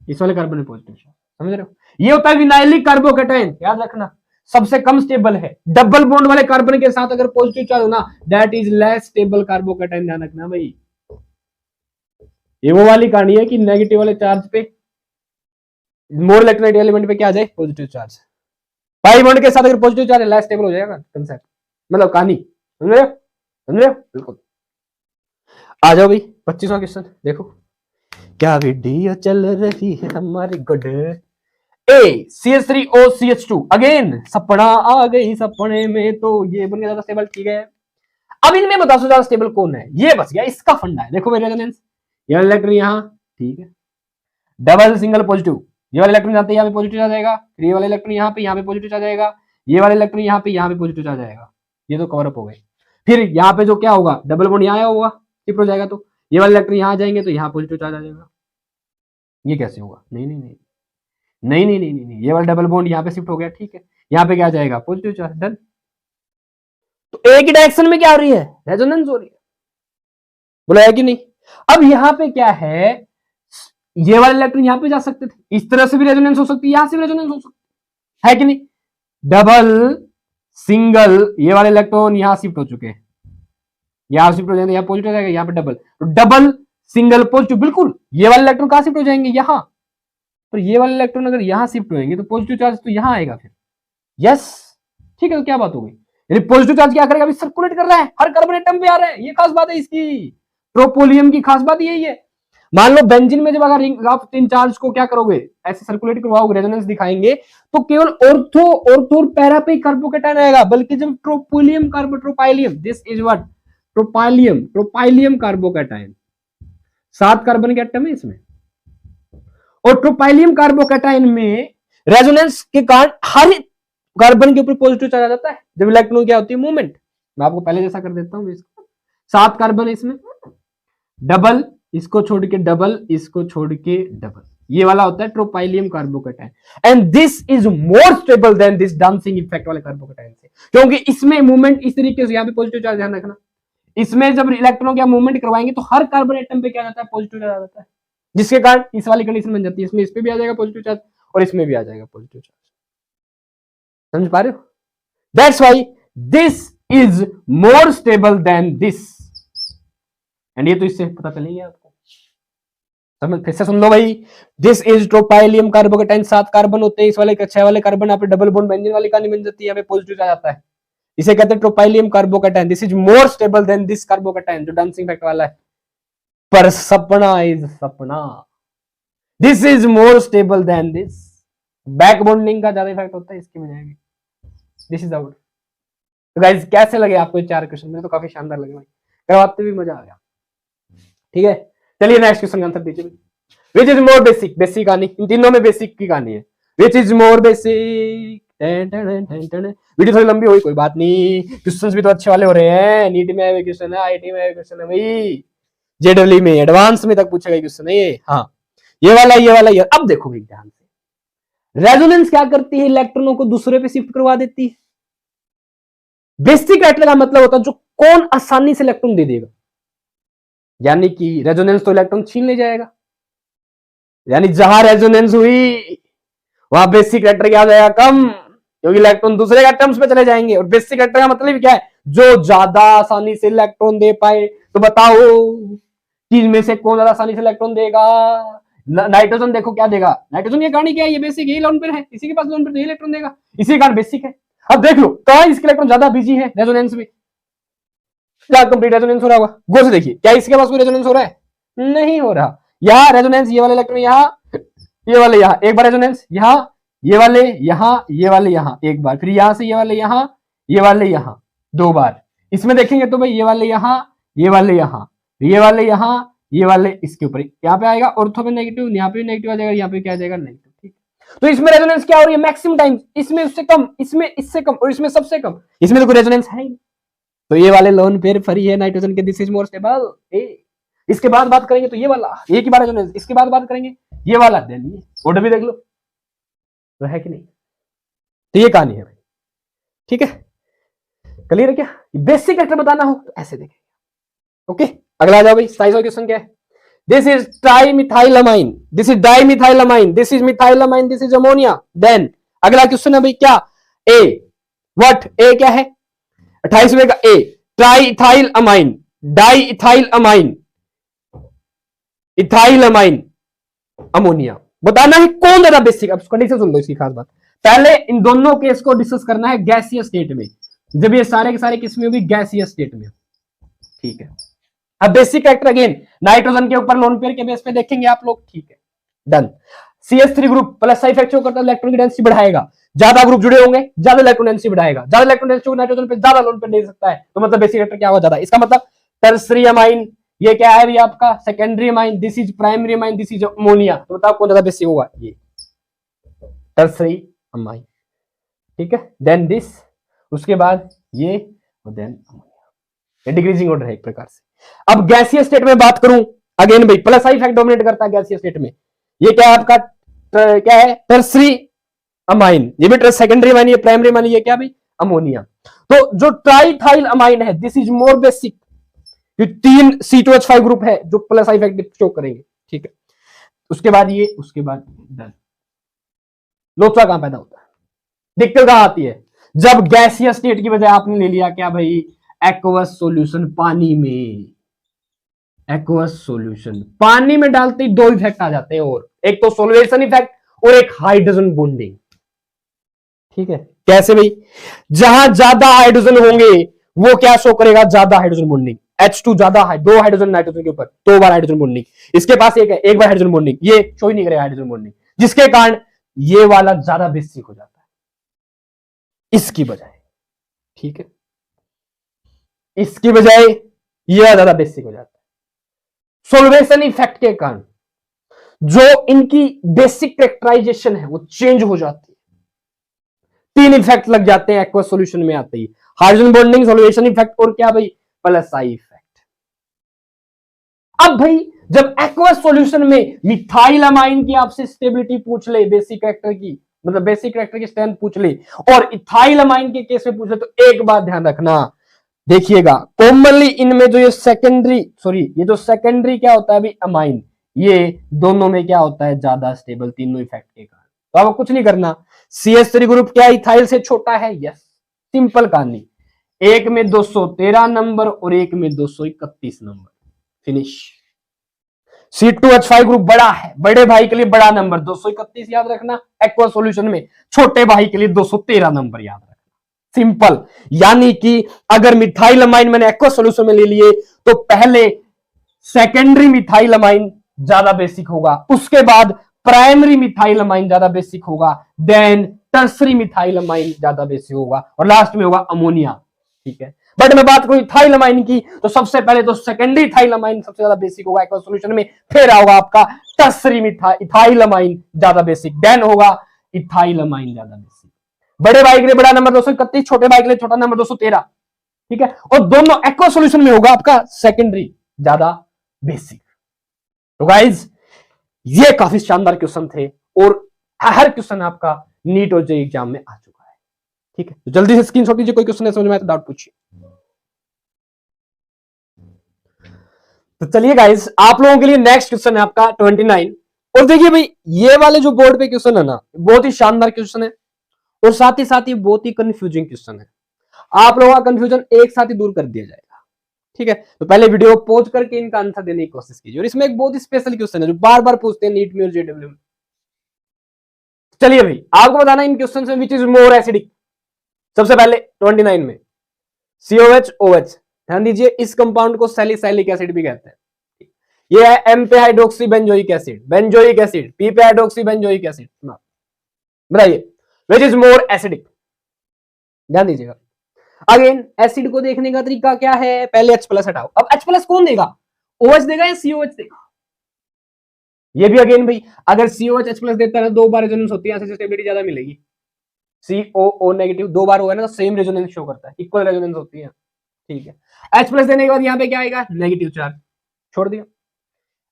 इस वाले कार्बन में पॉजिटिव, समझ रहे हो? ये होता है विनाइलिक कार्बोकैटायन, याद रखना सबसे कम स्टेबल है, डबल बॉन्ड वाले कार्बन के साथ अगर पॉजिटिव चार्ज हो ना, that is less stable carbocation, ध्यान रखना भाई। ये वो वाली कहानी है कि नेगेटिव वाले चार्ज पे, मोर इलेक्ट्रोनेगेटिव एलिमेंट पे क्या आ जाए पॉजिटिव चार्ज, पाई बॉन्ड के साथ अगर पॉजिटिव चार्ज है लेस स्टेबल हो जाएगा कंसेप्ट, मतलब कहानी, समझ रहे हो? समझ रहे हो? बिल्कुल। आ जाओ भाई 25वां क्वेश्चन देखो, क्या वीडियो चल रही है हमारी गुड, ए CH3OCH2 अगेन सपना आ गई सपने में, तो ये बन गया ज्यादा स्टेबल, ठीक है। अब इनमें बताओ ज्यादा स्टेबल कौन है, ये बच गया, इसका फंडा है, देखो मेरे रेजोनेंस, ये वाला इलेक्ट्रॉन यहां, ठीक है, डबल सिंगल पॉजिटिव, ये वाला इलेक्ट्रॉन जाते यहाँ पे पॉजिटिव आ जाएगा, फिर ये वाला इलेक्ट्रॉन यहाँ पे पॉजिटिव आ जाएगा, ये वाला इलेक्ट्रॉन यहाँ पे पॉजिटिव आ जाएगा, ये तो कवर अप हो गए। फिर यहाँ पे जो क्या होगा, डबल बॉन्ड यहाँ आया होगा, शिफ्ट हो जाएगा, तो ये वाले इलेक्ट्रॉन यहाँ आ जाएंगे तो यहाँ पॉजिटिव चार्ज आ जाएगा, ये कैसे होगा, नहीं नहीं नहीं नहीं नहीं नहीं नहीं, नहीं। ये वाला डबल बॉन्ड यहाँ पे शिफ्ट हो गया, ठीक है, यहाँ पे क्या आ जाएगा पॉजिटिव चार्ज, डन। तो एक ही डायरेक्शन में क्या हो रही है, रेजोनेंस हो रही है, बोला है कि नहीं। अब यहाँ पे क्या है, ये वाले इलेक्ट्रॉन यहाँ पे जा सकते थे, इस तरह से भी रेजोनेंस हो सकती है, यहां से भी रेजोनेंस हो सकती है कि नहीं, डबल सिंगल, ये वाले इलेक्ट्रॉन यहां शिफ्ट हो चुके हैं, यहां शिफ्ट हो जाएंगे, यहाँ पॉजिटिव जाएगा, यहाँ पे डबल, तो डबल सिंगल पॉजिटिव, बिल्कुल ये वाले इलेक्ट्रॉन कहां शिफ्ट हो जाएंगे यहां, तो ये वाले इलेक्ट्रॉन अगर यहां शिफ्ट होंगे तो पॉजिटिव चार्ज तो यहां आएगा फिर, यस, ठीक है, तो क्या बात हो गई, यानी पॉजिटिव चार्ज क्या करेगा, अभी सर्कुलेट कर रहा है, हर कार्बन एटम पे आ रहा है, ये खास बात है इसकी, ट्रोपोलियम की खास बात यही है। मान लो बेंजीन में जब अगर रिंग ऑफ तीन चार्ज को क्या करोगे, ऐसे सर्कुलेट करवाओगे, रेजोनेंस दिखाएंगे, तो केवल ऑर्थो और पैरा पे कार्बोकैटायन आएगा, बल्कि जब tropolium tropylium, this is what, tropylium carbocation, 7 carbon के एटम है इसमें, और ट्रोपाइलियम कार्बोकैटायन में रेजोनेंस के कारण हर कार्बन के ऊपर पॉजिटिव चार्ज आ जाता है, जब इलेक्ट्रॉन क्या होती है मूवमेंट, मैं आपको पहले जैसा कर देता हूं, 7 कार्बन है इसमें, डबल, इसको छोड़ के डबल, इसको छोड़ के डबल, ये वाला होता है tropylium carbocation, and this is more stable than this dancing effect वाले कार्बोकैटायन से, क्योंकि इसमें मूवमेंट इस तरीके से, यहाँ पे पॉजिटिव चार्ज, ध्यान रखना, इसमें जब इलेक्ट्रॉन का मूवमेंट करवाएंगे तो हर कार्बन एटम पे क्या जाता है, पॉजिटिव चार्ज आ जाता है, जिसके कारण इस वाली कंडीशन बन जाती है, इसमें इस पे भी आ जाएगा पॉजिटिव चार्ज और इसमें भी आ जाएगा पॉजिटिव चार्ज, समझ पा रहे हो? That's why this is more stable than this, and ये तो इससे पता चलेंगे आपको, समझ, फिर से सुन लो भाई, दिस इज ट्रोपाइलियम कार्बोकैटायन, 7 कार्बन होते हैं, इस वाले 6 वाले कार्बन यहाँ पे डबल बॉन्ड बेंजीन वाली कहानी बन जाती है, यहाँ पे पॉजिटिव आ जाता है, इसे कहते हैं tropylium carbocation, this is more stable than this carbocation जो डांसिंग इफेक्ट वाला है, पर सपना इज सपना, this is more stable than this, back bonding का ज्यादा इफेक्ट होता है इसकी बजाय में, दिस इज आउट। तो गाइस कैसे लगे आपको 4 क्वेश्चन, मेरे तो काफी शानदार लगे भाई, करवाते भी मजा आ गया, ठीक है। चलिए नेक्स्ट क्वेश्चन का आंसर दीजिए, विच इज मोर बेसिक, बेसिक कहानी, इन तीनों में बेसिक की कहानी है, which is more basic, video थोड़ी लंबी हुई कोई बात नहीं, क्वेश्चंस भी तो अच्छे वाले हो रहे हैं, नीट में आए क्वेश्चन है, आईटी में आए क्वेश्चन है भाई, जेडब्ल्यू में एडवांस में तक पूछे गए क्वेश्चन है ये, हाँ ये वाला ये। अब देखो भाई ध्यान से, रेजोनेंस क्या करती है, इलेक्ट्रॉनों को दूसरे पे शिफ्ट करवा देती है, बेसिक इलेक्ट्रॉन का मतलब होता है जो कौन आसानी से इलेक्ट्रॉन दे देगा, यानी कि रेजोनेंस तो इलेक्ट्रॉन छीन ले जाएगा, यानी जहां रेजोनेंस हुई वहां बेसिक इलेक्ट्रॉन क्या हो जाएगा, कम, क्योंकि इलेक्ट्रॉन दूसरे एटम्स पे चले जाएंगे, और बेसिक इलेक्ट्रॉन का मतलब क्या है, जो ज्यादा आसानी से इलेक्ट्रॉन दे पाए, तो बताओ चीज में से कौन ज्यादा आसानी से इलेक्ट्रॉन देगा, नाइट्रोजन देखो क्या देगा, नाइट्रोजन ये कहानी क्या है, ये बेसिक यही लोन पेयर है, इसी के पास लोन पेयर इलेक्ट्रॉन देगा, इसी कारण बेसिक है। अब देख लो कहां इसके इलेक्ट्रॉन ज्यादा बिजी है रेजोनेंस में, क्या कंप्लीट रेजोनेंस हो रहा होगा? गौर से देखिए, क्या इसके पास कोई रेजोनेंस हो रहा है? नहीं हो रहा। यहाँ रेजोनेंस, ये वाले इलेक्ट्रॉन यहाँ, ये वाले यहाँ, एक बार रेजोनेंस यहाँ, ये वाले यहाँ, ये वाले यहाँ एक बार, फिर यहां से ये वाले यहाँ, ये वाले यहाँ दो बार। इसमें देखेंगे तो भाई ये वाले यहाँ, ये वाले यहाँ, ये वाले यहाँ, ये वाले इसके ऊपर, यहाँ पे आएगा ऑर्थो पे नेगेटिव, यहाँ पे नेगेटिव आ जाएगा, यहाँ पे क्या आ जाएगा? नेगेटिव। ठीक, तो इसमें रेजोनेंस क्या हो रही है? Maximum time. इसमें उससे कम, इसमें इससे कम, और इसमें सबसे कम। इसमें तो कोई रेजोनेंस है ही। तो ये वाले लोन पेयर फ्री है नाइट्रोजन के, दिस इज मोर स्टेबल। इसके बाद बात करेंगे तो ये वाला, एक ही बार रेजोनेंस। इसके बाद बात करेंगे ये वाला, देन ये ऑर्डर भी देख लो, तो है कि नहीं? तो ये कहानी है भाई, ठीक है, क्लियर है क्या? बेसिक कैरेक्टर बताना हो तो ऐसे देखें। ओके, अगला आ जाओ भाई, 27वां क्वेश्चन क्या है? This is trimethylamine, this is dimethylamine, this is methylamine, this is ammonia. Then अगला क्वेश्चन है भाई क्या? ए व्हाट, ए क्या है? 28वें का ए, ट्राइइथाइलअमाइन, डाइइथाइलअमाइन, इथाइलअमाइन, अमोनिया। बताना है कौन ज्यादा बेसिक। अब कंडीशन सुन लो इसकी खास बात, पहले इन दोनों केस को डिस्कस करना है गैसीय स्टेट में, जब ये सारे के सारे किसमें होगी? गैसीय स्टेट में। ठीक है, अब बेसिक कैरेक्टर अगेन नाइट्रोजन के ऊपर लोन पेयर के बेस पे देखेंगे आप लोग। ठीक है, done. CH3 group plus side effect show करता है, इलेक्ट्रॉन की डेंसिटी बढ़ाएगा, ज्यादा ग्रुप जुड़े होंगे ज्यादा इलेक्ट्रॉन डेंसिटी बढ़ाएगा, ज्यादा इलेक्ट्रॉन डेंसिटी नाइट्रोजन पे ज्यादा लोन पेयर दे सकता है, तो मतलब बेसिक कैरेक्टर क्या होगा? ज्यादा। इसका मतलब टर्सरी अमाइन, ये क्या है भी आपका? Secondary amine, this is primary amine, this is ammonia. तो बताओ कौन ज्यादा बेसिक होगा? ये टर्सरी अमाइन। ठीक है, देन दिस, उसके बाद ये, और देन अमोनिया। ये डिक्रीजिंग ऑर्डर है एक प्रकार से। अब गैसीय स्टेट में बात करूं, अगेन भाई प्लस आई इफेक्ट डोमिनेट करता है गैसीय स्टेट में। ये क्या है आपका? क्या है? Tertiary amine. ये भी सेकेंडरी अमाइन, ये प्राइमरी अमाइन, ये क्या भाई? अमोनिया। तो जो ट्राइथाइल अमाइन है, दिस इज मोर बेसिक। ये 3 C2H5 ग्रुप है जो प्लस आई इफेक्ट शो करेंगे। ठीक है, उसके बाद ये, उसके बाद डन। लोचा कहां पैदा होता है? दिक्कत कहां आती है? जब गैसीय स्टेट की बजाय आपने ले लिया क्या भाई? एक्वस सॉल्यूशन, पानी में। एक्वस सॉल्यूशन पानी में डालते ही 2 इफेक्ट आ जाते हैं, और एक तो सोल्वेशन इफेक्ट और एक हाइड्रोजन बॉन्डिंग। ठीक है, कैसे भाई? जहां ज्यादा हाइड्रोजन होंगे वो क्या शो करेगा? ज्यादा हाइड्रोजन बॉन्डिंग। H2 ज्यादा है, 2 हाइड्रोजन नाइट्रोजन के ऊपर 2 बार हाइड्रोजन बॉन्डिंग। इसके पास एक है, 1 बार हाइड्रोजन बॉन्डिंग, ये शो ही नहीं करेगा हाइड्रोजन बॉन्डिंग, जिसके कारण ये वाला ज्यादा बेसिक हो जाता है इसकी बजाय। ठीक है, इसकी बजाय यह ज्यादा बेसिक हो जाता है सोल्वेशन इफेक्ट के कारण। जो इनकी बेसिक कैरेक्टराइजेशन है वो चेंज हो जाती है। 3 इफेक्ट लग जाते हैं एक्वस सॉल्यूशन में आते ही, हाइड्रोजन बॉन्डिंग, सोल्वेशन इफेक्ट और क्या भाई? Plus I effect. अब भाई जब एक्वस सॉल्यूशन में मिथाइलअमाइन की आपसे स्टेबिलिटी पूछ ले, बेसिक कैरेक्टर की, मतलब बेसिक कैरेक्टर की स्ट्रेंथ पूछ ले, और इथाइलअमाइन के केस में पूछ ले, तो एक बात ध्यान रखना, देखिएगा कॉमनली इनमें जो ये सेकेंडरी, ये जो सेकेंडरी क्या होता है अभी? अमाइन, ये दोनों में क्या होता है? ज्यादा स्टेबल, तीनों इफेक्ट के कारण। तो आपको कुछ नहीं करना, CH3 ग्रुप क्या इथाइल से छोटा है? यस, सिंपल कहानी। एक में 213 नंबर और एक में 231 नंबर, फिनिश। C2H5 ग्रुप बड़ा है, बड़े भाई के लिए बड़ा नंबर 231 याद रखना, एक्वा सॉल्यूशन में छोटे भाई के लिए 213 नंबर याद रखना, सिंपल। यानी कि अगर मिथाइलअमाइन मैंने एक्वा सॉल्यूशन में ले लिए तो पहले सेकेंडरी मिथाइलअमाइन ज्यादा बेसिक होगा, उसके बाद प्राइमरी मिथाइलअमाइन ज्यादा बेसिक होगा, देन टर्सरी मिथाइलअमाइन ज्यादा बेसिक होगा, और लास्ट में होगा अमोनिया। ठीक है, बट मैं बात करूं इथाइलअमाइन की, तो सबसे पहले तो सेकेंडरी इथाइलअमाइन सबसे ज्यादा बेसिक होगा एक्वा सॉल्यूशन में, फिर होगा आपका टर्सरी इथाइलअमाइन ज्यादा बेसिक, देन होगा इथाइलअमाइन ज्यादा बेसिक। बड़े भाई के लिए बड़ा नंबर 231, छोटे भाई के लिए छोटा नंबर 213। ठीक है, और दोनों एक्वा सॉल्यूशन में होगा आपका सेकेंडरी ज्यादा बेसिक। तो गाइज ये काफी शानदार क्वेश्चन थे, और हर क्वेश्चन आपका नीट और जेईई एग्जाम में आ चुका है। ठीक है, तो जल्दी से स्क्रीनशॉट लीजिए, कोई क्वेश्चन है समझ में आया तो डाउट पूछिए। तो चलिए गाइज, आप लोगों के लिए नेक्स्ट क्वेश्चन है आपका 29। और देखिए भाई, ये वाले जो बोर्ड पे क्वेश्चन है ना, बहुत ही शानदार क्वेश्चन है, और साथ ही बहुत ही कंफ्यूजिंग क्वेश्चन है। आप लोगों का कंफ्यूजन एक साथ ही दूर कर दिया जाएगा। ठीक है, तो पहले वीडियो पॉज करके इनका आंसर देने की कोशिश कीजिए। और इसमें एक बहुत ही स्पेशल क्वेश्चन है जो बार बार पूछते हैं नीट में और जेडब्ल्यू में। चलिए भाई, आपको बताना इन क्वेश्चन में विच इज मोर एसिडिक। सबसे पहले 29 में COH OH ध्यान दीजिए, इस कंपाउंड को सैलिसाइलिक एसिड भी कहते हैं। ये है एम पे हाइड्रोक्सी बेंजोइक एसिड, पी पे हाइड्रोक्सी बेंजोइक एसिड। बताइए विच इज मोर एसिडिक? ध्यान दीजिएगा। अगेन एसिड को देखने का तरीका क्या है, पहले H प्लस हटाओ। अब H प्लस कौन देगा, OH देगा या COH देगा? ये भी अगेन भाई, अगर COH H प्लस देता है तो 2 बार रेजोनेंस होती है, ऐसे स्टेबिलिटी ज्यादा मिलेगी। COO नेगेटिव 2 बार हुआ है ना, तो सेम रेजोनेंस शो करता है, इक्वल रेजोनेंस होती है। ठीक है, H प्लस देने के बाद यहाँ पे क्या आएगा, नेगेटिव चार्ज, छोड़ दिया।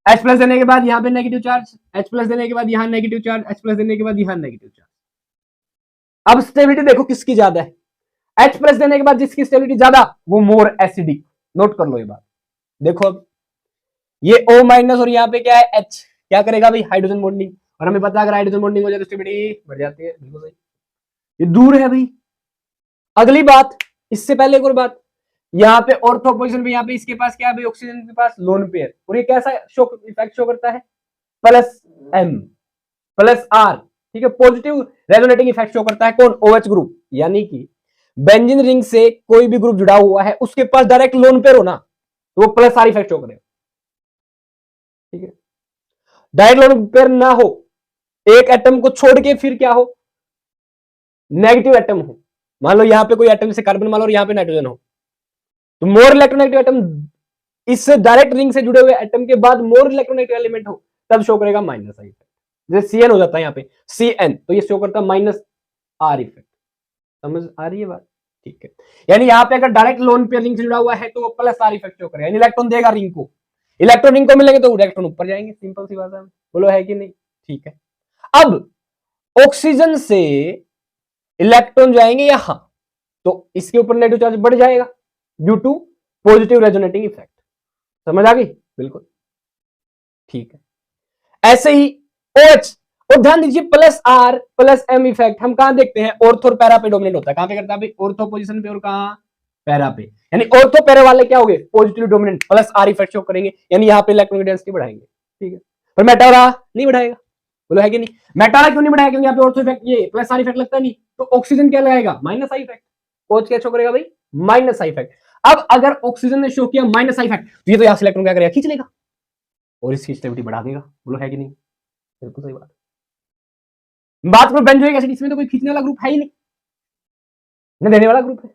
H प्लस देने के बाद यहाँ पे नेगेटिव चार्ज, H प्लस देने के बाद यहाँ नेगेटिव चार्ज, H प्लस देने के बाद यहाँ नेगेटिव चार्ज। अब स्टेबिलिटी देखो किसकी ज्यादा है, H प्लस देने के बाद जिसकी स्टेबिलिटी ज्यादा वो मोर एसिडिक। नोट कर लो ये बात। देखो अब ये O माइनस और यहाँ पे क्या है H, क्या करेगा भाई, हाइड्रोजन बॉन्डिंग। और हमें पता है अगर हाइड्रोजन बॉन्डिंग हो जाए तो स्टेबिलिटी बढ़ जाती है, बिल्कुल सही। ये दूर है भाई। अगली बात, इससे पहले एक और बात, यहाँ पे ऑर्थो पोजीशन पे यहाँ पे इसके पास क्या है भाई, ऑक्सीजन के पास लोन पेयर, और ये कैसा शो इफेक्ट शो करता है, प्लस M प्लस R। ठीक है, पॉजिटिव रेजोनेटिंग इफेक्ट शो करता है कौन, OH ग्रुप। यानी कि बेंजीन रिंग से कोई भी ग्रुप जुड़ा हुआ है उसके पास डायरेक्ट लोन पेयर हो ना, तो वो प्लस R इफेक्ट शो करेगा। ठीक है, डायरेक्ट लोन पेयर ना हो, एक एटम को छोड़ के फिर क्या हो, नेगेटिव एटम हो। मान लो यहाँ पे कोई एटम से कार्बन मान लो और यहाँ पे नाइट्रोजन हो, तो मोर इलेक्ट्रोनेगेटिव एटम इससे डायरेक्ट रिंग से जुड़े हुए एटम के बाद मोर इलेक्ट्रोनेगेटिव एलिमेंट हो, तब शो करेगा माइनस आई इफेक्ट। जैसे CN हो जाता है यहाँ पे CN, तो ये शो करता है माइनस R इफेक्ट। समझ आ रही है बात? ठीक है, यानी यहाँ पे अगर डायरेक्ट लोन पेयर रिंग से जुड़ा हुआ है तो वो प्लस R इफेक्ट शो करेगा, यानी इलेक्ट्रॉन देगा रिंग को, इलेक्ट्रॉन रिंग को मिलेंगे तो इलेक्ट्रॉन ऊपर जाएंगे, सिंपल सी बात है। बोलो है कि नहीं? ठीक है, अब ऑक्सीजन से इलेक्ट्रॉन जाएंगे यहां, तो इसके ऊपर नेगेटिव चार्ज बढ़ जाएगा due to positive resonating effect. समझ आ गई? बिल्कुल ठीक है। ऐसे ही OH, और ध्यान दीजिए plus R plus M effect हम कहां देखते हैं, ऑर्थो और पैरा पे डोमिनेट होता है। कहां पे करता है भाई, ऑर्थो पोजीशन पे और कहां, पैरा पे। यानी ऑर्थो पैरा वाले क्या हो गए, positive dominant, plus R effect show करेंगे, यानी यहाँ पे इलेक्ट्रॉन की डेंसिटी बढ़ाएंगे। ठीक है, पर मेटारा नहीं बढ़ाएगा। बोलो है कि नहीं? मेटारा क्यों नहीं बढ़ाएगा, क्योंकि यहाँ पे ऑर्थो इफेक्ट, ये प्लस R इफेक्ट लगता नहीं, तो ऑक्सीजन क्या लगाएगा, माइनस आई इफेक्ट। OH क्या शो करेगा भाई, माइनस आई इफेक्ट। अब अगर ऑक्सीजन ने शो किया माइनस आई इफेक्ट, तो ये तो यहाँ से इलेक्ट्रॉन क्या करेगा, खींच लेगा और इसकी स्टेबिलिटी बढ़ा देगा। बोलो है कि नहीं? बिल्कुल सही बात करो बेंजोइक एसिड, इसमें तो कोई खींचने वाला ग्रुप है ही नहीं, न देने वाला ग्रुप है,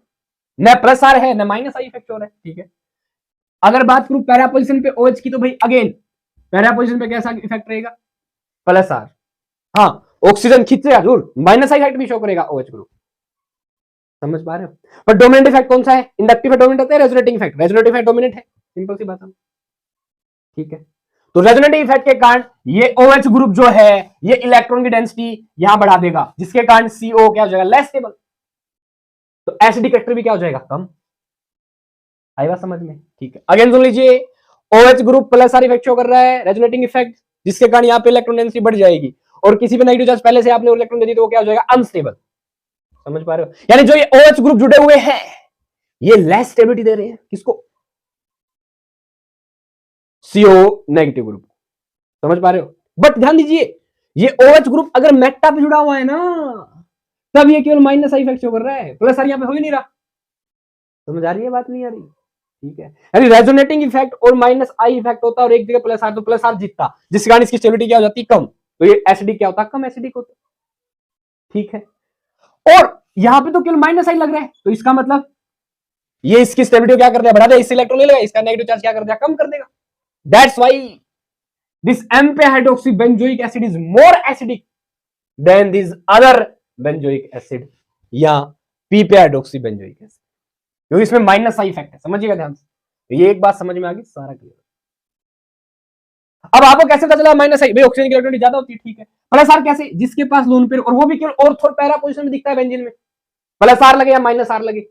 न प्लस R है न माइनस आई इफेक्ट हो रहा है। ठीक है, अगर बात करूं पैरा पोजीशन पे OH की, तो भाई अगेन पैरा पोजीशन पे कैसा इफेक्ट रहेगा, प्लस R। हाँ, ऑक्सीजन खींचेगा जरूर, माइनस आई इफेक्ट भी शो करेगा OH ग्रुप। समझ पा रहे हो? पर डोमिनेंट इफेक्ट कौन सा है, इंडक्टिव डोमिनेंट होता है, resonating effect, resonative effect dominant है, सिंपल सी बात है। ठीक है, तो रेजोनेटिव इफेक्ट के कारण ये OH ग्रुप जो है ये इलेक्ट्रॉन की डेंसिटी यहां बढ़ा देगा, जिसके कारण CO क्या हो जाएगा, लेस स्टेबल। तो एसिडिक कैरेक्टर भी क्या हो जाएगा, कम। आई बात समझ में? ठीक है, अगेन सुन लीजिए, OH group plus R effect show कर रहा है, रेजोनेटिंग इफेक्ट, जिसके कारण यहाँ पे इलेक्ट्रॉन डेंसिटी बढ़ जाएगी, और किसी पे नेगेटिव चार्ज पहले से आपने इलेक्ट्रॉन दे दी तो वो क्या हो जाएगा, अनस्टेबल। समझ पा रहे हो? यानी जो ये OH ग्रुप जुड़े हुए हैं ये लेस स्टेबिलिटी दे रहे हैं, किसको, CO नेगेटिव ग्रुप। समझ पा रहे हो? बट ध्यान दीजिए, ये OH ग्रुप अगर मेटा पे जुड़ा हुआ है ना, तब ये केवल माइनस आई इफेक्ट शो कर रहा है, प्लस आर यहाँ पे हो ही नहीं रहा। समझ आ रही है बात, नहीं आ रही? ठीक है, यानी रेजोनेटिंग इफेक्ट और माइनस आई इफेक्ट होता है, और एक जगह प्लस आर, तो प्लस आर जीतता, जिसके कारण इसकी स्टेबिलिटी क्या हो जाती, कम। तो ये एसिडिक क्या होता, कम एसिडिक होता। ठीक है, और यहां पे तो केवल माइनस आई लग रहा है, तो इसका मतलब ये इसकी स्टेबिलिटी क्या कर देगा, बढ़ा देगा, इससे इलेक्ट्रॉन ले लेगा, इसका नेगेटिव चार्ज क्या कर देगा, कम कर देगा। दैट्स व्हाई दिस M पे hydroxy benzoic acid is more acidic then this other benzoic acid या P पे हाइड्रोक्सी बेंजोइक एसिड, क्योंकि इसमें माइनस आई इफेक्ट है। समझिएगा ध्यान से, तो ये एक बात समझ में आ गई, सारा क्लियर। अब आपको कैसे पता चला माइनस आई, भाई ऑक्सीजन की इलेक्ट्रॉनिक ज्यादा होती है। ठीक है, प्लस आर कैसे, जिसके पास लोन पेयर, और वो भी केवल ऑर्थो पैरा पोजीशन में दिखता है बेंजीन में, प्लस आर लगे या माइनस आर लगे,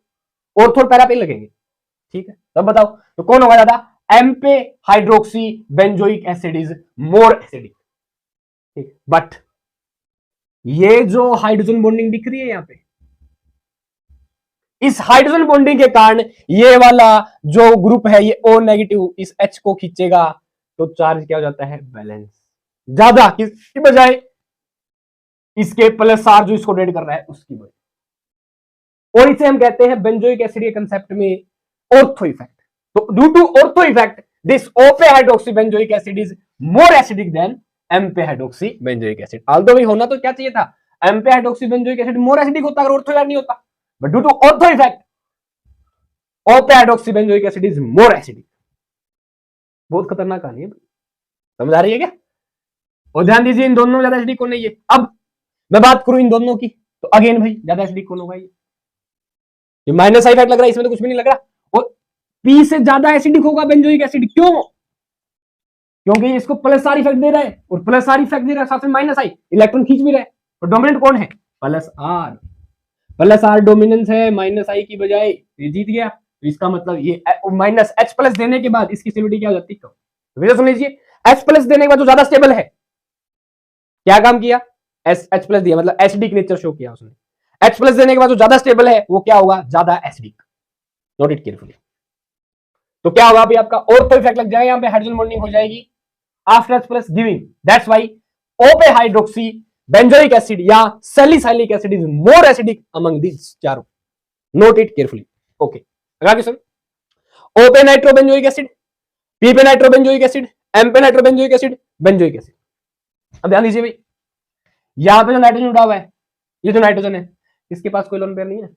ऑर्थो पैरा पे लगेंगे। ठीक है, तब बताओ तो कौन होगा ज्यादा, M पे hydroxy benzoic acid is more acidic. ठीक, बट ये जो हाइड्रोजन बॉन्डिंग दिख रही है यहां पे, इस हाइड्रोजन बॉन्डिंग के कारण ये वाला जो ग्रुप है ये O नेगेटिव इस H को खींचेगा, तो चार्ज क्या हो जाता है, बैलेंस ज्यादा, किसकी बजाय, इसके प्लस आर जो इसको डेड कर रहा है उसकी वजह। और इसे हम कहते हैं बेंजोइक एसिड के कंसेप्ट में ऑर्थो इफेक्ट। तो due to ortho effect this O पे hydroxy benzoic acid is more acidic than M पे हाइड्रोक्सी बेंजोइक एसिड। ऑल्दो भाई होना तो क्या चाहिए था, M पे hydroxy benzoic acid more acidic होता अगर ऑर्थो नहीं होता, but due to ortho effect O पे hydroxy benzoic acid is more acidic. बहुत खतरनाक कहानी है, समझ आ रही है क्या? और ध्यान दीजिए इन दोनों में ज्यादा एसिडिक कौन नहीं है। अब मैं बात करूं इन दोनों की, तो अगेन भाई ज्यादा एसिडिक कौन होगा, ये माइनस आई इफेक्ट लग रहा है, इसमें तो कुछ भी नहीं लग रहा। और पी से ज्यादा एसिडिक होगा बेंजोइक एसिड, क्यों? क्योंकि इसको प्लस आर इफेक्ट दे रहा है, और प्लस आर इफेक्ट दे रहा है साथ में माइनस आई, इलेक्ट्रॉन खींच भी रहा है। और डोमिनेंट कौन है? Plus R. Plus R dominance है माइनस आई की बजाय, ये जीत गया। तो इसका मतलब ये माइनस एच प्लस देने के बाद इसकी स्टेबिलिटी क्या हो जाती है? तो सुन लीजिए, एच प्लस देने के बाद जो ज्यादा स्टेबल है, क्या काम किया? एच प्लस दिया, मतलब एसिडिक नेचर शो किया उसने। एच प्लस देने के बाद जो ज्यादा स्टेबल है वो क्या होगा? ज्यादा एसिडिक। Note it carefully. तो क्या होगा अभी आपका ऑर्थो इफेक्ट लग जाएगा, यहाँ पे हाइड्रोजन बॉन्डिंग हो जाएगी after H plus giving, that's why O पे हाइड्रोक्सी बेंजोइक एसिड या salicylic acid is more acidic among this चारों। Note it carefully. ओके, अगला क्वेश्चन। O पे नाइट्रोबेंजोइक एसिड, P पे नाइट्रोबेंजोइक एसिड, M पे nitrobenzoic acid, benzoic acid. अब ध्यान दीजिए भाई, यहां पे जो नाइट्रोजन उड़ा हुआ है, ये जो नाइट्रोजन है, इसके पास कोई लोन पेयर नहीं है।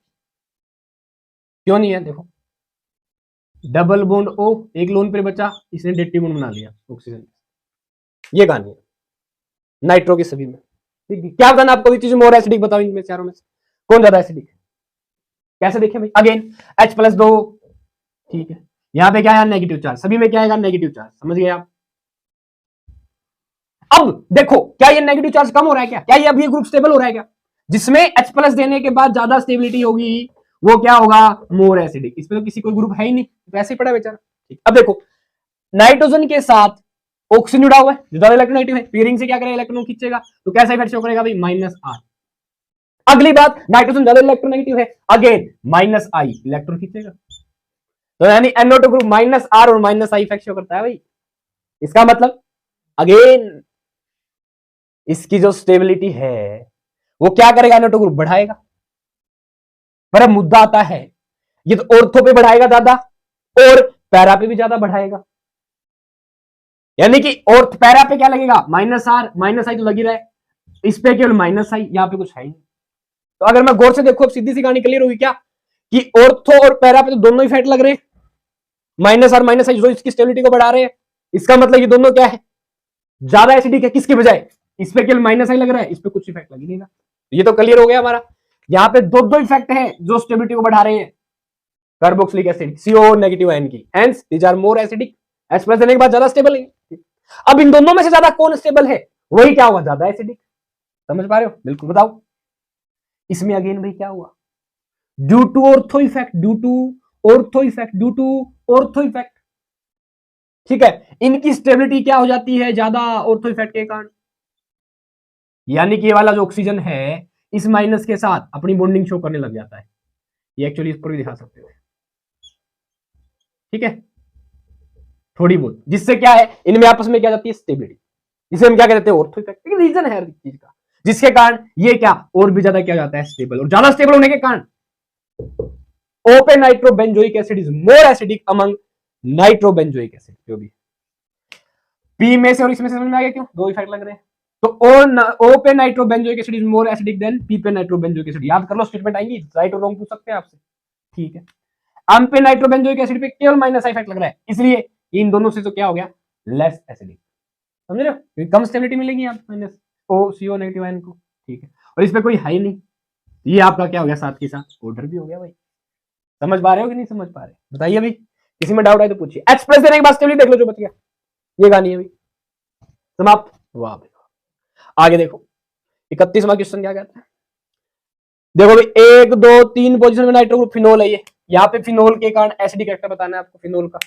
क्यों नहीं है? देखो, डबल बॉन्ड O, एक लोन पेयर बचा, इसने डेट्टी बॉन्ड बना लिया ऑक्सीजन। ये कहानी है नाइट्रो की सभी में। ठीक है, क्या बताना आपको? चीज मोर एसिडिक बताओ इनमें चारों में से कौन ज्यादा एसिडिक? कैसे देखें भाई? अगेन H प्लस 2, ठीक है, यहां पे क्या है? Negative charge. सभी में क्या आएगा? Negative charge. समझ गए आप? अब देखो, क्या ये नेगेटिव चार्ज कम हो रहा है क्या? क्या ये अभी ग्रुप स्टेबल हो रहा है क्या? जिसमें H प्लस देने के बाद ज्यादा स्टेबिलिटी होगी वो क्या होगा? More acidic. इसमें तो किसी कोई ग्रुप है ही नहीं, वैसे ही पड़ा बेचारा। ठीक, अब देखो, नाइट्रोजन के साथ ऑक्सीजन जुड़ा हुआ है जो ज्यादा इलेक्ट्रोनेगेटिव है, पेयरिंग से क्या करेगा? इलेक्ट्रॉन खींचेगा। तो कैसा इफेक्ट शो करेगा भाई? Minus R. अगली बात, नाइट्रोजन ज्यादा इलेक्ट्रोनेगेटिव है, अगेन माइनस आई, इलेक्ट्रॉन खींचेगा। तो यानी NO2 ग्रुप माइनस आर और माइनस आई इफेक्ट शो करता है भाई। इसका मतलब अगेन इसकी जो स्टेबिलिटी है वो क्या करेगा? NO2 ग्रुप बढ़ाएगा। पर अब मुद्दा आता है, ये तो ऑर्थो पे बढ़ाएगा ज्यादा और पैरा पे भी ज्यादा बढ़ाएगा, यानी कि ऑर्थ पैरा पे क्या लगेगा? माइनस आर, माइनस आई तो लगी रहा है, इस पे केवल माइनस आई, यहां पे कुछ है ही नहीं। तो अगर मैं गौर से देखो, अब सीधी सी कहानी क्लियर होगी क्या कि ऑर्थो और पैरा पे तो दोनों इफेक्ट लग रहे हैं, माइनस आर माइनस आई जो इसकी स्टेबिलिटी को बढ़ा रहे हैं। इसका मतलब ये दोनों क्या है? ज्यादा एसिडिक है। किसके बजाय? इस पे केवल माइनस आई लग रहा है, इस पे कुछ इफेक्ट लग ही नहीं रहा। ये तो क्लियर हो गया हमारा। यहाँ पे दो दो इफेक्ट है जो स्टेबिलिटी को बढ़ा रहे हैं, carboxylic acid CO negative ion की, hence these are more acidic. H plus देने के बाद ज्यादा स्टेबल है। अब इन दोनों में से ज्यादा कौन स्टेबल है? वही क्या होगा? ज्यादा एसिडिक। समझ पा रहे हो? बिल्कुल बताओ। इसमें अगेन भाई क्या हुआ? Due to ortho effect, due to ortho effect, due to ortho effect. ठीक है, इनकी स्टेबिलिटी क्या हो जाती है? ज्यादा ऑर्थो इफेक्ट के कारण। यानी कि ये वाला जो ऑक्सीजन है इस माइनस के साथ अपनी बॉन्डिंग शो करने लग जाता है। ये एक्चुअली इस पर भी दिखा सकते हो, ठीक है, थोड़ी बहुत, जिससे क्या है इनमें आपस में क्या जाती है? स्टेबिलिटी, जिसे हम क्या कहते हैं? Ortho effect. रीजन है चीज का, जिसके कारण ये क्या और भी ज्यादा क्या जाता है? स्टेबल। और ज्यादा स्टेबल होने के कारण open nitrobenzoic acid is more acidic among nitrobenzoic acid. जो भी पी में से और इसमें से समझ में आ गया क्यों दो इफेक्ट लग रहे हैं? तो O पे nitrobenzoic acid is more acidic then P पे नाइट्रोबेंजोइक एसिड। याद कर लो, स्टेटमेंट आएंगी, राइट और रॉन्ग पूछ सकते हैं आपसे, ठीक है। M पे नाइट्रोबेंजोइक एसिड पे केवल माइनस इफेक्ट लग रहा है, इसलिए इन दोनों से तो क्या हो गया? Less acidic. समझ रहे हो? क्योंकि कम स्टेबिलिटी मिलेगी यहाँ माइनस CO नेगेटिव आयन को, ठीक है, और इस पे कोई है ही नहीं। ये आपका क्या हो गया? साथ के साथ ऑर्डर भी हो गया भाई। समझ पा रहे हो कि नहीं समझ पा रहे? बताइए भाई, किसी में डाउट आए तो पूछिए। H प्लस देने के बाद स्टेबिलिटी देख लो जो बच गया, ये कहानी है भाई, समाप्त। वाह भाई, आगे देखो 31वां क्वेश्चन क्या कहता है? देखो भाई, 1 2 3 पोजीशन में नाइट्रो ग्रुप फिनोल है। ये यहाँ पे फिनोल के कारण एसिडिक कैरेक्टर बताना है आपको फिनोल का।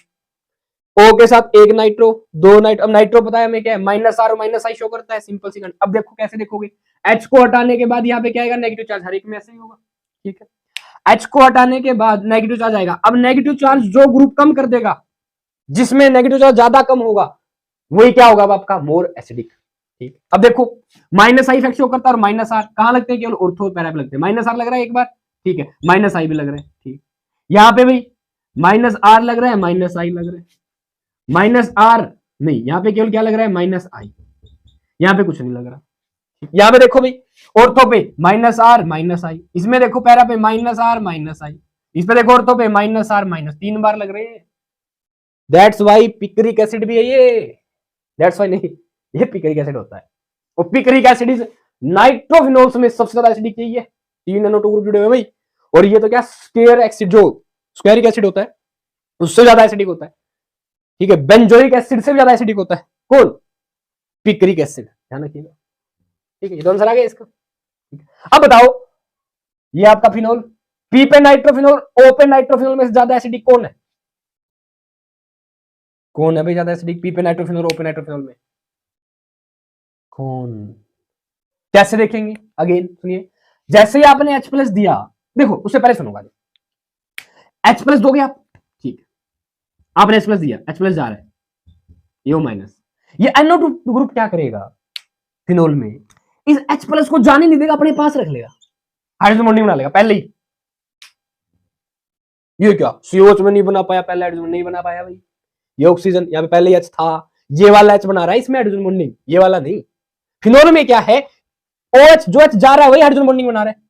O के साथ एक नाइट्रो, दो नाइट्रो। अब नाइट्रो पता है हमें क्या है? माइनस आर और माइनस आई शो करता है, सिंपल सी। अब देखो कैसे देखोगे, H को हटाने के बाद यहाँ पे क्या आएगा? Negative charge. हर एक में ऐसे ही होगा, ठीक है। H को हटाने के बाद नेगेटिव चार्ज आएगा। अब नेगेटिव चार्ज जो ग्रुप कम कर देगा, जिसमें नेगेटिव चार्ज ज्यादा कम होगा, वही क्या होगा? आपका मोर एसिडिक। ठीक, अब देखो माइनस आई इफेक्ट शो करता है और माइनस आर कहां लगते हैं? केवल ऑर्थो पैरा पे लगते हैं। माइनस आर लग रहा है एक बार, ठीक है, माइनस आई भी लग रहा है, ठीक। यहाँ पे भी माइनस आर लग रहा है, माइनस आई लग रहा है, माइनस आर नहीं, यहाँ पे केवल क्या लग रहा है, माइनस आई, यहाँ पे कुछ नहीं लग रहा। यहाँ पे देखो भाई, ऑर्थो पे माइनस आर माइनस आई, इसमें देखो पैरा पे माइनस आर माइनस आई, इस पे देखो ऑर्थो पे माइनस आर माइनस, 3 बार लग रहे हैं। दैट्स वाई पिक्रिक एसिड भी है ये, दैट्स वाई नहीं, ये पिक्रिक एसिड होता है। और पिक्रिक एसिड इज नाइट्रोफिनोल्स में सबसे ज्यादा एसिडिक यही है, 3 NO2 ग्रुप जुड़े हुए भाई। और ये तो क्या स्टेयर एसिड, जो स्क्वायरिक एसिड होता है उससे ज्यादा एसिडिक होता है, ठीक है। बेंजोइक एसिड से भी ज्यादा एसिडिक होता है कौन, पिक्रिक एसिड, ध्यान रखिएगा, ठीक है। ये तो आंसर आ गया इसका। अब बताओ, ये आपका फिनोल, पी पे नाइट्रोफिनोल, ओ पे नाइट्रोफिनोल में से ज्यादा एसिडिक कौन है, कौन है भाई ज्यादा एसिडिक, पी पे नाइट्रोफिनोल, ओ पे नाइट्रोफिनोल में कौन, कैसे देखेंगे, अगेन सुनिए। जैसे ही आपने H+ दिया, देखो उससे पहले सुनोगा, H+ दोगे आप, ठीक है, आपने H+ दिया, H+ जा रहा है, ये माइनस, ये NO2 ग्रुप क्या करेगा फिनोल में, इस H+ को जाने नहीं देगा, अपने पास रख लेगा, हाइड्रोजन बॉन्डिंग बना लेगा पहले ही। ये क्या COH में नहीं बना पाया, पहले हाइड्रोजन नहीं बना पाया भाई, ये ऑक्सीजन यहाँ पे पहले ही H था, ये वाला H बना रहा है इसमें हाइड्रोजन बॉन्डिंग, ये वाला नहीं। फिनोल में क्या है, OH जो H जा रहा है वही हाइड्रोजन बॉन्डिंग बना रहा है,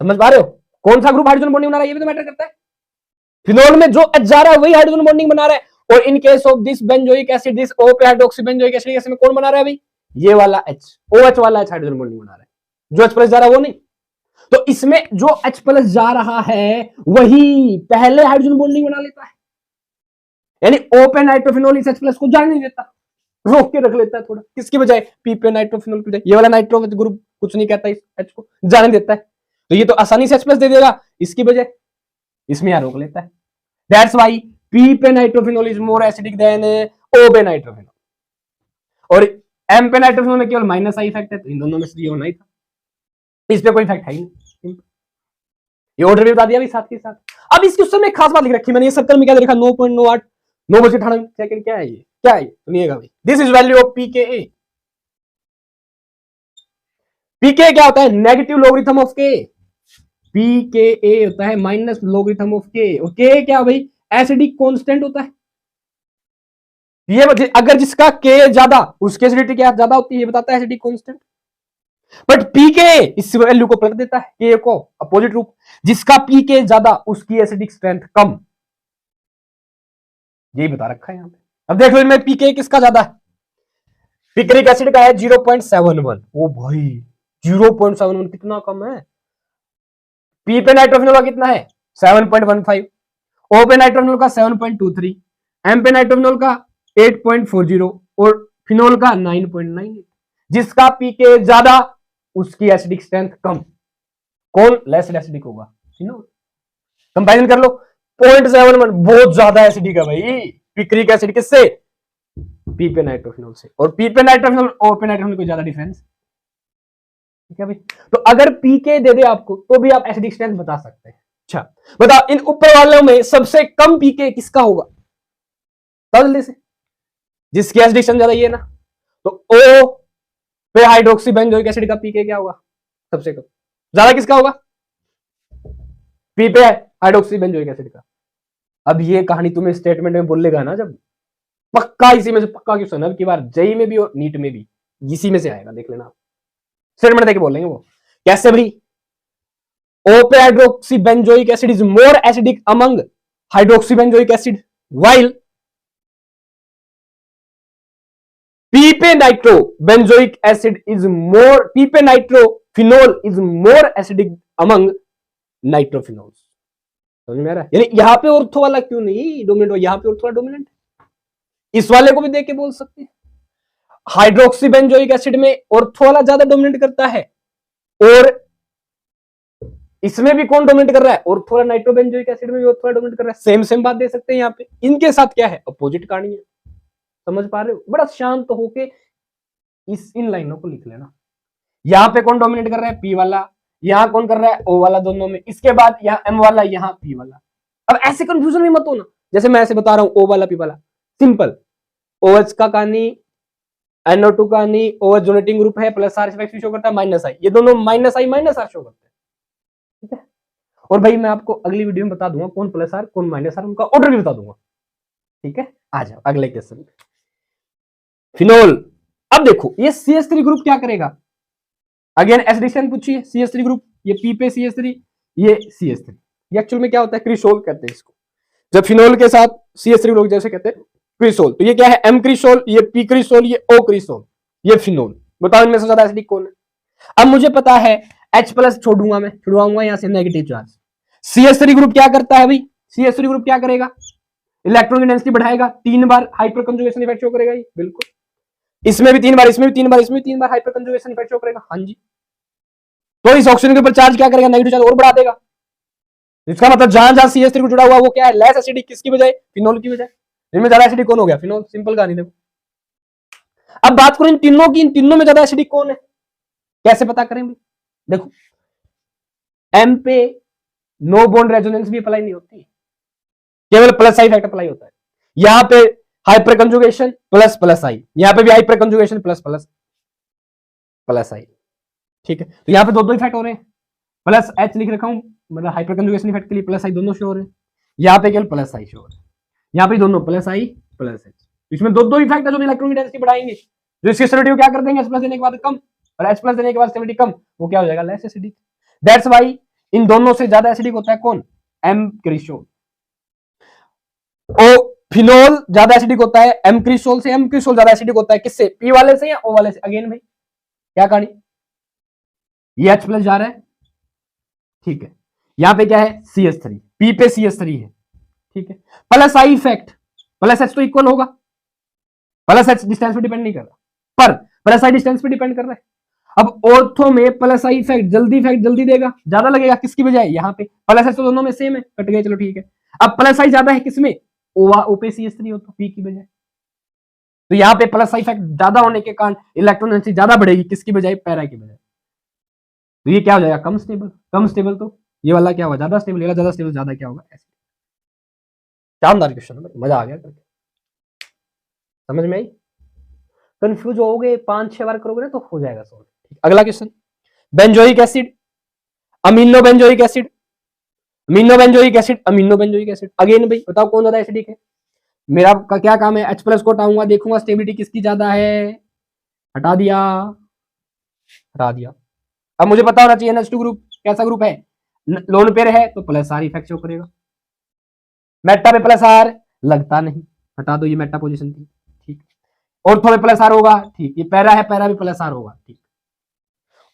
समझ पा रहे हो, कौन सा ग्रुप हाइड्रोजन बॉन्डिंग बना रहा है ये भी तो मैटर करता है। फिनोल में जो H जा रहा है वही हाइड्रोजन बॉन्डिंग बना रहा है, और in case of this benzoic acid, this O पे हाइड्रोक्सी बेंजोइक एसिड, इसमें कौन बना रहा है भाई, ये वाला H, OH वाला H हाइड्रोजन बॉन्डिंग बना रहा है, जो H+ जा रहा है वो नहीं। तो इसमें जो H+ जा रहा है वही पहले हाइड्रोजन बॉन्डिंग बना लेता है, यानी O पे नाइट्रोफिनोल इस H+ को जाने नहीं देता, रोक के रख लेता है थोड़ा, किसकी बजाय, पी पे नाइट्रोफिनोल की बजाय, ये वाला नाइट्रो ग्रुप कुछ नहीं कहता इस H को, जाने देता है, तो ये तो आसानी से H+ दे देगा, इसकी बजाय इसमें यहां रोक लेता है। दैट्स वाई पी पे nitrophenol is more acidic than O पे नाइट्रोफिनोल, और एम पे नाइट्रोफिनोल में केवल माइनस आई इफेक्ट है, तो इन दोनों में से ये होना ही था, इस पे कोई इफेक्ट है ही नहीं, ये ऑर्डर भी बता दिया भी साथ के साथ। अब इस क्वेश्चन में खास बात लिख रखी मैंने, ये सर्कल में क्या लिखा, 9.98 9:98 सेकंड, क्या है ये, क्या है, सुनिएगा भाई, this is value of pKa. PK क्या होता है, negative logarithm of K, pKa होता है माइनस लोगरिथम ऑफ के, और के क्या भाई, एसिडिक कांस्टेंट होता है। ये अगर जिसका के ज्यादा उसकी एसिडिटी क्या ज्यादा होती है, ये बताता है एसिडिक कांस्टेंट। बट पीके इस वैल्यू को पलट देता है, के को अपोजिट रूप, जिसका पीके ज्यादा उसकी एसिडिक स्ट्रेंथ कम, यही बता रखा है यहां पे। अब देख लो इनमें पीके किसका ज्यादा है, पिक्रिक एसिड का है 0.71, ओ भाई 0.71 कितना कम है। पी पे नाइट्रोफिनोल का कितना है 7.15, ओ पे नाइट्रोफिनोल का 7.23, एम पे नाइट्रोफिनोल का 8.40 और फिनोल का 9.98, जिसका पीके ज्यादा उसकी एसिडिक स्ट्रेंथ कम, कौन लेस एसिडिक होगा, फिनोल। कंपैरिजन कर लो, 0.71 बहुत ज्यादा एसिडिक है भाई पिक्रिक एसिड, किससे, पी पे नाइट्रोफिनोल से, और पी पे नाइट्रोफिनोल ओ पे नाइट्रोफिनोल कोई ज्यादा डिफरेंस, ठीक है भाई। तो अगर पीके दे दे आपको तो भी आप एसिडिक स्ट्रेंथ बता सकते हैं। अच्छा बताओ, इन ऊपर वालों में सबसे कम पीके किसका होगा, बताओ जल्दी से, जिसकी एसिडिक स्ट्रेंथ ज्यादा ये ना, तो ओ पे हाइड्रोक्सी बेंजोइक एसिड का पीके क्या होगा, सबसे कम, ज्यादा किसका होगा, पी पे हाइड्रोक्सी बेंजोइक एसिड का। अब ये कहानी तुम्हें स्टेटमेंट में बोलेगा ना जब, पक्का इसी में से पक्का क्वेश्चन है, अब की बार जेई में भी और नीट में भी इसी में से आएगा, देख लेना, स्टेटमेंट देके बोलेंगे वो, कैसे भाई, ओ पे hydroxy benzoic acid is more acidic among hydroxy benzoic acid, while पीपे nitro benzoic acid is more, पीपे nitrophenol is more acidic among nitrophenols. समझ में आ रहा है, यानी यहां पे ऑर्थो वाला क्यों नहीं डोमिनेंट, यहां पे ऑर्थो वाला डोमिनेंट, इस वाले को भी देख के बोल सकते हैं, हाइड्रोक्सी बेंजोइक एसिड में ऑर्थो वाला ज्यादा डोमिनेट करता है, और इसमें भी कौन डोमिनेट कर रहा है, ऑर्थो वाला नाइट्रोबेंजोइक एसिड में भी ऑर्थो वाला डोमिनेट कर रहा है, सेम सेम बात दे सकते हैं यहाँ पे, इनके साथ क्या है, अपोजिट कहानी है, समझ पा रहे हो, बड़ा शांत होके इस इन लाइनों को लिख लेना, यहां पे कौन डोमिनेट कर रहा है, पी वाला, यहां कौन कर रहा है, ओ वाला, दोनों में, इसके बाद यहाँ एम वाला, यहाँ पी वाला। अब ऐसे कंफ्यूजन में मत हो ना, जैसे मैं ऐसे बता रहा हूं, ओ वाला पी वाला, सिंपल, OH का कहानी, NO2 का नहीं, OH डोनेटिंग ग्रुप है, प्लस आर शो करता है, माइनस आई, ये दोनों minus I minus R show करते हैं, ठीक है। और भाई मैं आपको अगली वीडियो में बता दूंगा कौन प्लस आर कौन माइनस आर, उनका ऑर्डर भी बता दूंगा। ठीक है, आ जाओ अगले क्वेश्चन। फिनोल, अब देखो ये CH3 ग्रुप क्या करेगा, अगेन एसिडिशन पूछिए, CH3 ग्रुप, ये P पे CH3, ये CH3, ये एक्चुअल में क्या होता है, क्रिसोल कहते हैं इसको। जब फिनोल के साथ CH3 लोग जैसे कहते हैं क्रिसोल, तो ये क्या है, M क्रिसोल, ये P क्रिसोल, ये O क्रिसोल, ये फिनोल। बताओ इनमें से ज्यादा एसिडिक कौन है। अब मुझे पता है H प्लस छोड़ूंगा, मैं छुड़वाऊंगा यहां से नेगेटिव चार्ज। CH3 ग्रुप क्या करता है भाई, CH3 ग्रुप क्या करेगा, इलेक्ट्रॉन की डेंसिटी बढ़ाएगा, 3 बार हाइपर कंजुगेशन इफेक्ट शो करेगा, बिल्कुल। इसमें भी 3 बार, इसमें भी 3 बार, इसमें भी 3 बार हाइपर कंजुगेशन इफेक्ट शो करेगा। हाँ जी, तो इस ऑक्सीजन के ऊपर चार्ज क्या करेगा, नेगेटिव चार्ज और बढ़ा देगा। इसका मतलब जहां जहां CH3 जुड़ा हुआ वो क्या है, लेस एसिडिक, किसकी बजाय, फिनोल की बजाय। इनमें ज्यादा एसिडिक कौन हो गया, फिनोल, सिंपल कहानी। देखो अब बात करो इन तीनों की, इन तीनों में ज्यादा एसिडिक कौन है, कैसे पता करेंगे। देखो M पे नो बॉन्ड रेजोनेंस भी अप्लाई नहीं होती, केवल प्लस आई इफेक्ट अप्लाई होता है। यहां पे hyper conjugation plus plus I, यहां पे भी hyper conjugation plus plus plus I. ठीक है, तो यहां पे दो दो इफेक्ट हो रहे हैं, प्लस H लिख रखा हूं, मतलब हाइपर कंजुगेशन इफेक्ट के लिए प्लस आई दोनों शो हो रहे हैं, यहां पे केवल प्लस आई शो हो रहे हैं, यहां पे दोनों प्लस आई प्लस H। इसमें दो दो इफेक्ट है जो इलेक्ट्रॉन की डेंसिटी बढ़ाएंगे, जो इसके स्टेबिलिटी क्या कर देंगे, H प्लस देने के बाद कम और H प्लस देने के बाद स्टेबिलिटी कम, वो क्या हो जाएगा, less acidic. That's why in दोनों से ज्यादा एसिडिक होता है कौन, M क्रिसोल। ओ फिनोल ज्यादा एसिडिक होता है M क्रिसोल से, M क्रिसोल ज्यादा एसिडिक होता है किससे, P वाले से या O वाले से। अगेन भाई क्या कहानी, ये H प्लस जा रहा है, ठीक है, यहां पे क्या है CH3, P पे CH3 है, ठीक है, plus I effect, plus H तो इक्वल होगा, प्लस H डिस्टेंस पे डिपेंड नहीं कर रहा, पर प्लस आई डिस्टेंस पे डिपेंड कर रहा है। अब ऑर्थो में प्लस आई इफेक्ट जल्दी देगा, ज्यादा लगेगा किसकी बजाय, यहाँ पे प्लस H तो दोनों में सेम है, कट गए, चलो ठीक है। अब प्लस आई ज्यादा है किसमें, O पे CH3 हो तो P की बजाय, तो यहाँ पे प्लस आई इफेक्ट ज्यादा होने के कारण इलेक्ट्रॉन डेंसिटी ज्यादा बढ़ेगी, किसकी बजाय, पैरा की बजाय। तो ये क्या हो जाएगा, कम स्टेबल, कम स्टेबल तो ये वाला क्या होगा, ज्यादा स्टेबल, ज्यादा स्टेबल, ज्यादा क्या होगा, ऐसे। शानदार क्वेश्चन है, मजा आ गया करके, समझ में आई। कंफ्यूज हो गए 5-6 बार करोगे ना तो हो जाएगा सॉल्व। अगला question, benzoic acid, amino benzoic acid, amino benzoic acid, amino benzoic acid. Again भाई बताओ कौन ज्यादा एसिडिक है। मेरा का क्या काम है, H प्लस को हटाऊंगा, देखूंगा स्टेबिलिटी किसकी ज्यादा है, हटा दिया, हटा दिया। अब मुझे पता होना चाहिए NH2 ग्रुप कैसा ग्रुप है, लोन पेयर है तो प्लस आर इफेक्ट शो करेगा, मेटा पे प्लस आर लगता नहीं, हटा दो, ये मेटा पोजीशन थी, ठीक। ऑर्थो में प्लस आर होगा, ठीक, ये पैरा है, पैरा भी प्लस आर होगा, ठीक।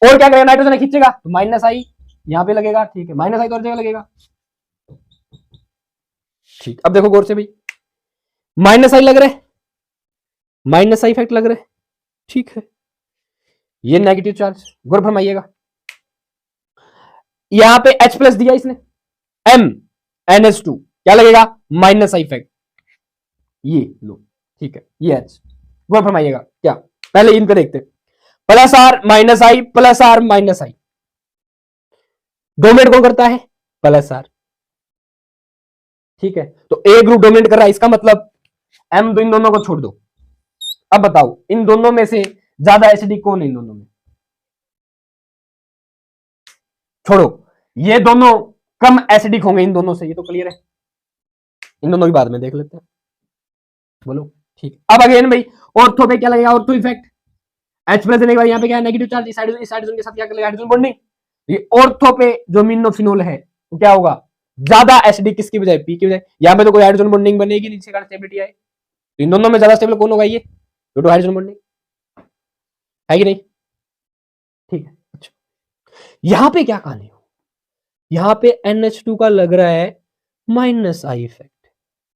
और क्या करेगा, नाइट्रोजन खींचेगा तो माइनस आई यहां पे लगेगा, ठीक है, माइनस आई तो और जगह लगेगा, ठीक। अब देखो गौर से भाई, माइनस आई लग रहा है, माइनस आई इफेक्ट लग रहा है, ठीक है, ये नेगेटिव चार्ज, गौर फरमाइएगा। यहां पे H प्लस दिया इसने, M NH2 क्या लगेगा, माइनस आई इफेक्ट, ये लो, ठीक है, ये H, गौर फरमाइएगा क्या, पहले इनको देखते, plus R minus I, plus R minus I, dominate कौन करता है, प्लस आर, ठीक है, तो ए ग्रुप डोमिनेट कर रहा है, इसका मतलब M तो इन दोनों को छोड़ दो। अब बताओ इन दोनों में से ज्यादा एसिडिक कौन है, इन दोनों में, छोड़ो, ये दोनों कम एसिडिक होंगे इन दोनों से, ये तो क्लियर है, इन दोनों की बाद में देख लेते हैं, बोलो, ठीक। अब अगेन भाई ऑर्थो पे क्या लगेगा, ऑर्थो इफेक्ट, H प्लस देने के बाद यहाँ पे क्या है, नेगेटिव चार्ज, इस हाइड्रोजन के साथ क्या करेगा, हाइड्रोजन बॉन्डिंग, ये ऑर्थो पे जो मिनोफिनोल है वो क्या होगा, ज्यादा एसिडिक किसकी बजाय, P की बजाय, यहाँ पे तो कोई हाइड्रोजन बॉन्डिंग बनेगी नहीं, जिसके कारण स्टेबिलिटी आए, तो इन दोनों में ज्यादा स्टेबल कौन होगा, ये दो हाइड्रोजन बॉन्डिंग है कि नहीं, ठीक है। अच्छा यहां पे क्या कहानी हो, यहां पे NH2 का लग रहा है माइनस आई इफेक्ट,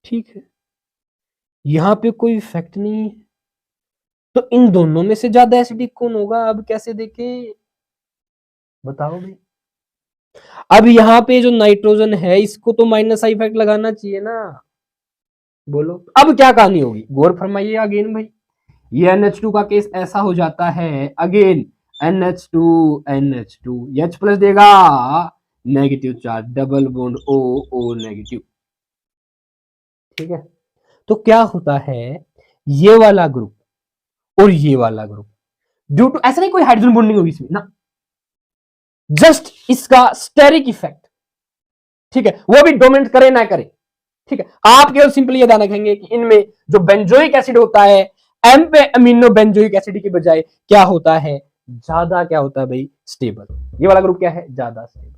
ठीक है, यहां पे कोई इफेक्ट नहीं है, तो इन दोनों में से ज्यादा एसिडिक कौन होगा, अब कैसे देखे, बताओ भाई। अब यहां पे जो नाइट्रोजन है इसको तो माइनस आई इफेक्ट लगाना चाहिए ना, बोलो अब क्या कहानी होगी, गौर फरमाइए अगेन भाई। ये NH2 का केस ऐसा हो जाता है, again NH2 NH2 H plus देगा, negative charge, double bond O negative, ठीक है। तो क्या होता है, ये वाला ग्रुप और ये वाला ग्रुप ड्यू टू, ऐसा नहीं कोई हाइड्रोजन बॉन्डिंग होगी इसमें ना, जस्ट इसका स्टेरिक इफेक्ट, ठीक है, वो भी डोमिनेट करे ना करे। ठीक है, आप केवल सिंपली ये ध्यान रखेंगे कि इनमें जो बेंजोइक एसिड होता है एम पे अमीनो बेंजोइक एसिड की बजाय क्या होता है, ज्यादा क्या होता है भाई, स्टेबल। ये वाला ग्रुप क्या है, ज्यादा स्टेबल,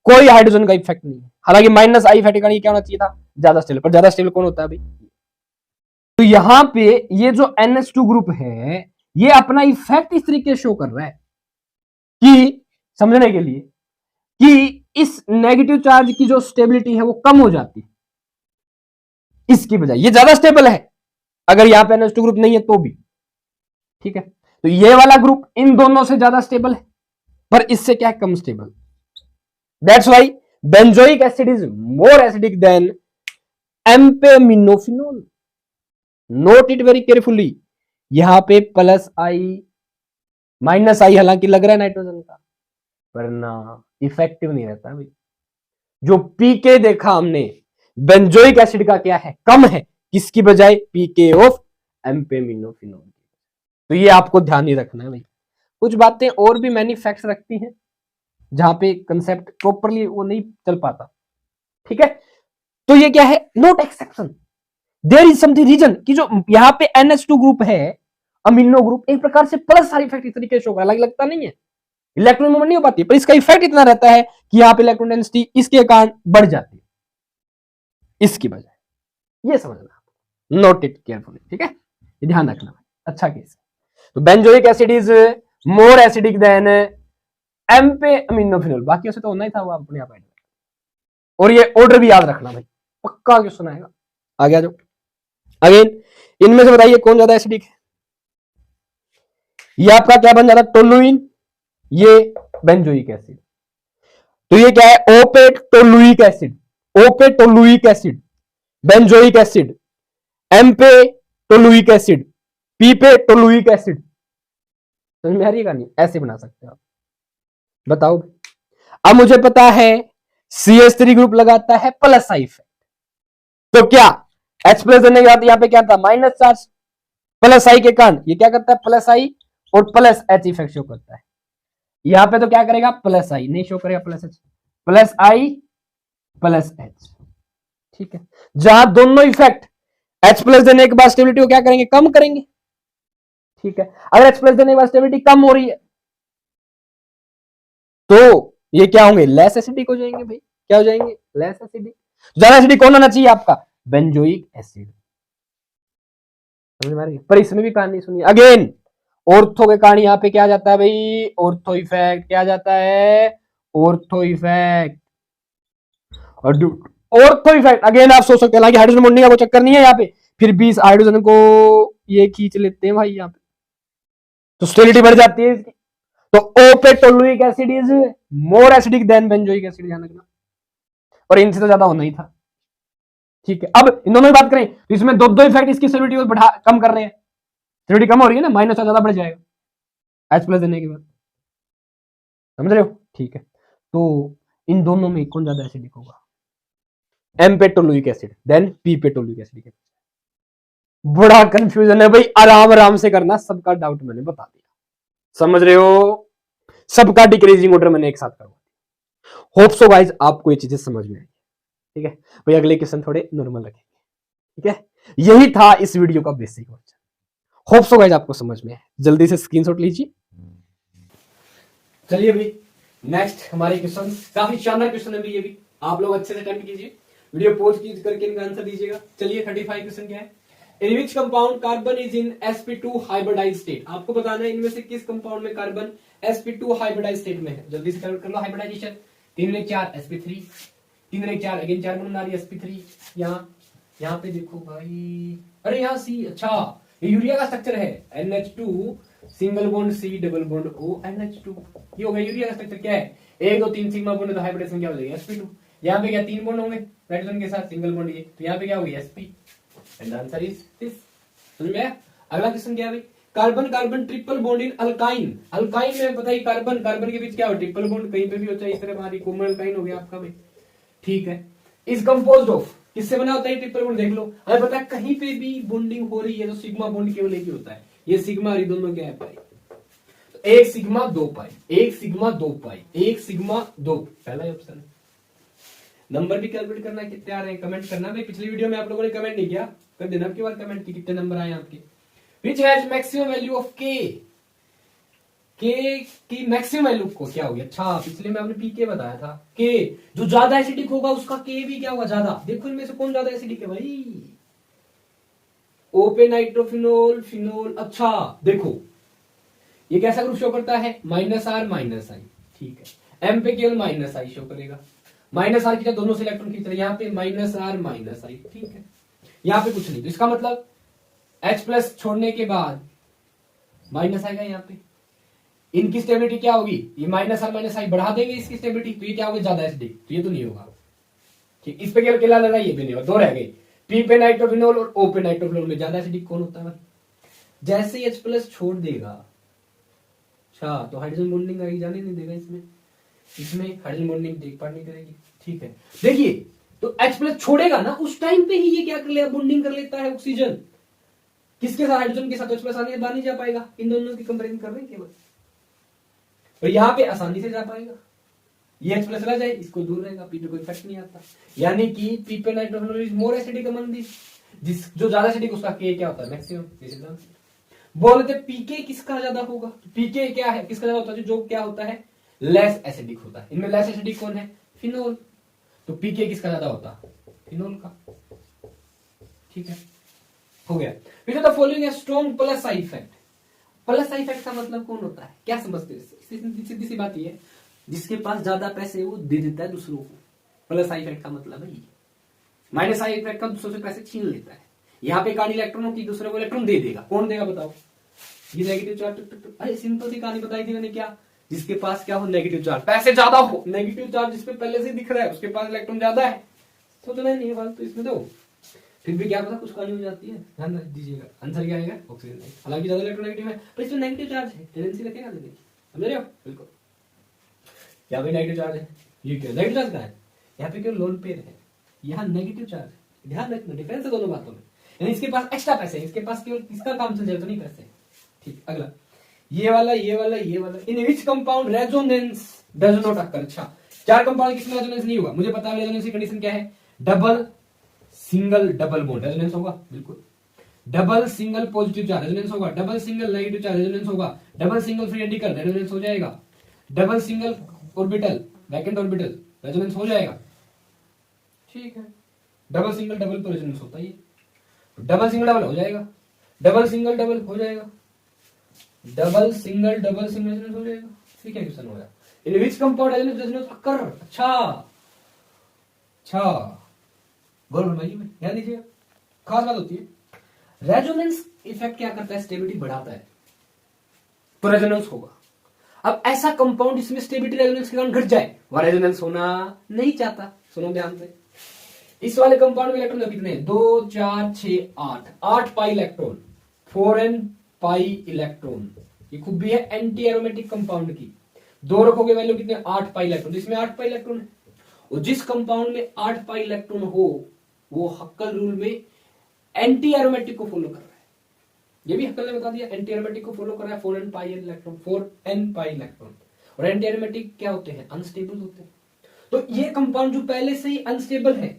कोई हाइड्रोजन का इफेक्ट नहीं है। हालांकि माइनस आई फैटी का क्या होना चाहिए था, ज्यादा स्टेबल, पर ज्यादा स्टेबल कौन होता है भाई। तो यहां पे ये जो NH2 ग्रुप है ये अपना इफेक्ट इस तरीके से शो कर रहा है कि समझने के लिए कि इस नेगेटिव चार्ज की जो स्टेबिलिटी है वो कम हो जाती है, इसकी बजाय ये ज्यादा स्टेबल है अगर यहां पे NH2 ग्रुप नहीं है तो भी। ठीक है, तो ये वाला ग्रुप इन दोनों से ज्यादा स्टेबल है पर इससे क्या है, कम stable. That's why benzoic acid is more acidic than एम्पेमिनोफिनोल। नोट इट वेरी केयरफुली, यहां पे प्लस आई माइनस आई हालांकि लग रहा है नाइट्रोजन का, वरना इफेक्टिव नहीं रहता भाई। जो पीके देखा हमने बेंजोइक एसिड का क्या है, कम है, किसकी बजाय, पीके ऑफ एम्पेमिनोफिनोल। तो ये आपको ध्यान ही रखना है भाई। कुछ बातें और भी मैनी फैक्ट्स रखती हैं जहां पे कंसेप्ट प्रॉपरली वो नहीं चल पाता। ठीक है, तो ये क्या है, not exception, there is something reason कि जो यहां पे NH2 ग्रुप है अमीनो ग्रुप एक प्रकार से प्लस साइड इफेक्ट इस तरीके से होगा, लगता नहीं है, इलेक्ट्रॉन मूवमेंट नहीं हो पाती, पर इसका इफेक्ट इतना रहता है कि यहां पे इलेक्ट्रॉन डेंसिटी इसके कारण बढ़ जाती है इसकी बजाय। ये समझना, नोट इट केयरफुली। ठीक है, ये ध्यान रखना, अच्छा केस। तो benzoic acid is more acidic than एम्पेमिनोफिनोल, बाकी उसे तो होना ही था, वो अपने आप आएगा। और ये ऑर्डर भी याद रखना भाई, पक्का क्यों सुनाएगा। आगे आ जाओ। अगेन इनमें से बताइए कौन ज्यादा एसिडिक है। ये आपका क्या बन जाता है, टोलुइन, ये बेंजोइक एसिड। तो ये क्या है, ओपेटोलुइक एसिड, ओपेटोलुइक एसिड, बेंजोइक एसिड, एम्पेटोलुइक एसिड, पीपेटोलुइक एसिड। समझ में आ रही है कहानी, ऐसे बना सकते हो आप। बताओ, अब मुझे पता है CH3 ग्रुप लगाता है प्लस आई इफेक्ट, तो क्या H प्लस देने के बाद यहां पे क्या था, माइनस चार्ज, प्लस आई के कारण ये क्या करता है, प्लस आई और प्लस H इफेक्ट शो करता है। यहां पे तो क्या करेगा, प्लस आई नहीं शो करेगा, प्लस H, प्लस आई प्लस H। ठीक है, जहां दोनों इफेक्ट H प्लस देने के बाद स्टेबिलिटी को क्या करेंगे, कम करेंगे। ठीक है, अगर H प्लस देने के बाद स्टेबिलिटी कम हो रही है तो ये क्या होंगे, लेस एसिडिक हो जाएंगे भाई। क्या हो जाएंगे, लेस एसिडिक। ज्यादा एसिडिक कौन होना चाहिए आपका, बेंजोइक एसिड। समझ में आ रही है, पर इसमें भी कहानी सुनिए अगेन, ऑर्थो के कारण यहाँ पे क्या जाता है भाई, ऑर्थो इफेक्ट, क्या जाता है, ऑर्थो इफेक्ट। और ऑर्थो इफेक्ट अगेन आप सोच सकते हैं, हाइड्रोजन बॉन्डिंग का कोई चक्कर नहीं है यहाँ पे, फिर 20 हाइड्रोजन को ये खींच लेते हैं भाई यहाँ पे, तो स्टेबिलिटी बढ़ जाती है इसकी। तो ओपेटोलुइक acid is more acidic than benzoic acid, ध्यान रखना, और इनसे तो ज्यादा होना ही था। ठीक है, अब इन दोनों की बात करें तो इसमें दो दो इफेक्ट इसकी स्टेबिलिटी को बढ़ा कम कर रहे हैं, स्टेबिलिटी कम हो रही है ना, माइनस ज्यादा बढ़ जाएगा H प्लस देने के बाद। समझ रहे हो, ठीक है, तो इन दोनों में कौन ज्यादा एसिडिक होगा, एम्पेटोलुइक एसिड देन पीपेटोलुइक एसिड। बड़ा कंफ्यूजन है भाई, आराम आराम से करना, सबका डाउट मैंने बता दिया, समझ रहे हो, सबका डिक्रीजिंग ऑर्डर मैंने एक साथ करवा दिया। होप सो गाइस आपको ये चीजें समझ में आई। ठीक है भाई, अगले क्वेश्चन थोड़े नॉर्मल रखेंगे। ठीक है, यही था इस वीडियो का basic question. Hope so guys आपको समझ में आए, जल्दी से स्क्रीनशॉट लीजिए। चलिए भाई, नेक्स्ट हमारे क्वेश्चन, काफी शानदार क्वेश्चन है भाई, ये भी आप लोग अच्छे से अटेम्प्ट कीजिए, वीडियो पॉज करके इनका आंसर दीजिएगा। चलिए 35 क्वेश्चन क्या है, in which compound carbon is in sp2 hybridized state. आपको बताना है इनमें से किस कंपाउंड में कार्बन sp2 हाइब्रिडाइज्ड स्टेट में है। जल्दी से कर लो हाइब्रिडाइजेशन। 3 1 4 sp3, 3 1 4 अगेन 4 बना रही है sp3। यहाँ पे देखो भाई, अरे यहाँ C, अच्छा ये यूरिया का स्ट्रक्चर है, NH2 single bond C double bond O NH2, ये हो गया यूरिया का स्ट्रक्चर। क्या है, 1 2 3 सिग्मा बॉन्ड, तो हाइब्रिडाइजेशन क्या हो जाएगा sp2। यहाँ पे क्या 3 बॉन्ड होंगे नाइट्रोजन के साथ सिंगल बॉन्ड, ये तो यहाँ पे क्या होगी sp, and answer is this. समझ में आया। अगला क्वेश्चन क्या है भाई, carbon carbon triple bond in alkyne. Alkyne में पता ही कार्बन कार्बन के बीच क्या हो, ट्रिपल बॉन्ड कहीं पे भी होता है, इस तरह हमारी कॉमन अल्काइन हो गया आपका भाई। ठीक है, इज कंपोज्ड ऑफ, किससे बना होता है ट्रिपल बॉन्ड, देख लो हमें पता है कहीं पे भी बॉन्डिंग हो रही है तो सिग्मा बॉन्ड केवल एक ही होता है, ये सिग्मा और ये दोनों क्या है पाई, तो 1 सिग्मा 2 पाई, 1 सिग्मा 2 पाई, 1 सिग्मा 2, पहला ऑप्शन है। नंबर भी कैलकुलेट करना है, कितने आ रहे हैं कमेंट करना। भाई पिछली वीडियो में आप लोगों ने कमेंट नहीं किया, कर देना आपकी बार कमेंट की कितने नंबर आए आपके। Which has maximum value of के, के की मैक्सिमम वैल्यू को क्या होगी। अच्छा पिछले में आपने पीके बताया था, के जो ज्यादा एसिडिक होगा उसका के भी क्या होगा ज्यादा। देखो इनमें से कौन ज्यादा एसिडिक है भाई, ओपे नाइट्रोफिनोल फिनोल। अच्छा देखो ये कैसा ग्रुप शो करता है, -R -I, ठीक है। एम पे केवल -I शो करेगा, -R खींचा दोनों से इलेक्ट्रॉन खींच रहे, यहाँ पे -R -I, ठीक है। यहाँ पे कुछ नहीं, तो इसका मतलब H+ छोड़ने के बाद माइनस आएगा यहाँ पे। इनकी स्टेबिलिटी क्या होगी, ये -R -I बढ़ा देंगे इसकी स्टेबिलिटी, तो ये क्या होगा ज्यादा एसिडिक, तो ये तो नहीं होगा, ठीक। इस पे केवल केला लगा, ये भी नहीं होगा, दो रह गए, पी पे नाइट्रोफिनोल और ओ पे नाइट्रोफिनोल में ज्यादा एसिडिक कौन होता है। जैसे ही H+ छोड़ देगा, अच्छा तो हाइड्रोजन बॉन्डिंग आगे जाने नहीं देगा इसमें, इसमें हाइड्रोजन बॉन्डिंग देख पार नहीं करेगी, ठीक है। देखिए तो H+ छोड़ेगा ना, उस टाइम पे ही ये क्या कर ले, बॉन्डिंग कर लेता है ऑक्सीजन, किसके साथ, हाइड्रोजन के साथ। H+ आने बाहर नहीं जा पाएगा, इन दोनों की कंपेरिजन कर रहे हैं केवल, और यहाँ पे आसानी से जा पाएगा। ये H+ चला जाए, इसको दूर रहेगा, पी पे कोई इफेक्ट नहीं आता। यानी कि पी पे nitrophenol is more acidic among this, जिस जो ज्यादा एसिडिक उसका के क्या होता है मैक्सिमम। बोलते पीके किसका ज्यादा होगा, पीके क्या है, किसका ज्यादा होता है, जो क्या होता है लेस एसिडिक होता है। इनमें लेस एसिडिक कौन है, फिनोल, तो पीके किसका ज्यादा होता है, फिनोल का, ठीक है। हो गया। फिर द फॉलोइंग है strong plus side effect. Plus side effect का मतलब कौन होता है, क्या समझते हैं, सीधी सी बात ये, जिसके पास ज्यादा पैसे वो दे देता है दूसरों को। प्लस साइड इफेक्ट का मतलब है, माइनस साइड इफेक्ट का दूसरों से पैसे छीन लेता है। यहाँ पे कहानी इलेक्ट्रॉनों की दूसरे को इलेक्ट्रॉन दे देगा, कौन देगा बताओ, ये नेगेटिव चार्ज। अरे सिंपल सी कहानी बताई थी मैंने, क्या, जिसके पास क्या हो नेगेटिव चार्ज, पैसे ज्यादा हो, नेगेटिव चार्ज जिसपे पहले से दिख रहा है उसके पास इलेक्ट्रॉन ज्यादा है, सोचना नहीं है बात, तो इसमें दो, फिर भी क्या पता कुछ कहानी हो जाती है, ध्यान दीजिएगा। आंसर क्या आएगा, ऑक्सीजन। हालांकि ज्यादा इलेक्ट्रोनेगेटिव है, पर इसमें नेगेटिव चार्ज है, टेंडेंसी रखेगा देने की, समझ रहे हो, बिल्कुल। यहाँ पे नेगेटिव चार्ज है, ये क्या नेगेटिव चार्ज कहाँ है, यहाँ पे केवल लोन पेयर है, यहाँ नेगेटिव चार्ज है, ध्यान रखना डिफरेंस है दोनों बातों में। यानी इसके पास एक्स्ट्रा पैसे है, इसके पास केवल इसका काम चल जाए तो नहीं पैसे, ठीक। अगला ये वाला ये वाला ये वाला, in which compound resonance does not occur. अच्छा चार कंपाउंड किसमें रेजोनेंस नहीं होगा, मुझे पता है रेजोनेंस की कंडीशन क्या है, double single double bond resonance होगा, बिल्कुल। Double single positive charge resonance होगा, double single negative charge resonance होगा, double single free radical resonance हो जाएगा, double single orbital vacant orbital resonance हो जाएगा, ठीक है। डबल सिंगल डबल पर रेजोनेंस होता है, डबल सिंगल डबल हो जाएगा, डबल सिंगल डबल हो जाएगा, डबल सिंगल रेजोनेंस हो जाएगा, ठीक है। क्वेश्चन हो गया, इन विच कंपाउंड रेजोनेंस अकर। अच्छा अच्छा बोल भाई, ध्यान दीजिए, खास बात होती है। रेजोनेंस इफेक्ट क्या करता है, स्टेबिलिटी बढ़ाता है, तो रेजोनेंस होगा। अब ऐसा कंपाउंड जिसमें स्टेबिलिटी रेजोनेंस के कारण घट जाए, वह रेजोनेंस होना नहीं चाहता। सुनो ध्यान से, इस वाले कंपाउंड में इलेक्ट्रॉन कितने, 2 4 6 8, 8 pi electron, 4n pi electron. ये खूबी है एंटी एरोमेटिक कंपाउंड की, दो रखोगे वैल्यू कितने, 8 पाई इलेक्ट्रॉन, इसमें 8 पाई इलेक्ट्रॉन है। और जिस कंपाउंड में 8 पाई इलेक्ट्रॉन हो वो हक्कल रूल में एंटी एरोमेटिक को फॉलो कर रहा है। ये भी हक्कल ने बता दिया, एंटी एरोमेटिक को फॉलो कर रहा है, 4n pi electron, 4n pi electron. और एंटी एरोमेटिक क्या होते हैं, अनस्टेबल होते हैं। तो ये कंपाउंड जो पहले से ही अनस्टेबल है,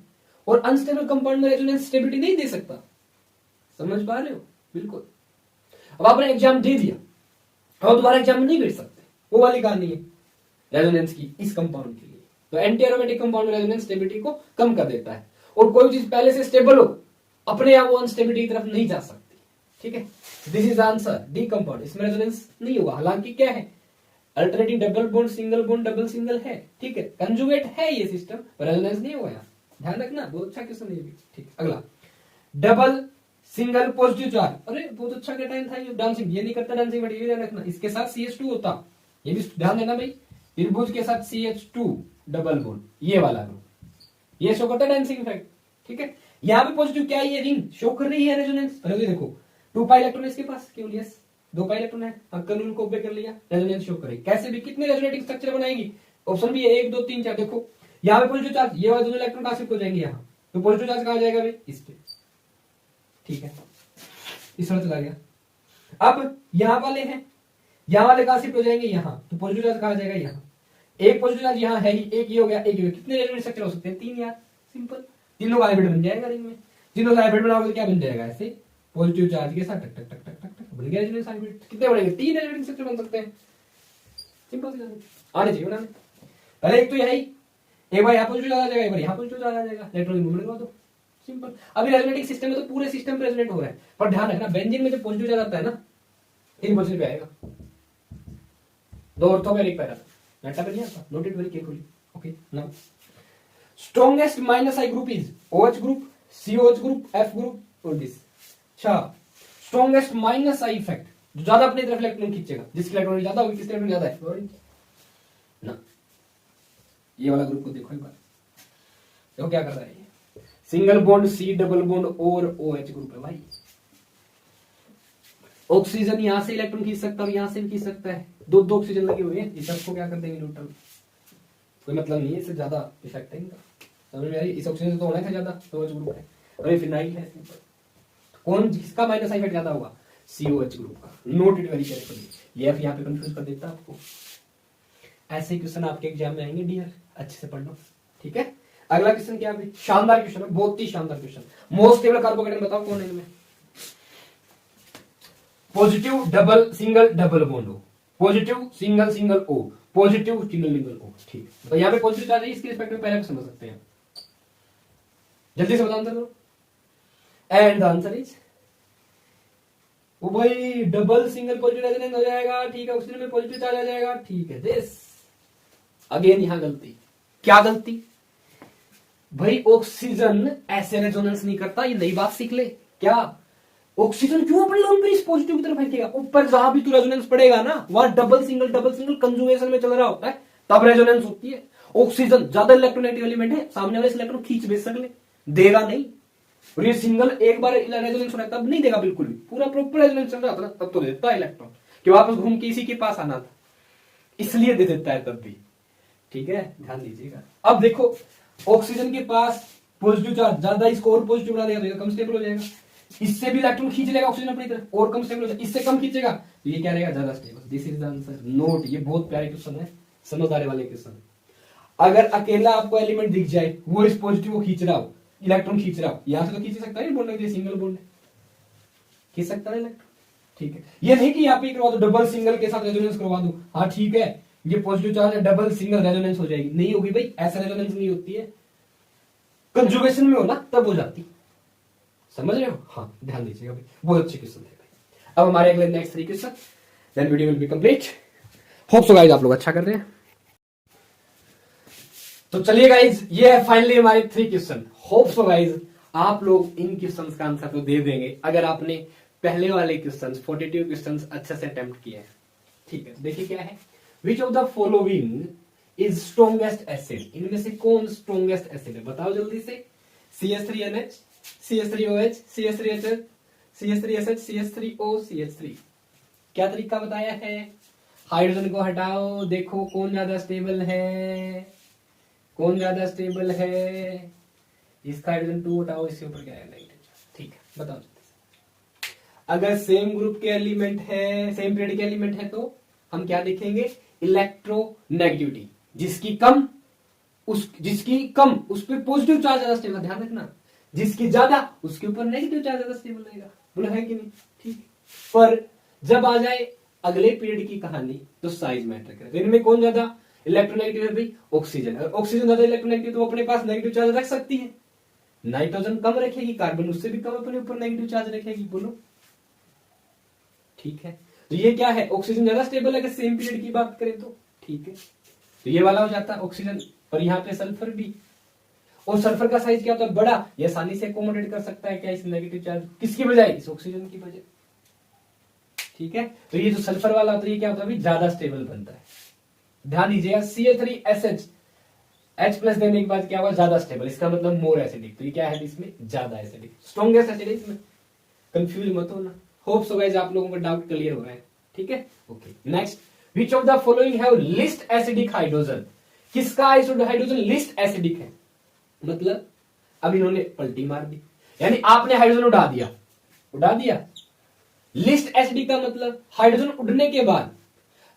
और अनस्टेबल कंपाउंड में रेजोनेंस स्टेबिलिटी नहीं दे सकता, समझ पा रहे हो, बिल्कुल। अब आपने एग्जाम दे दिया, अब दोबारा एग्जाम में नहीं बैठ सकते, वो वाली कहानी है रेजोनेंस की इस कंपाउंड के लिए। तो एंटी एरोमेटिक कंपाउंड में रेजोनेंस स्टेबिलिटी को कम कर देता है, और कोई चीज पहले से स्टेबल हो अपने आप वो अनस्टेबिलिटी की तरफ नहीं जा सकती, ठीक है। This is answer, D compound, इसमें रेजोनेंस नहीं होगा। हालांकि क्या है, alternative double bond single bond double single है, ठीक है, कंजुगेट है ये सिस्टम, पर रेजोनेंस नहीं होगा यहाँ, ध्यान रखना, बहुत अच्छा क्वेश्चन है ये भी, ठीक। अगला डबल सिंगल पॉजिटिव चार्ज, अरे बहुत अच्छा क्या टाइम था ये डांसिंग, ये नहीं करता डांसिंग, बट ये ध्यान रखना, इसके साथ CH2 होता, ये भी ध्यान देना भाई, त्रिभुज के साथ CH2 डबल बॉन्ड, ये वाला ग्रुप, ये शो करता है डांसिंग इफेक्ट, ठीक है। यहाँ पे पॉजिटिव क्या है, ये रिंग शो कर रही है रेजोनेंस, अरे देखो 2 पाई इलेक्ट्रॉन इसके पास, केवल यस 2 पाई इलेक्ट्रॉन है, हक्कल रूल को ओबे कर लिया, रेजोनेंस शो करेगी। कैसे भी, कितने रेजोनेटिंग स्ट्रक्चर बनाएगी, ऑप्शन भी है 1 2 3 4, देखो यहाँ पे पॉजिटिव चार्ज, ये वाले दोनों इलेक्ट्रॉन कहां शिफ्ट हो जाएंगे, यहाँ तो पॉजिटिव चार्ज कहां जाएगा भाई, इस पे, ठीक है, इस तरह चला गया। अब यहाँ वाले हैं, यहाँ वाले कहां शिफ्ट हो जाएंगे, यहाँ, तो पॉजिटिव चार्ज कहां जाएगा, यहाँ। एक पॉजिटिव चार्ज यहाँ है ही, एक ये हो गया, एक ये हो गया, कितने रेजोनेंस स्ट्रक्चर हो सकते हैं? 3 यार, सिंपल। तीनों का हाइब्रिड बन जाएगा रिंग में। तीनों का हाइब्रिड बनाओगे तो क्या बन जाएगा? ऐसे पॉजिटिव चार्ज के साथ टक टक टक टक टक टक बन गया रेजोनेंस हाइब्रिड। कितने बनेंगे? 3 रेजोनेंस स्ट्रक्चर बन सकते हैं। सिंपल सी बात, आने चाहिए बनाने। पहले एक तो यही, एक बार यहाँ पॉजिटिव चार्ज आ जाएगा, एक बार यहाँ पॉजिटिव चार्ज आ जाएगा, इलेक्ट्रॉन मूवमेंट का। तो सिंपल। अभी रेजोनेटिक सिस्टम में तो पूरे सिस्टम पे रेजोनेट हो रहा है, पर ध्यान रखना बेंजीन में जब पॉजिटिव चार्ज आता है ना, 3% पे आएगा, 2 ऑर्थो में एक पैरा डाटा पे नहीं आता। Note it very carefully. Okay, now strongest minus I group is OH group, COH group, F group और दिस। अच्छा, स्ट्रॉन्गेस्ट माइनस आई इफेक्ट, जो ज्यादा अपनी तरफ इलेक्ट्रॉन खींचेगा, जिसकी इलेक्ट्रॉन ज्यादा होगी, किसकी इलेक्ट्रॉन ज्यादा है ना। ये वाला ग्रुप को देखो एक बार, देखो क्या कर रहा है ये। Single bond C double bond और OH ग्रुप है भाई। ऑक्सीजन यहां से इलेक्ट्रॉन खींच सकता है और यहां से भी खींच सकता है, दो ऑक्सीजन लगे हुए हैं, इस सबको क्या कर देंगे न्यूट्रल, कोई मतलब नहीं है, इससे ज्यादा इफेक्ट है इनका, समझ में आई? इस ऑक्सीजन से तो होना है ज्यादा, तो OH ग्रुप है और ये फिनाइल है। कौन जिसका माइनस इफेक्ट ज्यादा होगा? COH ग्रुप का। नोट इट वेरी केयरफुली, ये यहाँ पे कंफ्यूज कर देता है आपको। ऐसे क्वेश्चन आपके एग्जाम में आएंगे डियर, अच्छे से पढ़ लो, ठीक है। अगला क्वेश्चन क्या है? शानदार क्वेश्चन है, बहुत ही शानदार क्वेश्चन। मोस्ट स्टेबल कार्बोकेटाइन बताओ कौन है इनमें? Positive double single double bond हो, positive single single O, positive single single O, ठीक है। तो यहाँ पे पॉजिटिव चार्ज है, इसके रिस्पेक्ट में पहले समझ सकते हैं, जल्दी से बताओ आंसर करो। एंड द आंसर इज, वो भाई डबल सिंगल पॉजिटिव रेजोनेंस हो जाएगा, ठीक है, ऑक्सीजन में पॉजिटिव चार्ज आ जाएगा, ठीक है। दिस अगेन यहाँ गलती, क्या गलती भाई? ऑक्सीजन ऐसे रेजोनेंस नहीं करता, ये नई बात सीख ले। क्या ऑक्सीजन क्यों अपने लोन पे इस पॉजिटिव की तरफ फेंकेगा? ऊपर जहां भी तू रेजोनेंस पड़ेगा ना, वहां डबल सिंगल कंजुगेशन में चल रहा होता है, तब रेजोनेंस होती है। ऑक्सीजन ज्यादा इलेक्ट्रोनेगेटिव एलिमेंट है, सामने वाले इलेक्ट्रॉन खींच भेज सकले, देगा नहीं। और ये सिंगल एक बार रेजोनेंस हो रहा है तब नहीं देगा बिल्कुल भी, पूरा प्रॉपर रेजोनेंस चल रहा था तब तो देता है इलेक्ट्रॉन, कि वापस घूम के इसी के पास आना था, इसलिए दे देता है तब भी, ठीक है, ध्यान दीजिएगा। अब देखो ऑक्सीजन के पास पॉजिटिव चार्ज ज्यादा, इसको और पॉजिटिव बना देगा तो कम स्टेबल हो जाएगा, इससे भी इलेक्ट्रॉन खींच लेगा ऑक्सीजन अपनी तरफ और कम स्टेबल हो जाएगा, इससे कम खींचेगा तो ये क्या रहेगा? ज्यादा stable. This is the answer. Note, ये बहुत प्यारे क्वेश्चन है, समझदारी वाले क्वेश्चन। अगर अकेला आपको एलिमेंट दिख जाए, वो इस पॉजिटिव को खींच रहा हो, इलेक्ट्रॉन खींच रहा हो, यहां से तो खींच सकता है बॉन्ड, सिंगल बॉन्ड खींच सकता है इलेक्ट्रॉन, ठीक है। ये नहीं कि यहाँ पे करवा दो डबल सिंगल के साथ रेजोनेंस करवा दो, हाँ ठीक है, ये पॉजिटिव चार्ज है, डबल सिंगल रेजोनेंस हो जाएगी, नहीं होगी भाई, ऐसा रेजोनेंस नहीं होती है, कंजुगेशन में हो ना तब हो जाती, समझ रहे हो? हाँ, ध्यान दीजिएगा भाई, बहुत अच्छे क्वेश्चन थे भाई। अब हमारे अगले next 3 question, then video will be complete. Hope so guys आप लोग अच्छा कर रहे हैं। तो चलिए गाइज, ये है फाइनली हमारे 3 क्वेश्चन। होप सो गाइज आप लोग इन क्वेश्चंस का आंसर तो दे देंगे अगर आपने पहले वाले क्वेश्चंस 42 क्वेश्चंस अच्छे से अटेम्प्ट किए हैं, ठीक है। देखिए क्या है, which of the following is strongest acid, इनमें से कौन स्ट्रॉन्गेस्ट एसिड है? बताओ जल्दी से। CH3NH, CH3OH, CH3HF, CH3SH, CH3O, CH3। क्या तरीका बताया है? हाइड्रोजन को हटाओ, देखो कौन ज्यादा स्टेबल है, कौन ज्यादा स्टेबल है। इसका हाइड्रोजन 2 हटाओ, इसके ऊपर क्या है? नाइट्रोजन, ठीक है, बताओ। अगर सेम ग्रुप के एलिमेंट है, सेम पीरियड के एलिमेंट है, तो हम क्या देखेंगे? इलेक्ट्रोनेगेटिविटी, जिसकी कम उस पर पॉजिटिव चार्ज ज्यादा स्टेबल, ध्यान रखना, जिसकी ज्यादा उसके ऊपर नेगेटिव चार्ज ज्यादा स्टेबल रहेगा, बोला है कि नहीं? ठीक। पर जब आ जाए अगले पीरियड की कहानी तो साइज मैटर करे। इनमें कौन ज्यादा इलेक्ट्रोनेगेटिव है भाई? ऑक्सीजन। अगर ऑक्सीजन ज्यादा इलेक्ट्रोनेगेटिव तो अपने पास नेगेटिव चार्ज रख सकती है, नाइट्रोजन कम रखेगी, कार्बन उससे भी कम अपने ऊपर नेगेटिव चार्ज रखेगी, बोलो ठीक है। तो ये क्या है? ऑक्सीजन ज्यादा स्टेबल है अगर सेम पीरियड की बात करें तो, ठीक है। तो ये वाला हो जाता है ऑक्सीजन, और यहाँ पे सल्फर भी, और सल्फर का साइज क्या होता है? बड़ा, ये आसानी से अकोमोडेट कर सकता है क्या इस नेगेटिव चार्ज, किसकी बजाय? इस ऑक्सीजन की बजाय, ठीक है। तो ये जो सल्फर वाला होता है ये क्या होता है? ज्यादा स्टेबल बनता है, ध्यान दीजिएगा। CH3SH H प्लस देने के बाद क्या हुआ? ज्यादा स्टेबल, इसका मतलब मोर एसिडिक, तो ये क्या है इसमें? ज्यादा एसिडिक, स्ट्रॉन्गेस्ट एसिड है इसमें, कंफ्यूज मत होना। होप सो गाइस आप लोगों का डाउट क्लियर हो रहा है, ठीक है। Okay, next, which of the following have least acidic hydrogen, किसका हाइड्रोजन लीस्ट एसिडिक है? मतलब अब इन्होंने पलटी मार दी, यानी आपने हाइड्रोजन उड़ा दिया। लिस्ट एसिडिक का मतलब हाइड्रोजन उड़ने के बाद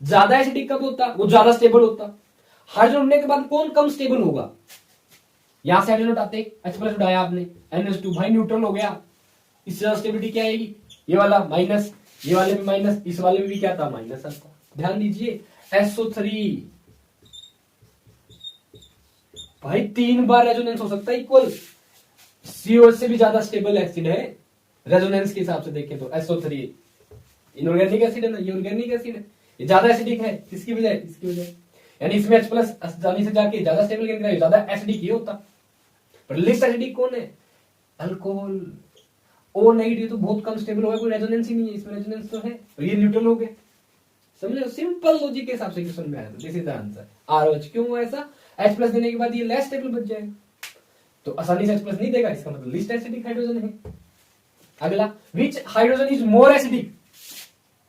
ज्यादा एसिडिक कब होता? वो ज्यादा स्टेबल होता। हाइड्रोजन उड़ने के बाद कौन कम स्टेबल होगा? यहां से हाइड्रोजन उठाते H+ उठाया आपने, NH2 भाई न्यूट्रल हो गया, इससे ज्यादा स्टेबिलिटी क्या आएगी? ये वाला माइनस, ये वाले में माइनस, इस वाले में भी क्या था? माइनस आता। ध्यान दीजिए SO3 भाई 3 बार रेजोनेंस हो सकता है इक्वल, CO से भी ज्यादा स्टेबल एसिड है रेजोनेंस के हिसाब से देखें तो SO3 इनऑर्गेनिक एसिड है ना, ये ऑर्गेनिक एसिड है, ये ज्यादा एसिडिक है, किसकी वजह? इसकी वजह, यानी इसमें H+ जाने से जाके ज्यादा स्टेबल केंद्र है, ज्यादा एसिडिक ये होता। पर लिस्ट एसिडिक कौन है? अल्कोहल। O नेगेटिव तो बहुत कम स्टेबल होगा, कोई रेजोनेंस ही नहीं है, इसमें रेजोनेंस तो है, और ये न्यूट्रल हो गए। समझे? सिंपल लॉजिक के हिसाब से क्वेश्चन में आया था, this is the answer. RH क्यों हुआ ऐसा? H+ देने के बाद ये लेस स्टेबल बच जाएगा, तो आसानी से H+ नहीं देगा, इसका मतलब लिस्ट एसिडिक हाइड्रोजन है। अगला, which hydrogen is more acidic?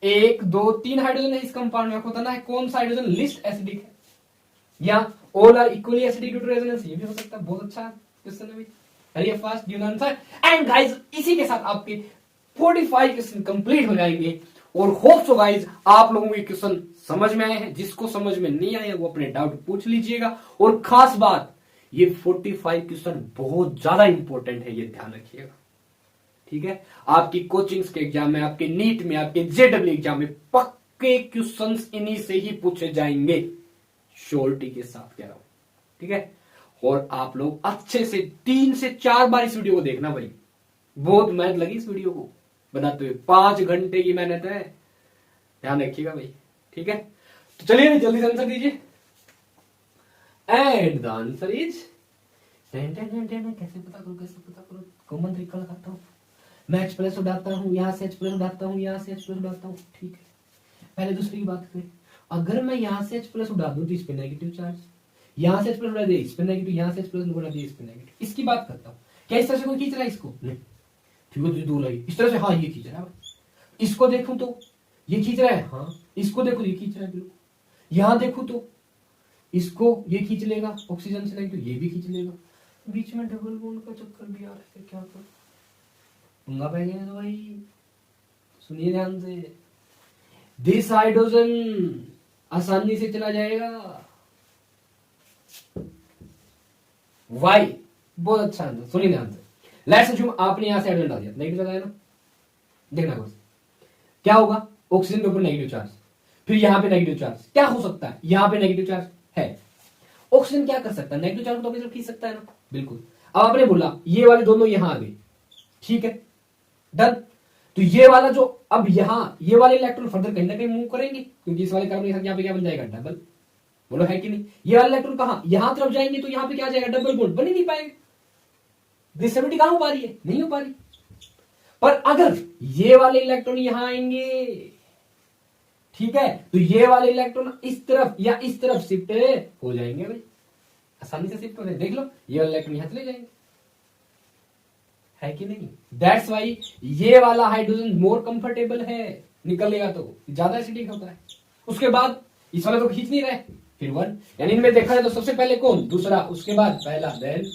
1 2 3 hydrogen है इस कंपाउंड में, आपको बताना है कौन सा हाइड्रोजन लिस्ट एसिडिक है, या all are equally acidic due to resonance, ये भी हो सकता है। बहुत अच्छा क्वेश्चन है भाई, हरिए fast give the answer. And guys इसी के साथ आपके 45 क्वेश्चन कंप्लीट हो जाएंगे, और होप सो गाइस आप लोगों को ये क्वेश्चन समझ में आए हैं। जिसको समझ में नहीं आया वो अपने डाउट पूछ लीजिएगा, और खास बात ये 45 क्वेश्चन बहुत ज्यादा इंपॉर्टेंट है, ये ध्यान रखिएगा, ठीक है? आपकी कोचिंग्स के एग्जाम में, आपके नीट में, आपके JEE एग्जाम में पक्के क्वेश्चंस इन्हीं से ही पूछे जाएंगे, श्योरिटी के साथ कह रहा हूं, ठीक है? और आप लोग अच्छे से 3 से 4 बार इस वीडियो को देखना भाई, बहुत मेहनत लगी इस वीडियो को बनाते हुए, 5 घंटे की मेहनत है, ध्यान रखिएगा भाई, ठीक है? तो चलिए जल्दी से आंसर दीजिए। एंड द आंसर इज कैसे पता करो, कॉमन तरीका लगाता हूं, मैं H+ उड़ाता हूं, यहां से H+ उड़ाता हूं, यहां से H+ उड़ाता हूं, ठीक है? पहले दूसरी की बात करें, अगर मैं यहां से H+ उड़ा दूं तो इस पे नेगेटिव चार्ज, यहां से H+ उड़ा दे इस पे नेगेटिव, यहां से H+ उड़ा दे इस पे नेगेटिव, इसकी बात करता हूं। क्या इस तरह से कोई खींच रहा है इसको? नहीं, ठीक है, दूर लगी इस तरह से, हाँ ये खींच रहा है। इसको देखूं तो ये खींच रहा है, हाँ इसको देखो ये खींच रहा है बिल्कुल, यहां देखूं तो इसको ये खींच लेगा, ऑक्सीजन से नेगेटिव ये भी खींच लेगा, बीच में डबल बॉन्ड का चक्कर भी आ रहा है, क्या करूं? पंगा पै गया भाई, सुनिए ध्यान से, दिस हाइड्रोजन आसानी से चला जाएगा, वाई? बहुत अच्छा आंसर, सुनिए ध्यान से। लेट्स अज्यूम आपने यहां से हाइड्रोजन डाल दिया, नेगेटिव लगाया ना, देखना बस क्या होगा, ऑक्सीजन के ऊपर नेगेटिव चार्ज, फिर यहां पे नेगेटिव चार्ज, क्या हो सकता है? यहां पे नेगेटिव चार्ज है, ऑक्सीजन क्या कर सकता है? नेगेटिव चार्ज तो अपनी खींच सकता है ना, बिल्कुल। अब आपने बोला ये वाले दोनों यहां आ गए, ठीक है, डन। तो ये वाला जो अब यहां ये वाले इलेक्ट्रॉन फर्दर कहीं ना कहीं मूव करेंगे, क्योंकि इस वाले कार्बन के साथ यहां पे क्या बन जाएगा? डबल। बोलो है कि नहीं? ये वाले इलेक्ट्रॉन कहां? यहां तरफ जाएंगे, तो यहां पे क्या आ जाएगा? डबल बॉन्ड, बन ही नहीं पाएंगे, डिस्टेबिलिटी कहां हो पा रही है? नहीं हो पा रही। पर अगर ये वाले इलेक्ट्रॉन यहां आएंगे, ठीक है, तो ये वाले इलेक्ट्रॉन इस तरफ या इस तरफ शिफ्ट हो जाएंगे भाई, आसानी से शिफ्ट हो जाएंगे, देख लो ये वाले इलेक्ट्रॉन यहां चले जाएंगे, है कि नहीं? दैट्स वाई ये वाला हाइड्रोजन मोर कंफर्टेबल है, निकलेगा तो ज्यादा एसिडिक होता है। उसके बाद इस वाले को खींच नहीं रहे, फिर 1, यानी इनमें देखा जाए तो सबसे पहले कौन? दूसरा, उसके बाद पहला, देन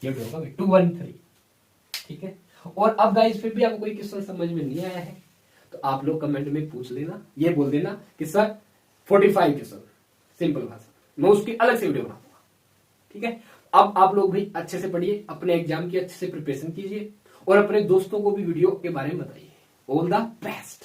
ये होगा 2 1 3, ठीक है? और अब गाइस फिर भी आपको कोई क्वेश्चन समझ में नहीं आया है तो आप लोग कमेंट में पूछ लेना, ये बोल देना कि सर 45 क्वेश्चन, सिंपल भाषा, मैं उसकी अलग से वीडियो बनाऊंगा, ठीक है? अब आप लोग भी अच्छे से पढ़िए, अपने एग्जाम की अच्छे से प्रिपरेशन कीजिए, और अपने दोस्तों को भी वीडियो के बारे में बताइए। All the best.